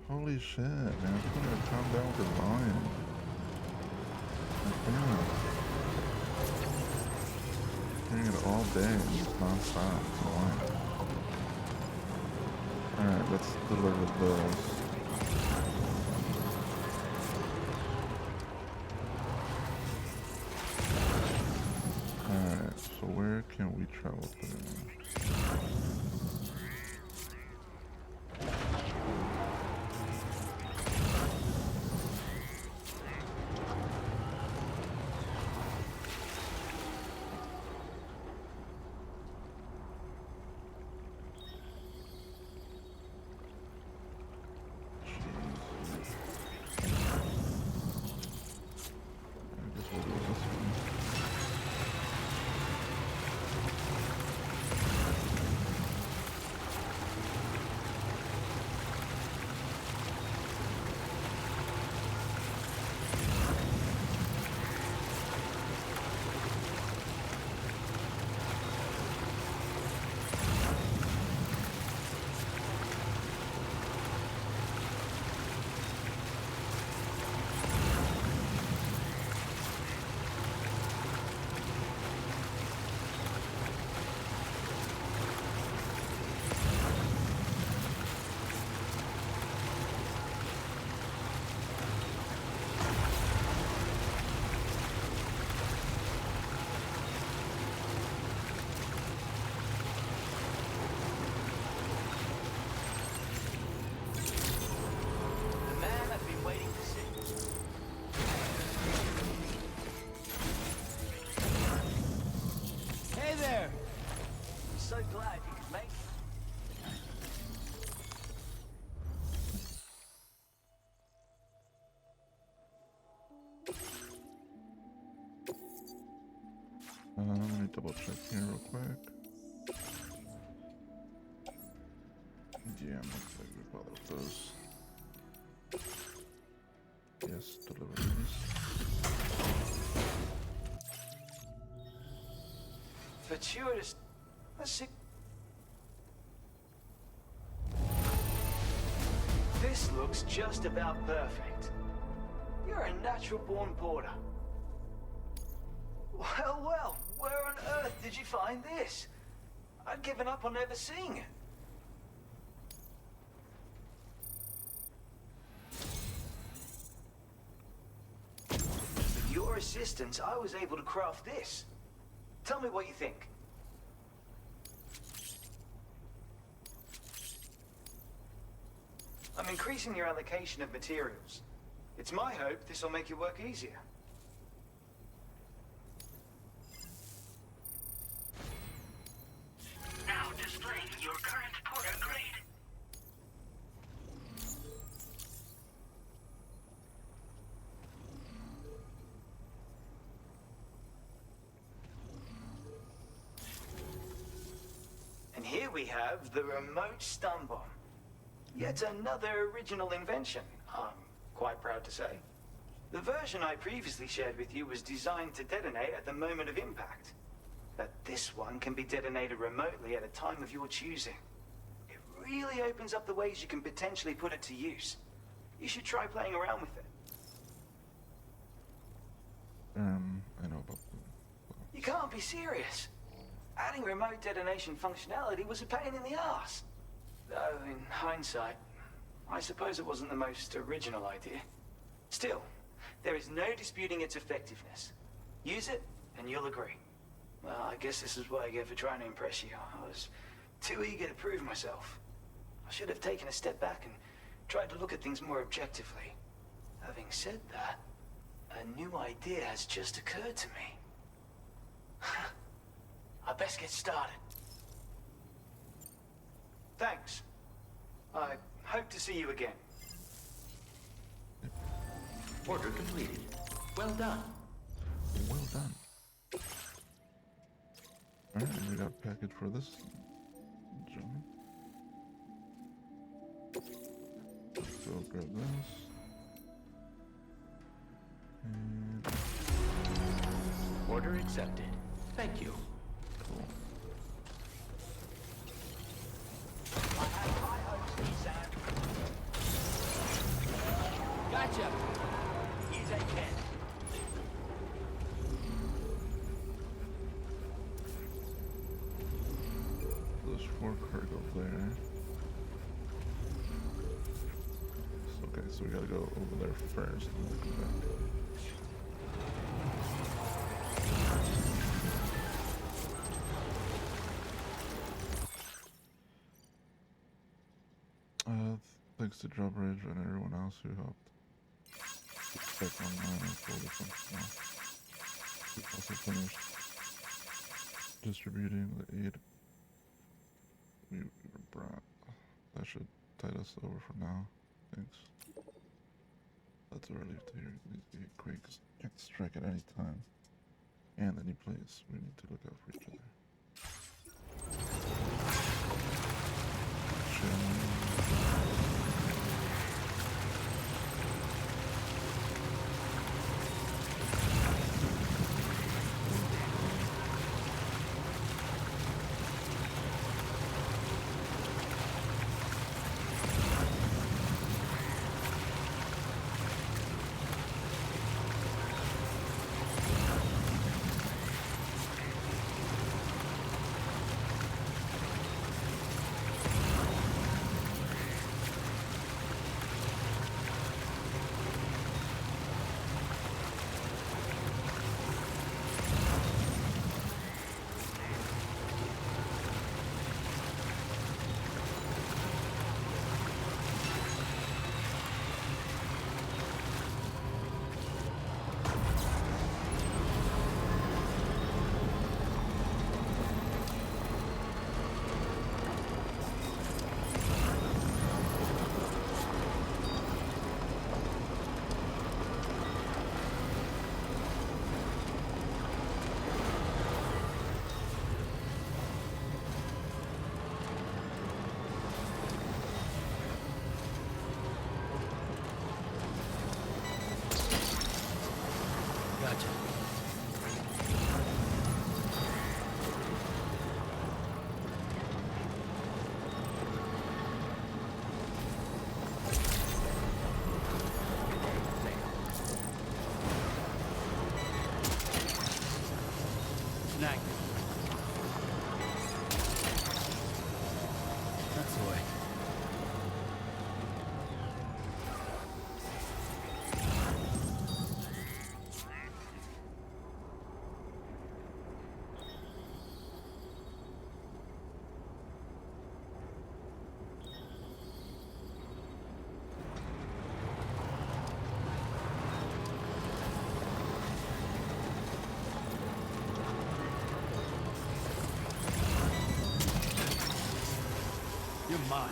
Holy shit, man. I'm gonna calm down with the volume. Hearing it all day, just non-stop. Alright, let's deliver those. Alright, so where can we travel through? So glad you could make it. Let me double check here real quick. Yeah, looks like we followed those. Yes, deliveries. Fortuitous. Let's see. This looks just about perfect. You're a natural-born porter. Well, well, where on earth did you find this? I'd given up on ever seeing it. With your assistance, I was able to craft this. Tell me what you think. I'm increasing your allocation of materials. It's my hope this will make your work easier. Now displaying your current porter grade. And here we have the remote stun bomb. Yet another original invention, I'm quite proud to say. The version I previously shared with you was designed to detonate at the moment of impact. But this one can be detonated remotely at a time of your choosing. It really opens up the ways you can potentially put it to use. You should try playing around with it. I know about You can't be serious. Adding remote detonation functionality was a pain in the ass. Though, in hindsight, I suppose it wasn't the most original idea. Still, there is no disputing its effectiveness. Use it, and you'll agree. Well, I guess this is what I get for trying to impress you. I was too eager to prove myself. I should have taken a step back and tried to look at things more objectively. Having said that, a new idea has just occurred to me. I best get started. Thanks. I hope to see you again. Order completed. Well done. Well done. Alright, we got a package for this gentleman. go grab this. And Order accepted. Thank you. cool. Gotcha. You take care. There's 4 cargo there. Okay, so we gotta go over there first and then come back. Thanks to Drawbridge and everyone else who helped check online and pull the function off. We also finished distributing the aid we were brought. That should tide us over for now. Thanks. That's a relief to hear these quakes can strike at any time. And any place. We need to look out for each other. Gotcha. Snag. That's the way. You're mine.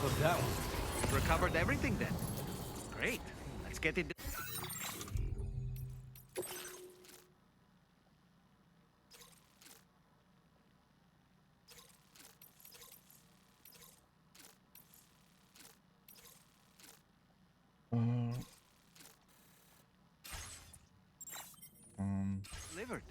Look, that one. Recovered everything then. Great. Let's get it. Delivered.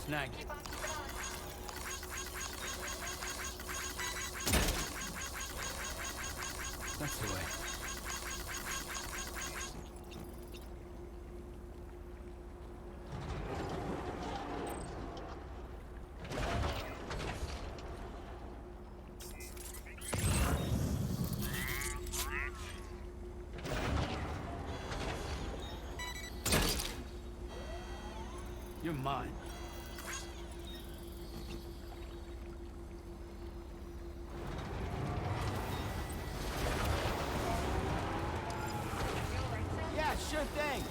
Snag it. That's the way. You're mine. Yeah, sure thing.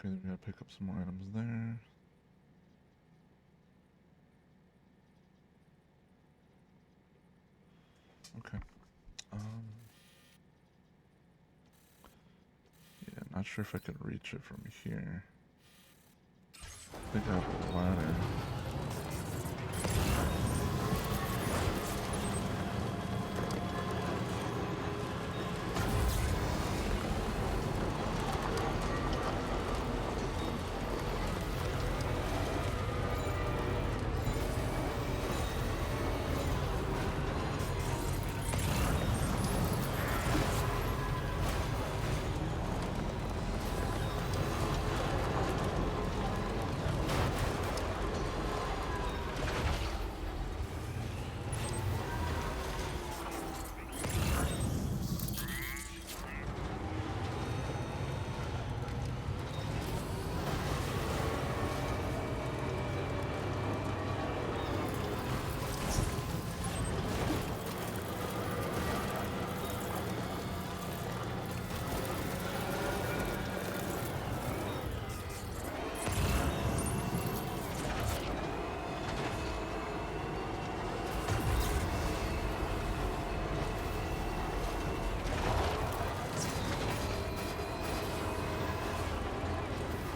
Okay, we gotta pick up some more items there. Okay. Yeah, not sure if I could reach it from here. I think I have a ladder.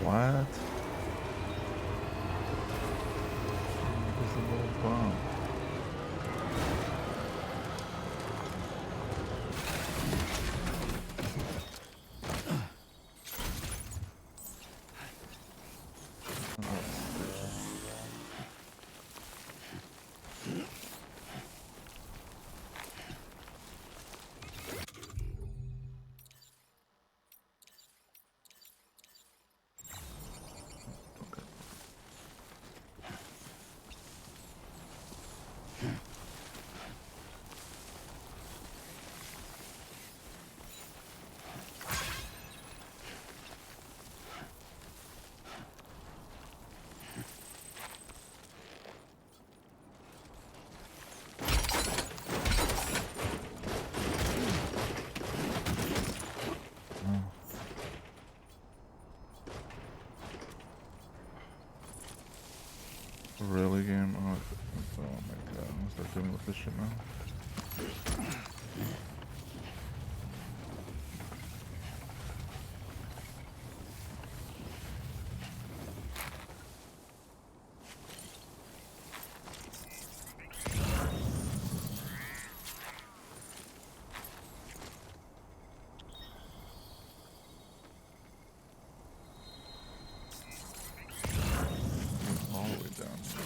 What? Invisible bomb. Really? early game. Oh my god, I'm gonna start dealing with this shit now. All the way down here.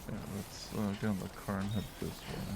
Yeah, let's get on the car and head this way.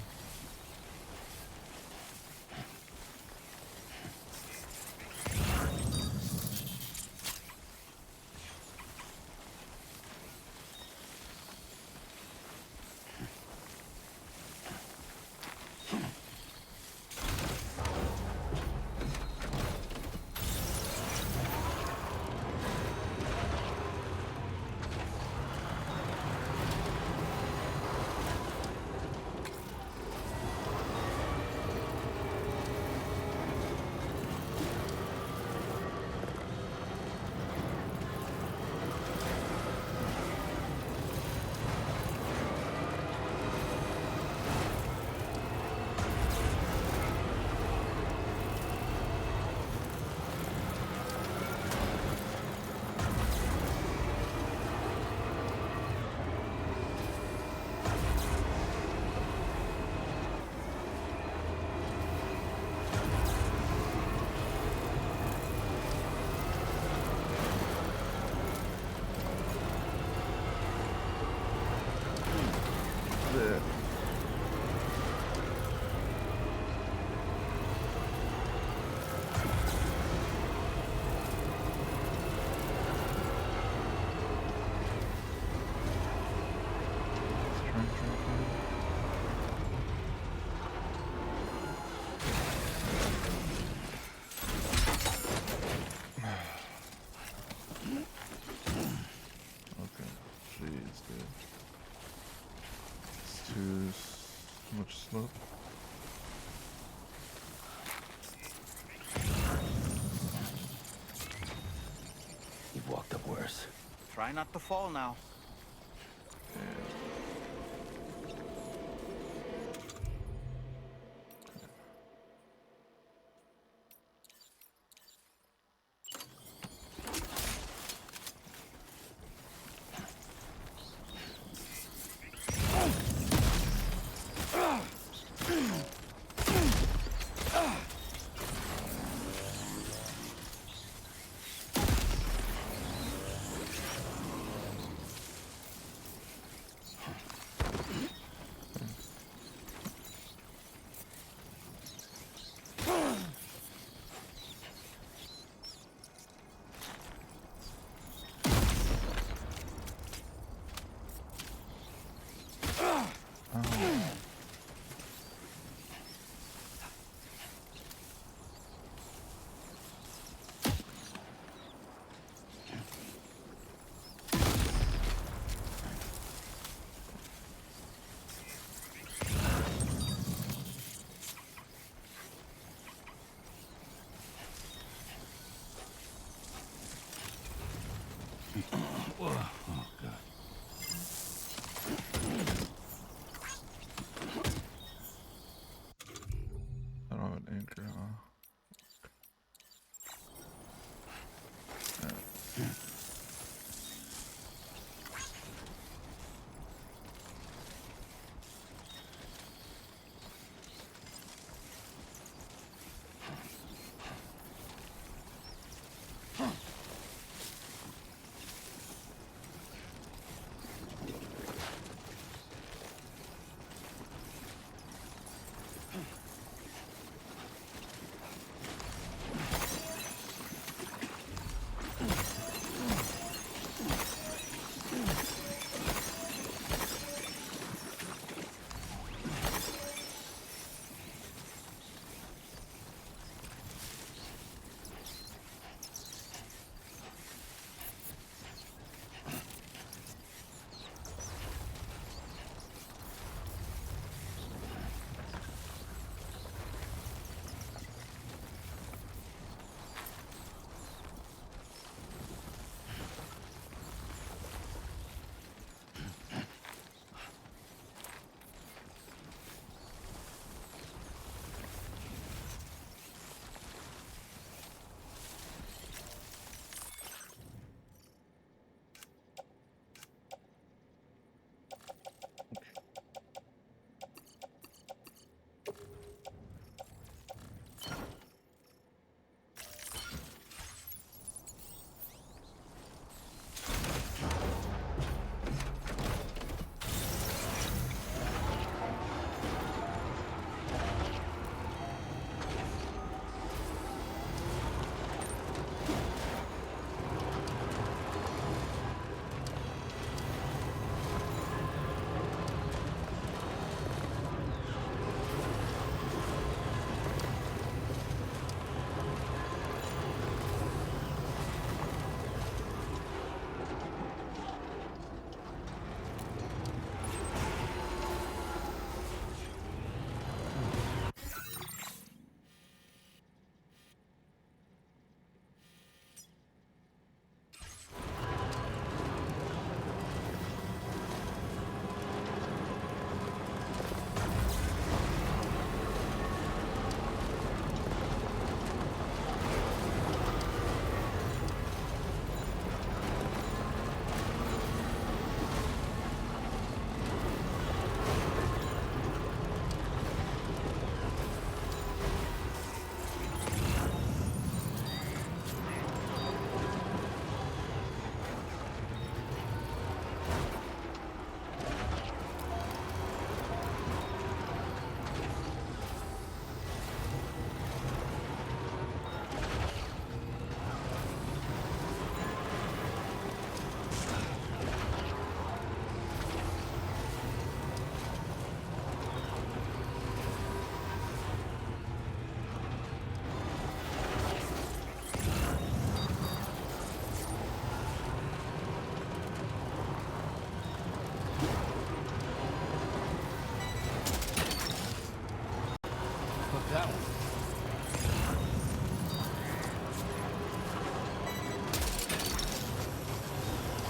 Much slope. You've walked up worse. Try not to fall now. Whoa. Oh, God. I don't have an anchor, huh?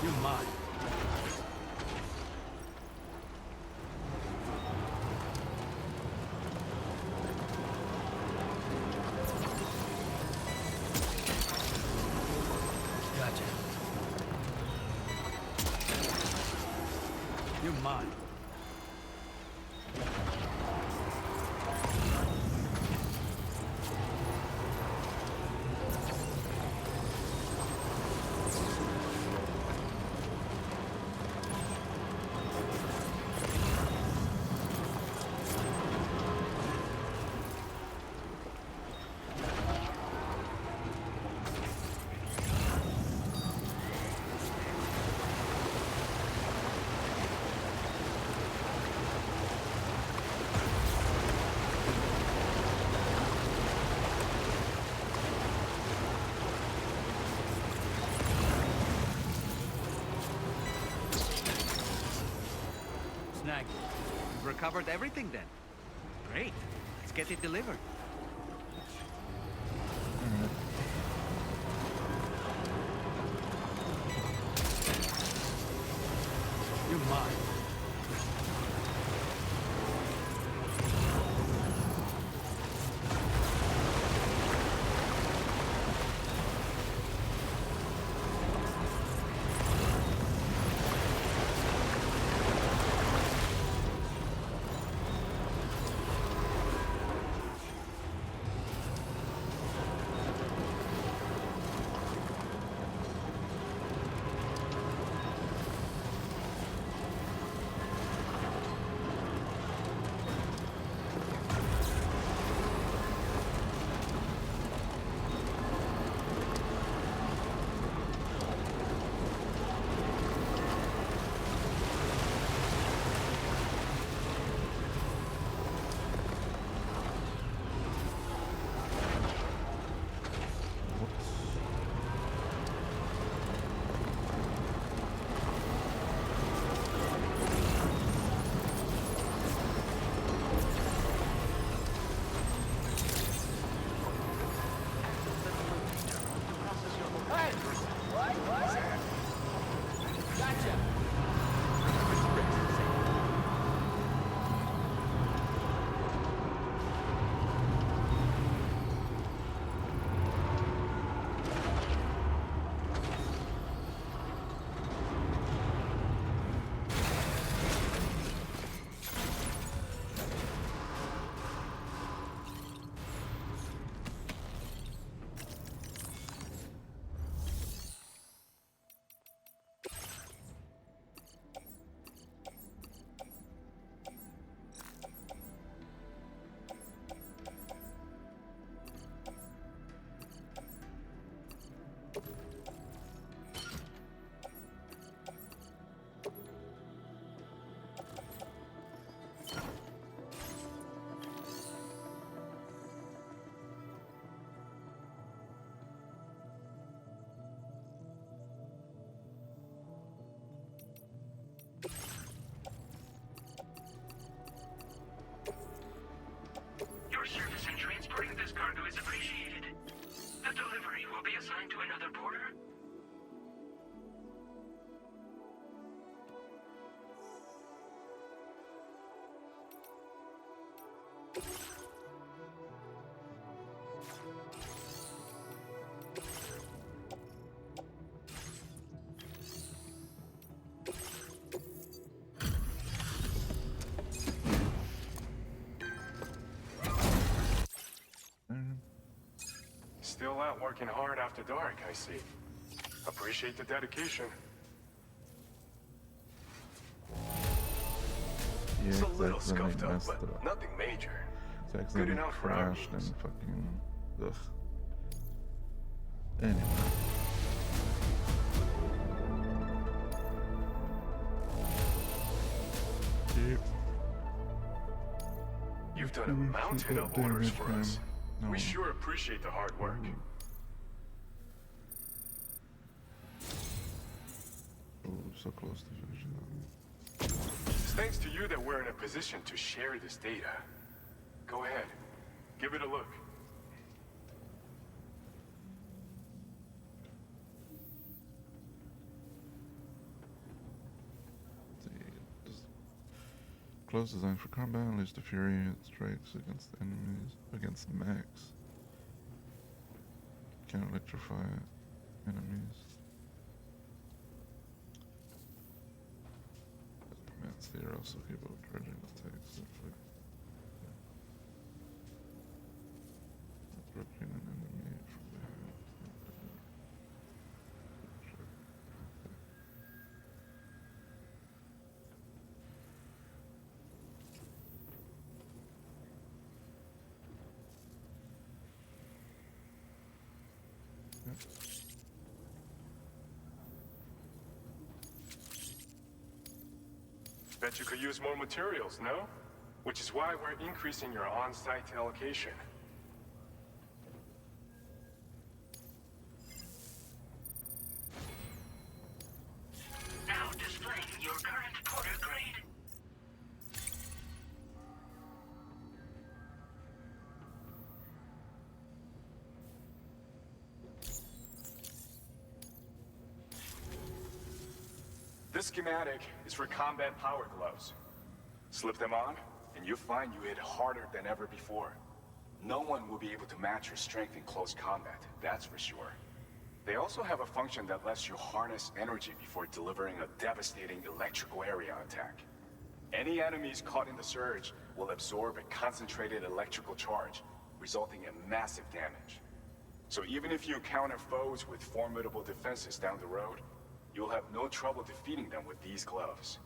You're mine. Gotcha. You're mine. Snag. You've recovered everything then. Great. Let's get it delivered. You're mine. Your service in transporting this cargo is appreciated. The delivery will be assigned to another porter. Still out working hard after dark, I see. Appreciate the dedication. Yeah, It's a because little I scuffed accidentally up, messed but up. nothing major. So I accidentally enough for our crashed needs. and fucking... Ugh. Anyway. Yep. You've done a mountain of orders for us. No. We sure appreciate the hard work. Oh, so close to finishing that. It's thanks to you that we're in a position to share this data. Go ahead. Give it a look. Gloves designed for combat, unleash the fury, strikes against enemies, against mechs. Can electrify enemies. Commands they are also capable of charging attacks. Approaching an enemy from behind. Bet you could use more materials, no? Which is why we're increasing your on-site allocation. Now displaying your current porter grade. This schematic is for combat power gloves. Slip them on, and you'll find you hit harder than ever before. No one will be able to match your strength in close combat, that's for sure. They also have a function that lets you harness energy before delivering a devastating electrical area attack. Any enemies caught in the surge will absorb a concentrated electrical charge, resulting in massive damage. So even if you encounter foes with formidable defenses down the road, you'll have no trouble defeating them with these gloves.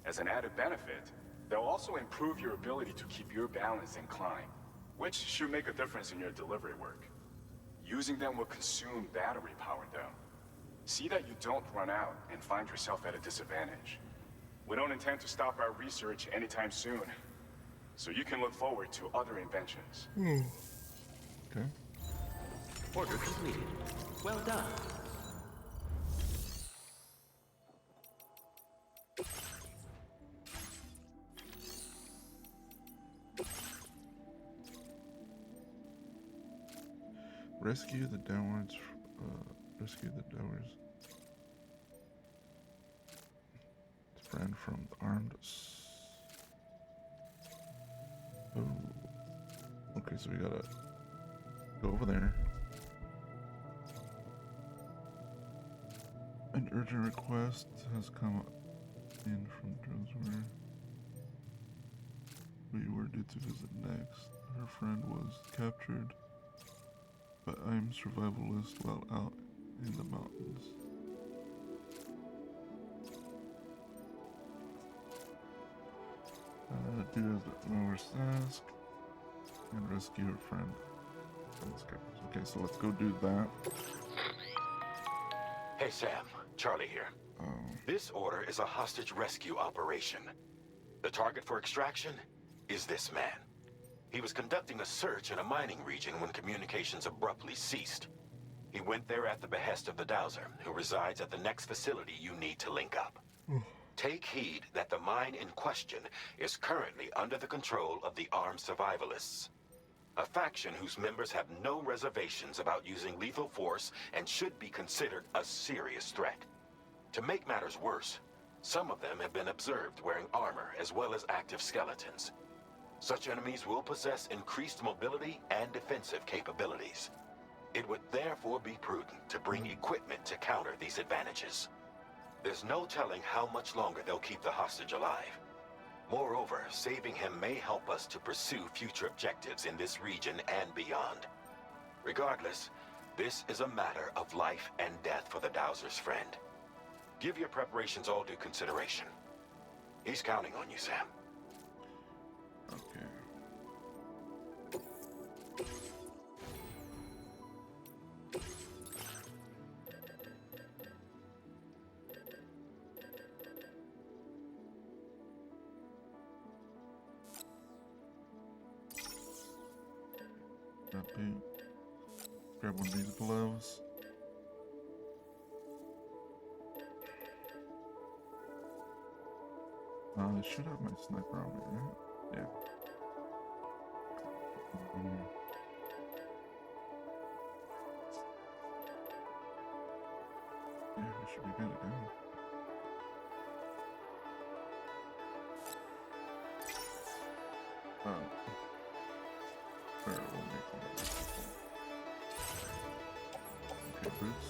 As an added benefit, they'll also improve your ability to keep your balance and climb, which should make a difference in your delivery work. Using them will consume battery power though. See that you don't run out and find yourself at a disadvantage. We don't intend to stop our research anytime soon, so you can look forward to other inventions. Okay. Order completed. Well done. Rescue the downwards. Rescue the downwards. Friend from the armed. Oh. Okay, so we gotta go over there. An urgent request has come in from Droswer. We were due to visit next. Her friend was captured, but I'm survivalist while out in the mountains. Do as the Lower's task and rescue her friend. Okay, so let's go do that. Hey Sam, Charlie here. This order is a hostage rescue operation. The target for extraction is this man. He was conducting a search in a mining region when communications abruptly ceased. He went there at the behest of the Dowser, who resides at the next facility you need to link up. Take heed that the mine in question is currently under the control of the armed survivalists, a faction whose members have no reservations about using lethal force and should be considered a serious threat. To make matters worse, some of them have been observed wearing armor as well as active skeletons. Such enemies will possess increased mobility and defensive capabilities. It would therefore be prudent to bring equipment to counter these advantages. There's no telling how much longer they'll keep the hostage alive. Moreover, saving him may help us to pursue future objectives in this region and beyond. Regardless, this is a matter of life and death for the Dowser's friend. Give your preparations all due consideration. He's counting on you, Sam. Okay. Grab one of these gloves. I should have my sniper on me, right? Yeah. Yeah, we should be good to go. Alright, we'll make one. Okay, boots.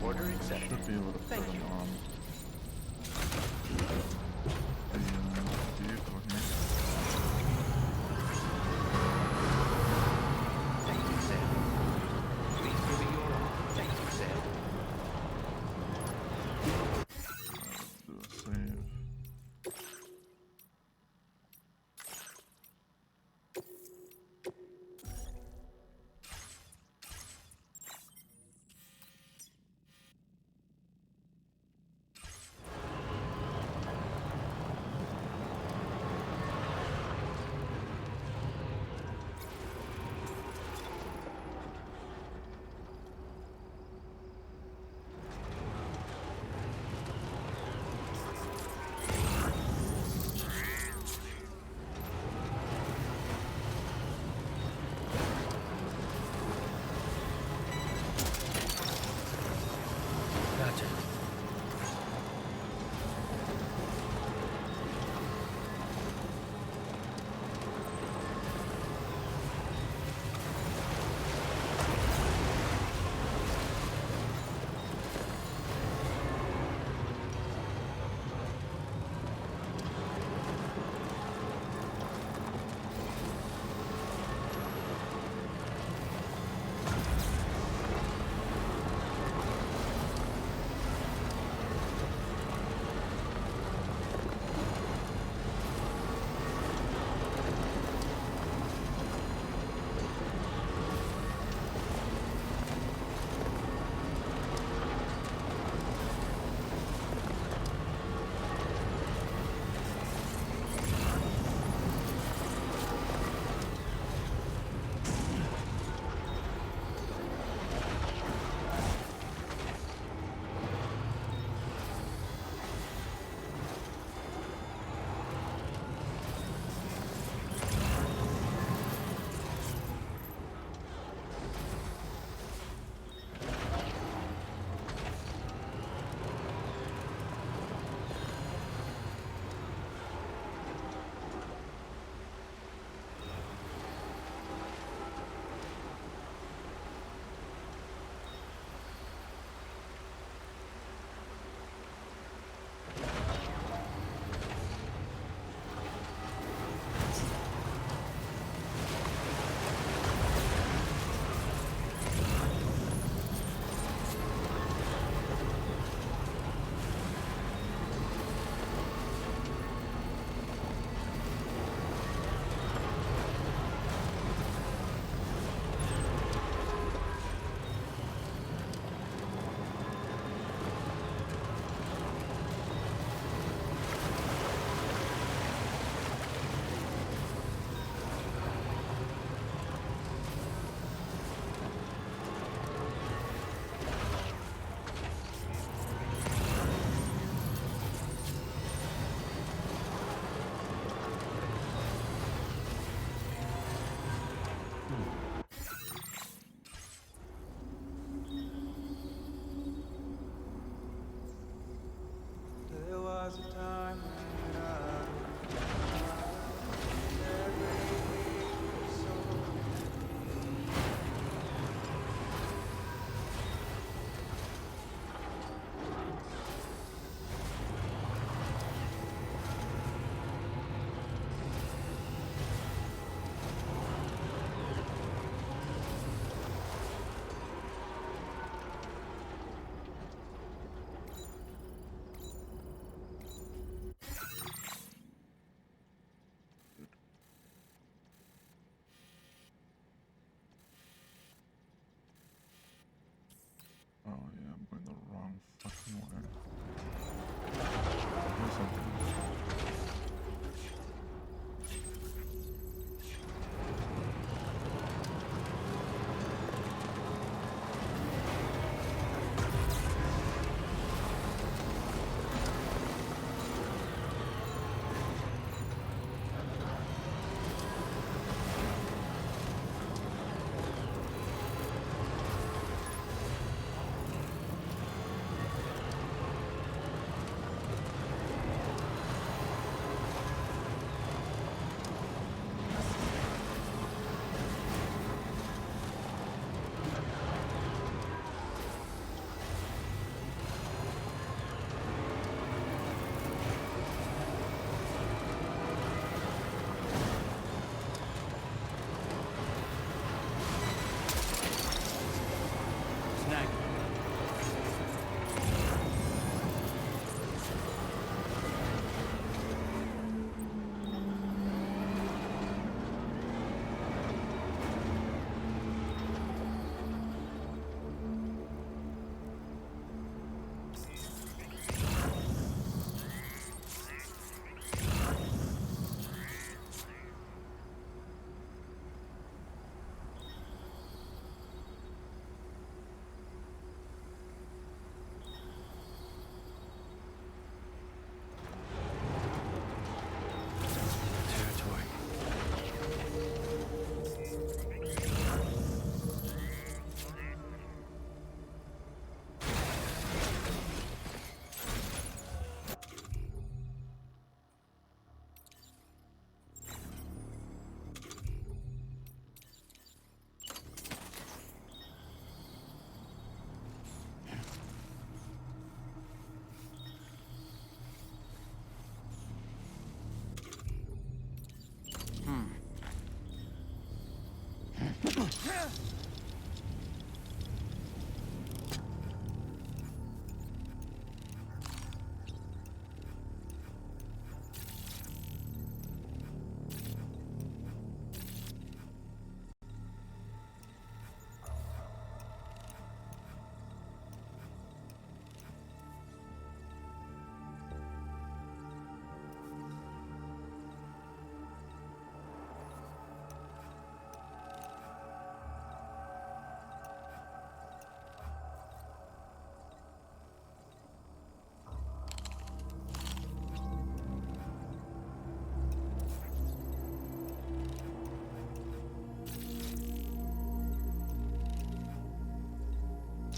Order accepted. Should be able to put Thank them you. on the vehicle here. Thank you, Sam. Please give me your arm. Thank you, Sam. Do a save.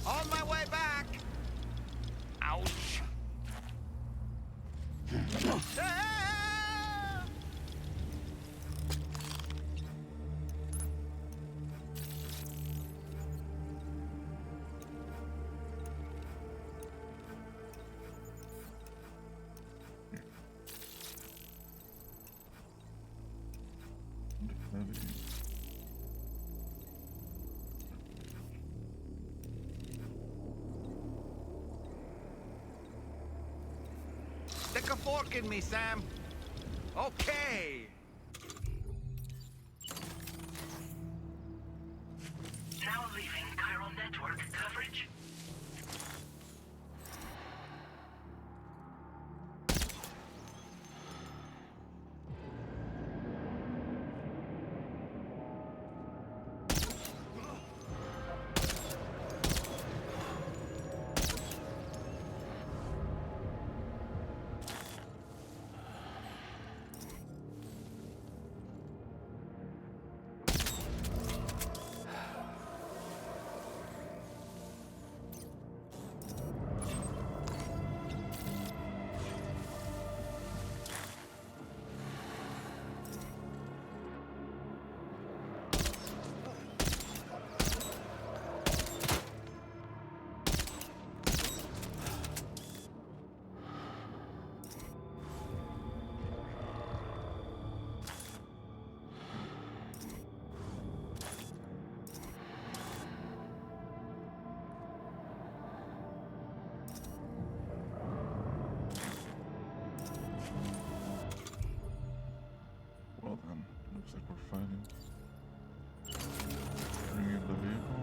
On my way back! Ouch! Stick a fork in me, Sam. Okay. Now leaving chiral network coverage. Well then, looks like we're finding. Bringing the vehicle.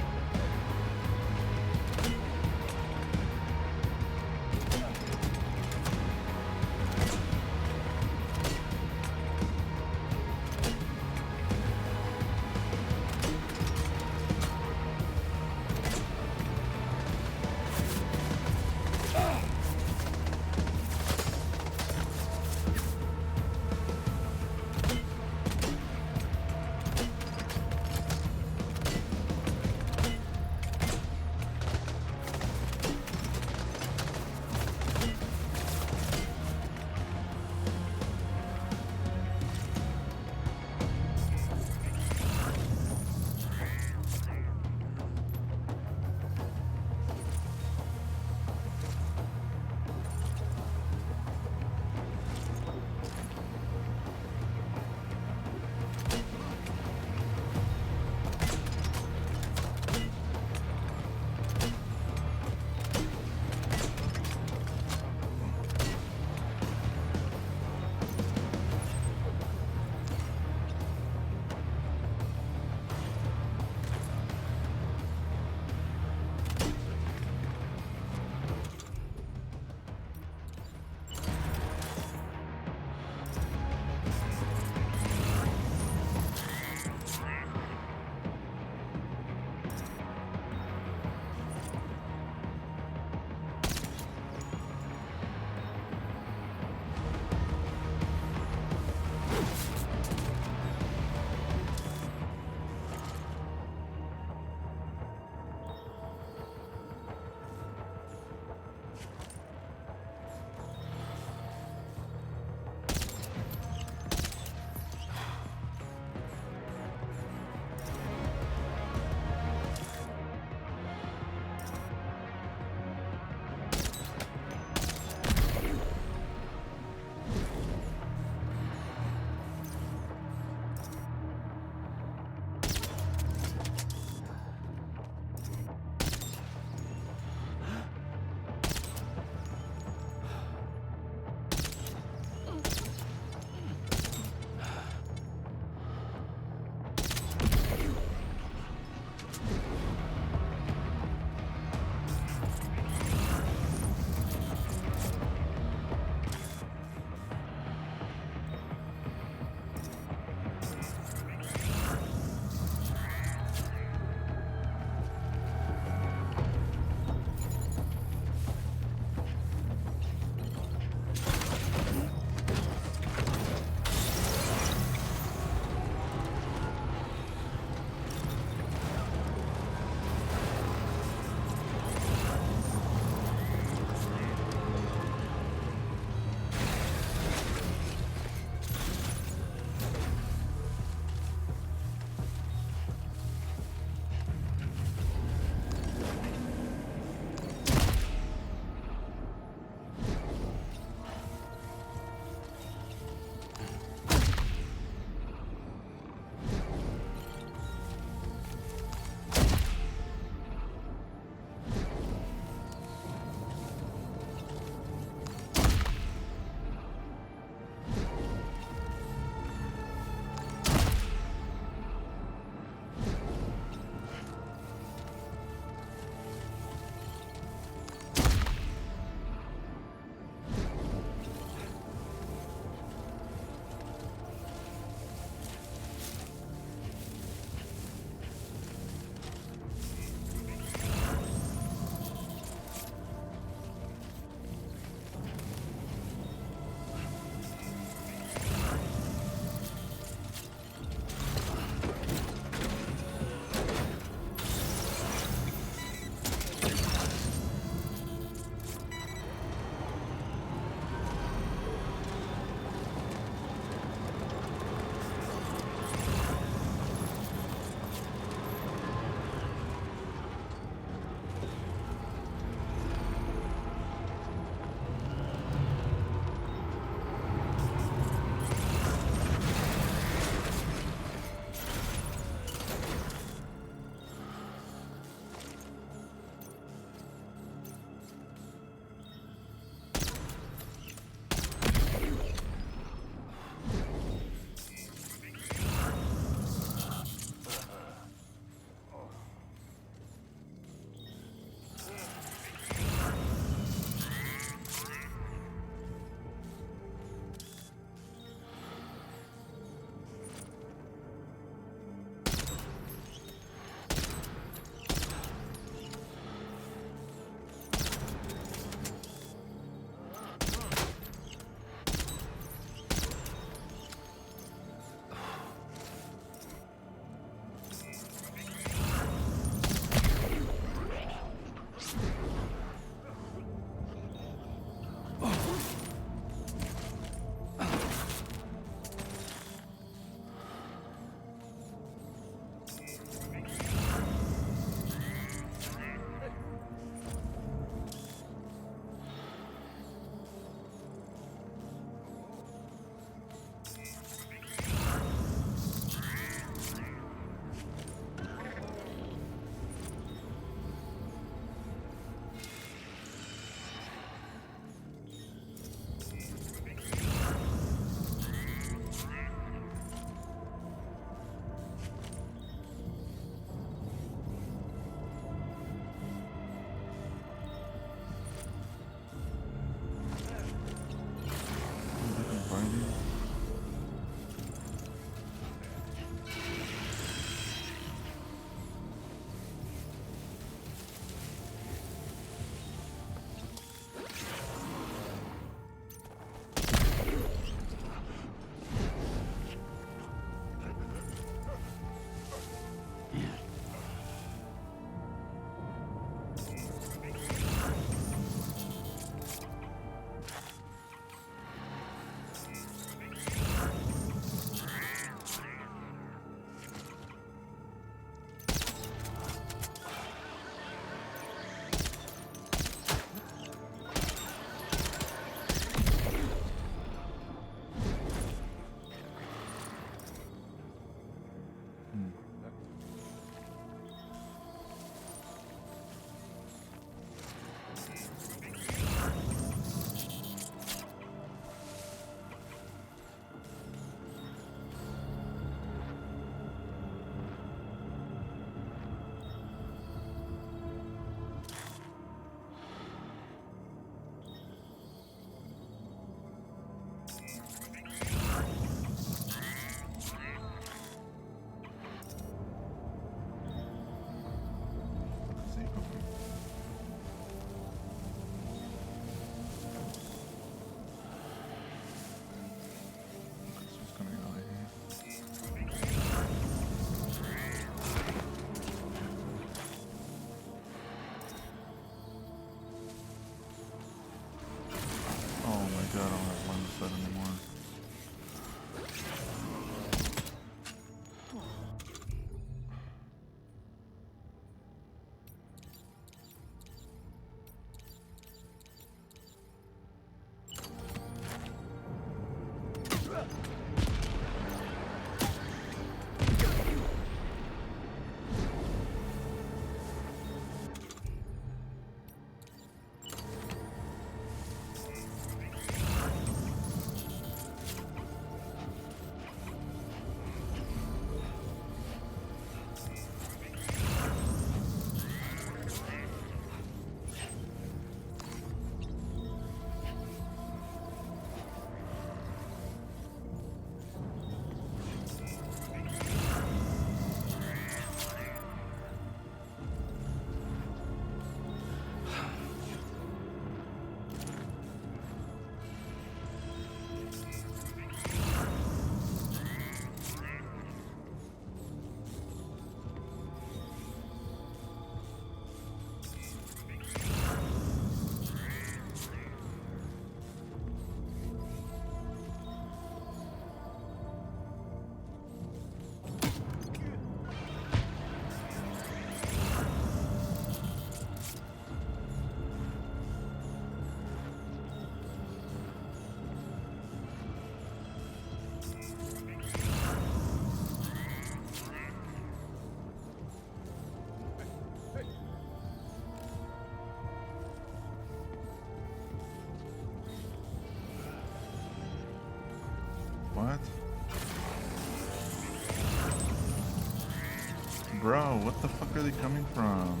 Bro, what the fuck are they coming from?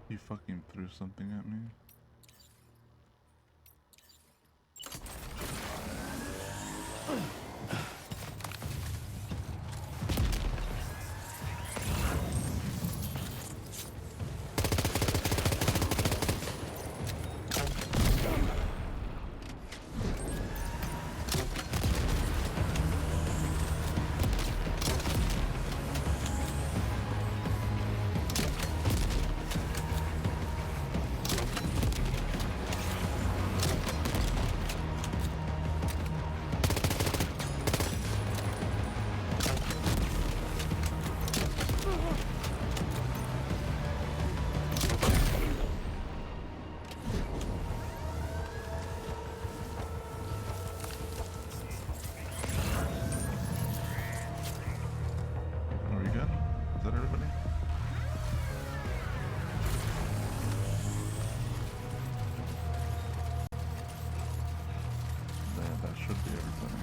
He fucking threw something at me. Are we good? Is that everybody? Yeah, that should be everybody.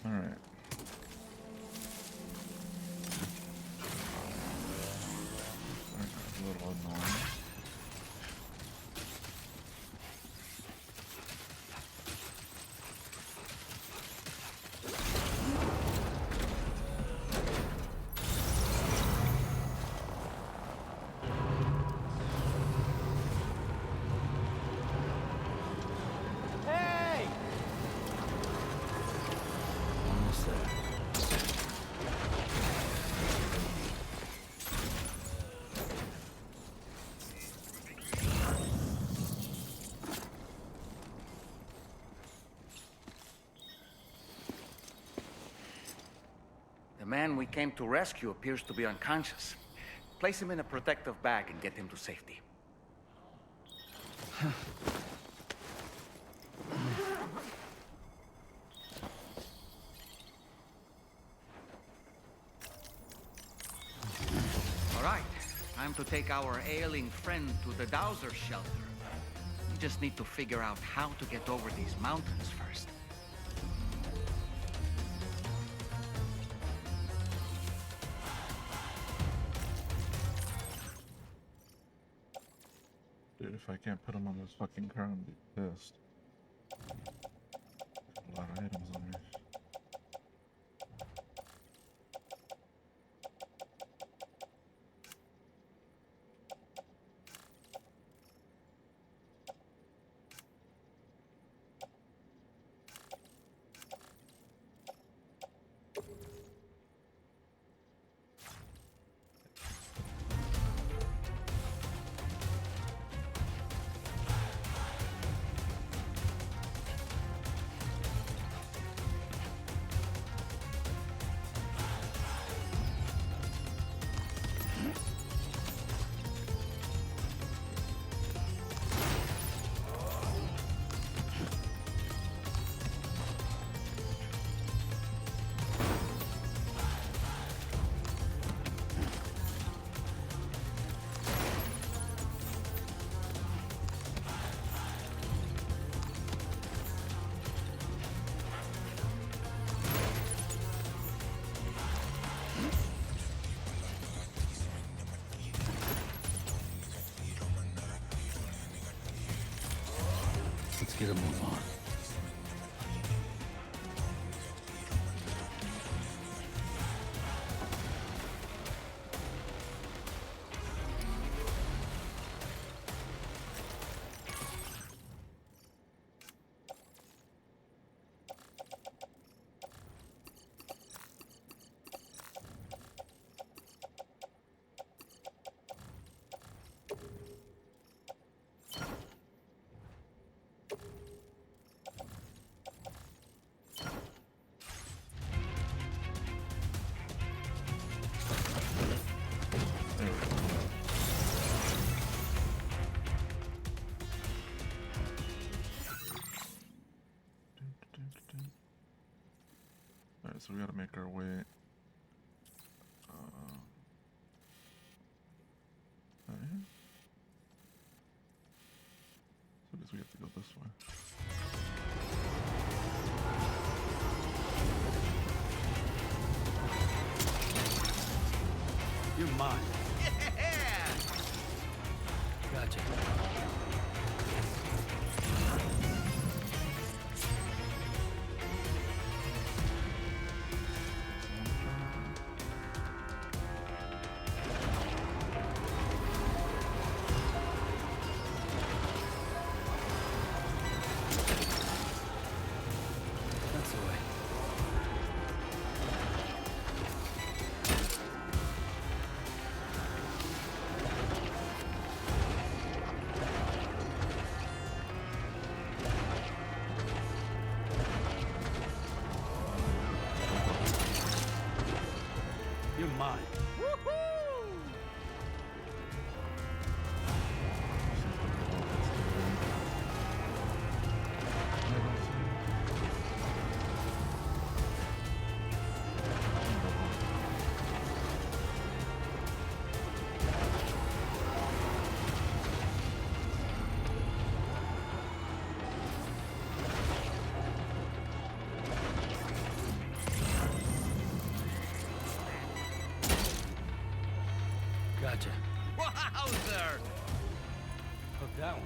Alright. A little annoying. Hey! Almost there. The man we came to rescue appears to be unconscious. Place him in a protective bag and get him to safety. All right, time to take our ailing friend to the Dowser shelter. We just need to figure out how to get over these mountains first. Dude, if I can't put him on this fucking car, I'm gonna be pissed. A lot of items on me. Let's get a move on. Alright, so we gotta make our way. Right here? So I guess we have to go this way. You're mine. Yeah! Gotcha. That's the way. You're mine. Gotcha. Wowzer! Hook that one.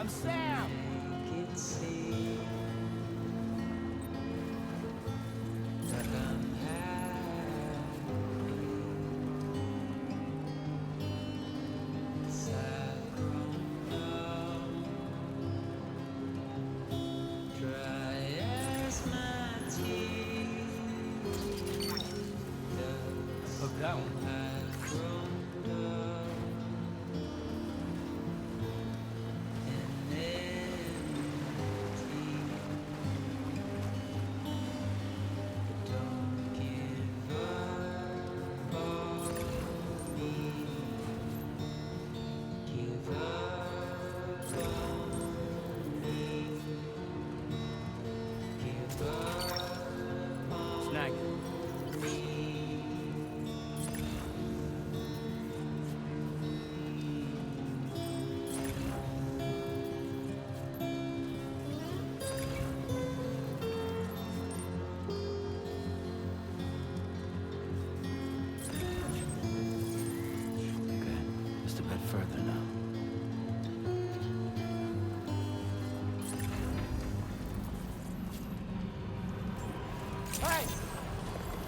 I'm Sam! Hook that one. Snag it. Just a bit further now. Hey!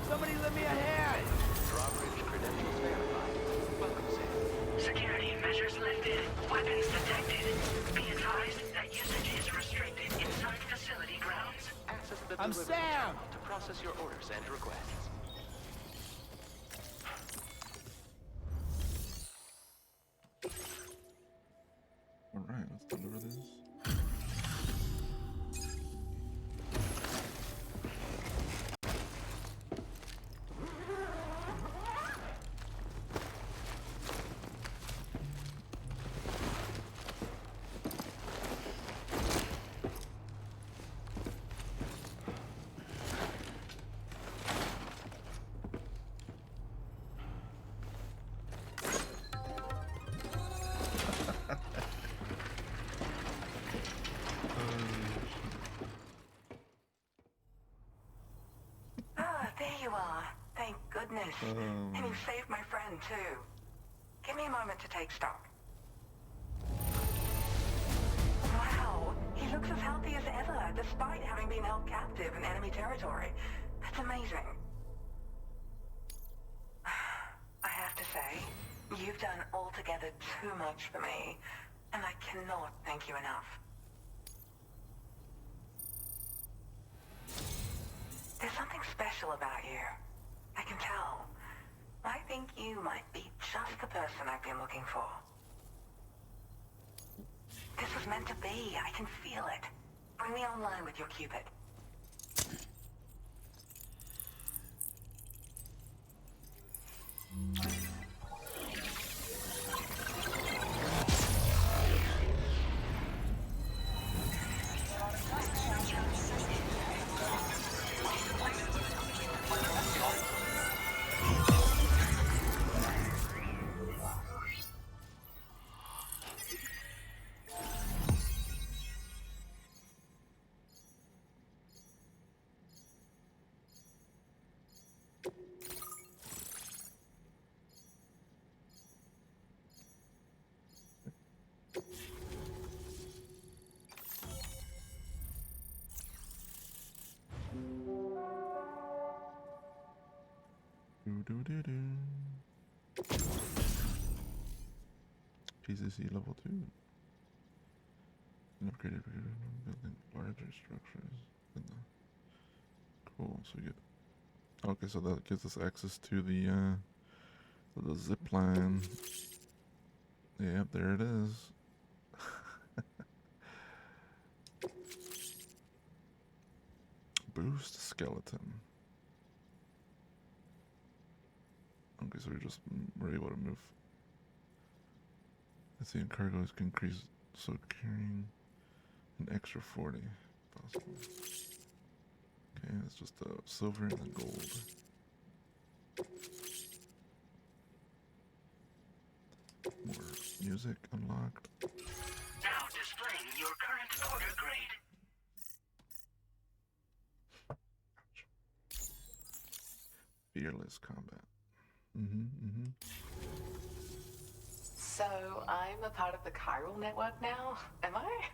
Somebody lend me a hand! Drawbridge credentials verified. Welcome, Sam. Security measures lifted. Weapons detected. Be advised that usage is restricted inside facility grounds. Access the I'm delivery Sam! terminal to process your orders and requests. Alright, let's deliver this. Ah, there you are. Thank goodness. And you saved my friend, too. Give me a moment to take stock. Wow, he looks as healthy as ever, despite having been held captive in enemy territory. That's amazing. I have to say, you've done altogether too much for me, and I cannot thank you enough. There's something special about you. I can tell. I think you might be just the person I've been looking for. This was meant to be. I can feel it. Bring me online with your Cupid. PCC level 2. An upgraded building larger structures. Cool, so you get... Okay, so that gives us access to the zip line. Yep, there it is. Boost skeleton. Okay, so we're able to move. Let's see, and cargo is increased, so carrying an extra 40 possible. Okay, it's just silver and the gold. More music unlocked. Now displaying your current order grade. Fearless combat. So, I'm a part of the chiral network now, am I?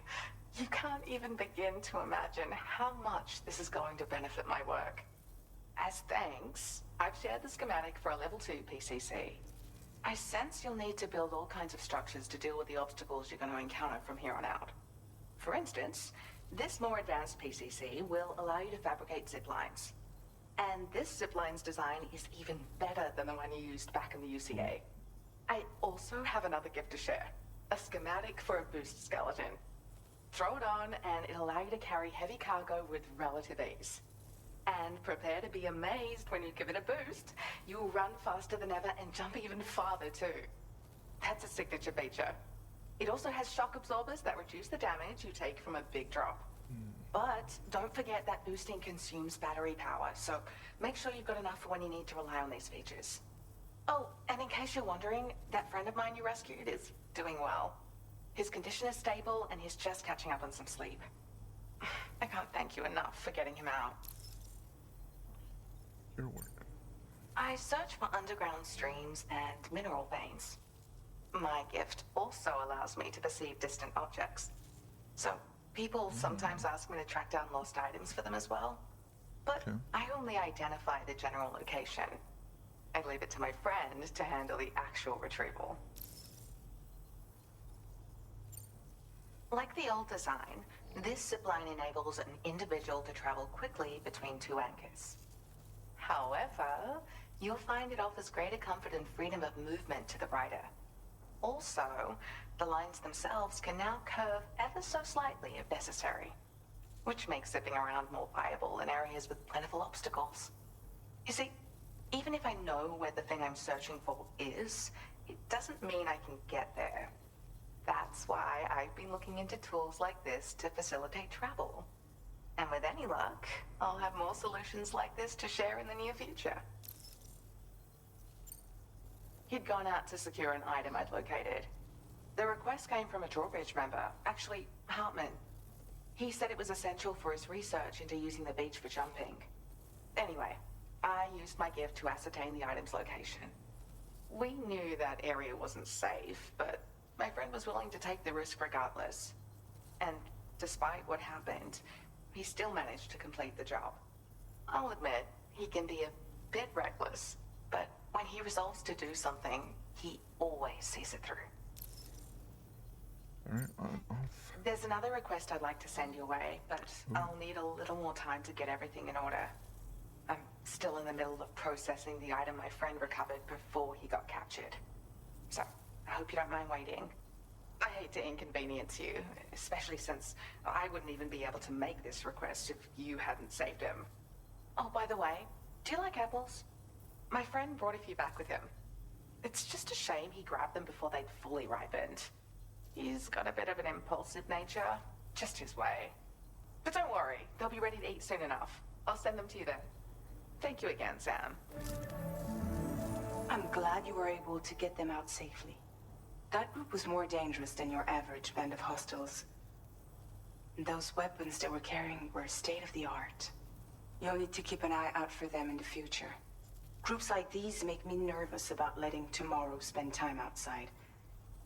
even begin to imagine how much this is going to benefit my work. As thanks, I've shared the schematic for a level 2 PCC. I sense you'll need to build all kinds of structures to deal with the obstacles you're going to encounter from here on out. For instance, this more advanced PCC will allow you to fabricate zip lines. And this zip line's design is even better than the one you used back in the UCA. I also have another gift to share. A schematic for a boost skeleton. Throw it on and it'll allow you to carry heavy cargo with relative ease. And prepare to be amazed when you give it a boost. You'll run faster than ever and jump even farther too. That's a signature feature. It also has shock absorbers that reduce the damage you take from a big drop. But don't forget that boosting consumes battery power, so make sure you've got enough for when you need to rely on these features. Oh, and in case you're wondering, that friend of mine you rescued is doing well. His condition is stable and he's just catching up on some sleep. I can't thank you enough for getting him out. Your work. I search for underground streams and mineral veins. My gift also allows me to perceive distant objects. So, people sometimes ask me to track down lost items for them as well. But I only identify the general location. I leave it to my friend to handle the actual retrieval. Like the old design, this zipline enables an individual to travel quickly between two anchors. However, you'll find it offers greater comfort and freedom of movement to the rider. Also, the lines themselves can now curve ever so slightly if necessary, which makes zipping around more viable in areas with plentiful obstacles. You see, even if I know where the thing I'm searching for is, it doesn't mean I can get there. That's why I've been looking into tools like this to facilitate travel. And with any luck, I'll have more solutions like this to share in the near future. He'd gone out to secure an item I'd located. The request came from a drawbridge member, actually, Hartman. He said it was essential for his research into using the beach for jumping. Anyway, I used my gift to ascertain the item's location. We knew that area wasn't safe, but my friend was willing to take the risk regardless. And despite what happened, he still managed to complete the job. I'll admit, he can be a bit reckless, but when he resolves to do something, he always sees it through. Alright, I'm off. There's another request I'd like to send your way, but I'll need a little more time to get everything in order. I'm still in the middle of processing the item my friend recovered before he got captured. So, I hope you don't mind waiting. I hate to inconvenience you, especially since I wouldn't even be able to make this request if you hadn't saved him. Oh, by the way, do you like apples? My friend brought a few back with him. It's just a shame he grabbed them before they'd fully ripened. He's got a bit of an impulsive nature, just his way. But don't worry, they'll be ready to eat soon enough. I'll send them to you then. Thank you again, Sam. I'm glad you were able to get them out safely. That group was more dangerous than your average band of hostiles. Those weapons they were carrying were state-of-the-art. You'll need to keep an eye out for them in the future. Groups like these make me nervous about letting Tomorrow spend time outside,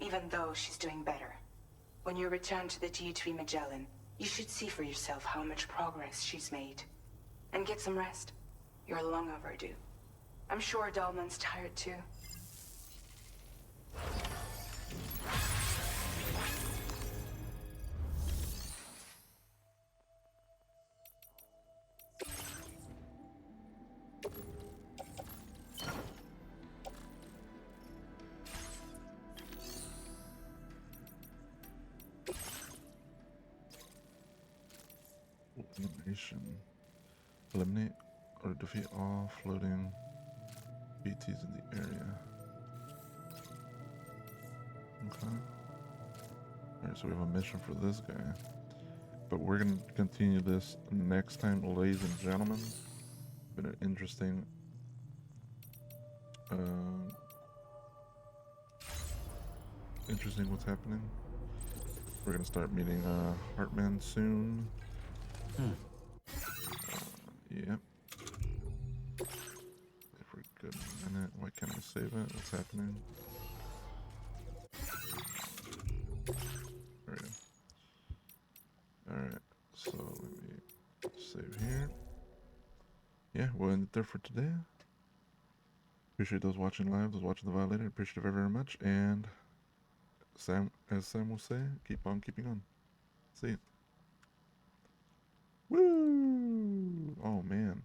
even though she's doing better. When you return to the GHV Magellan, you should see for yourself how much progress she's made. And get some rest. You're long overdue. I'm sure Dahlman's tired too. Elimination. Eliminate or defeat all floating BTs in the area. Okay. Alright, so we have a mission for this guy. But we're going to continue this next time, ladies and gentlemen. Been an interesting interesting what's happening. We're going to start meeting Hartman soon. Yep. If we're good in a minute, why can't I save it? What's happening? There we go. Alright, so let me save here. Yeah, we'll end it there for today. Appreciate those watching live, those watching the Violator. Appreciate it very, very much. And Sam, as Sam will say, keep on keeping on. See ya. Woo! Oh man.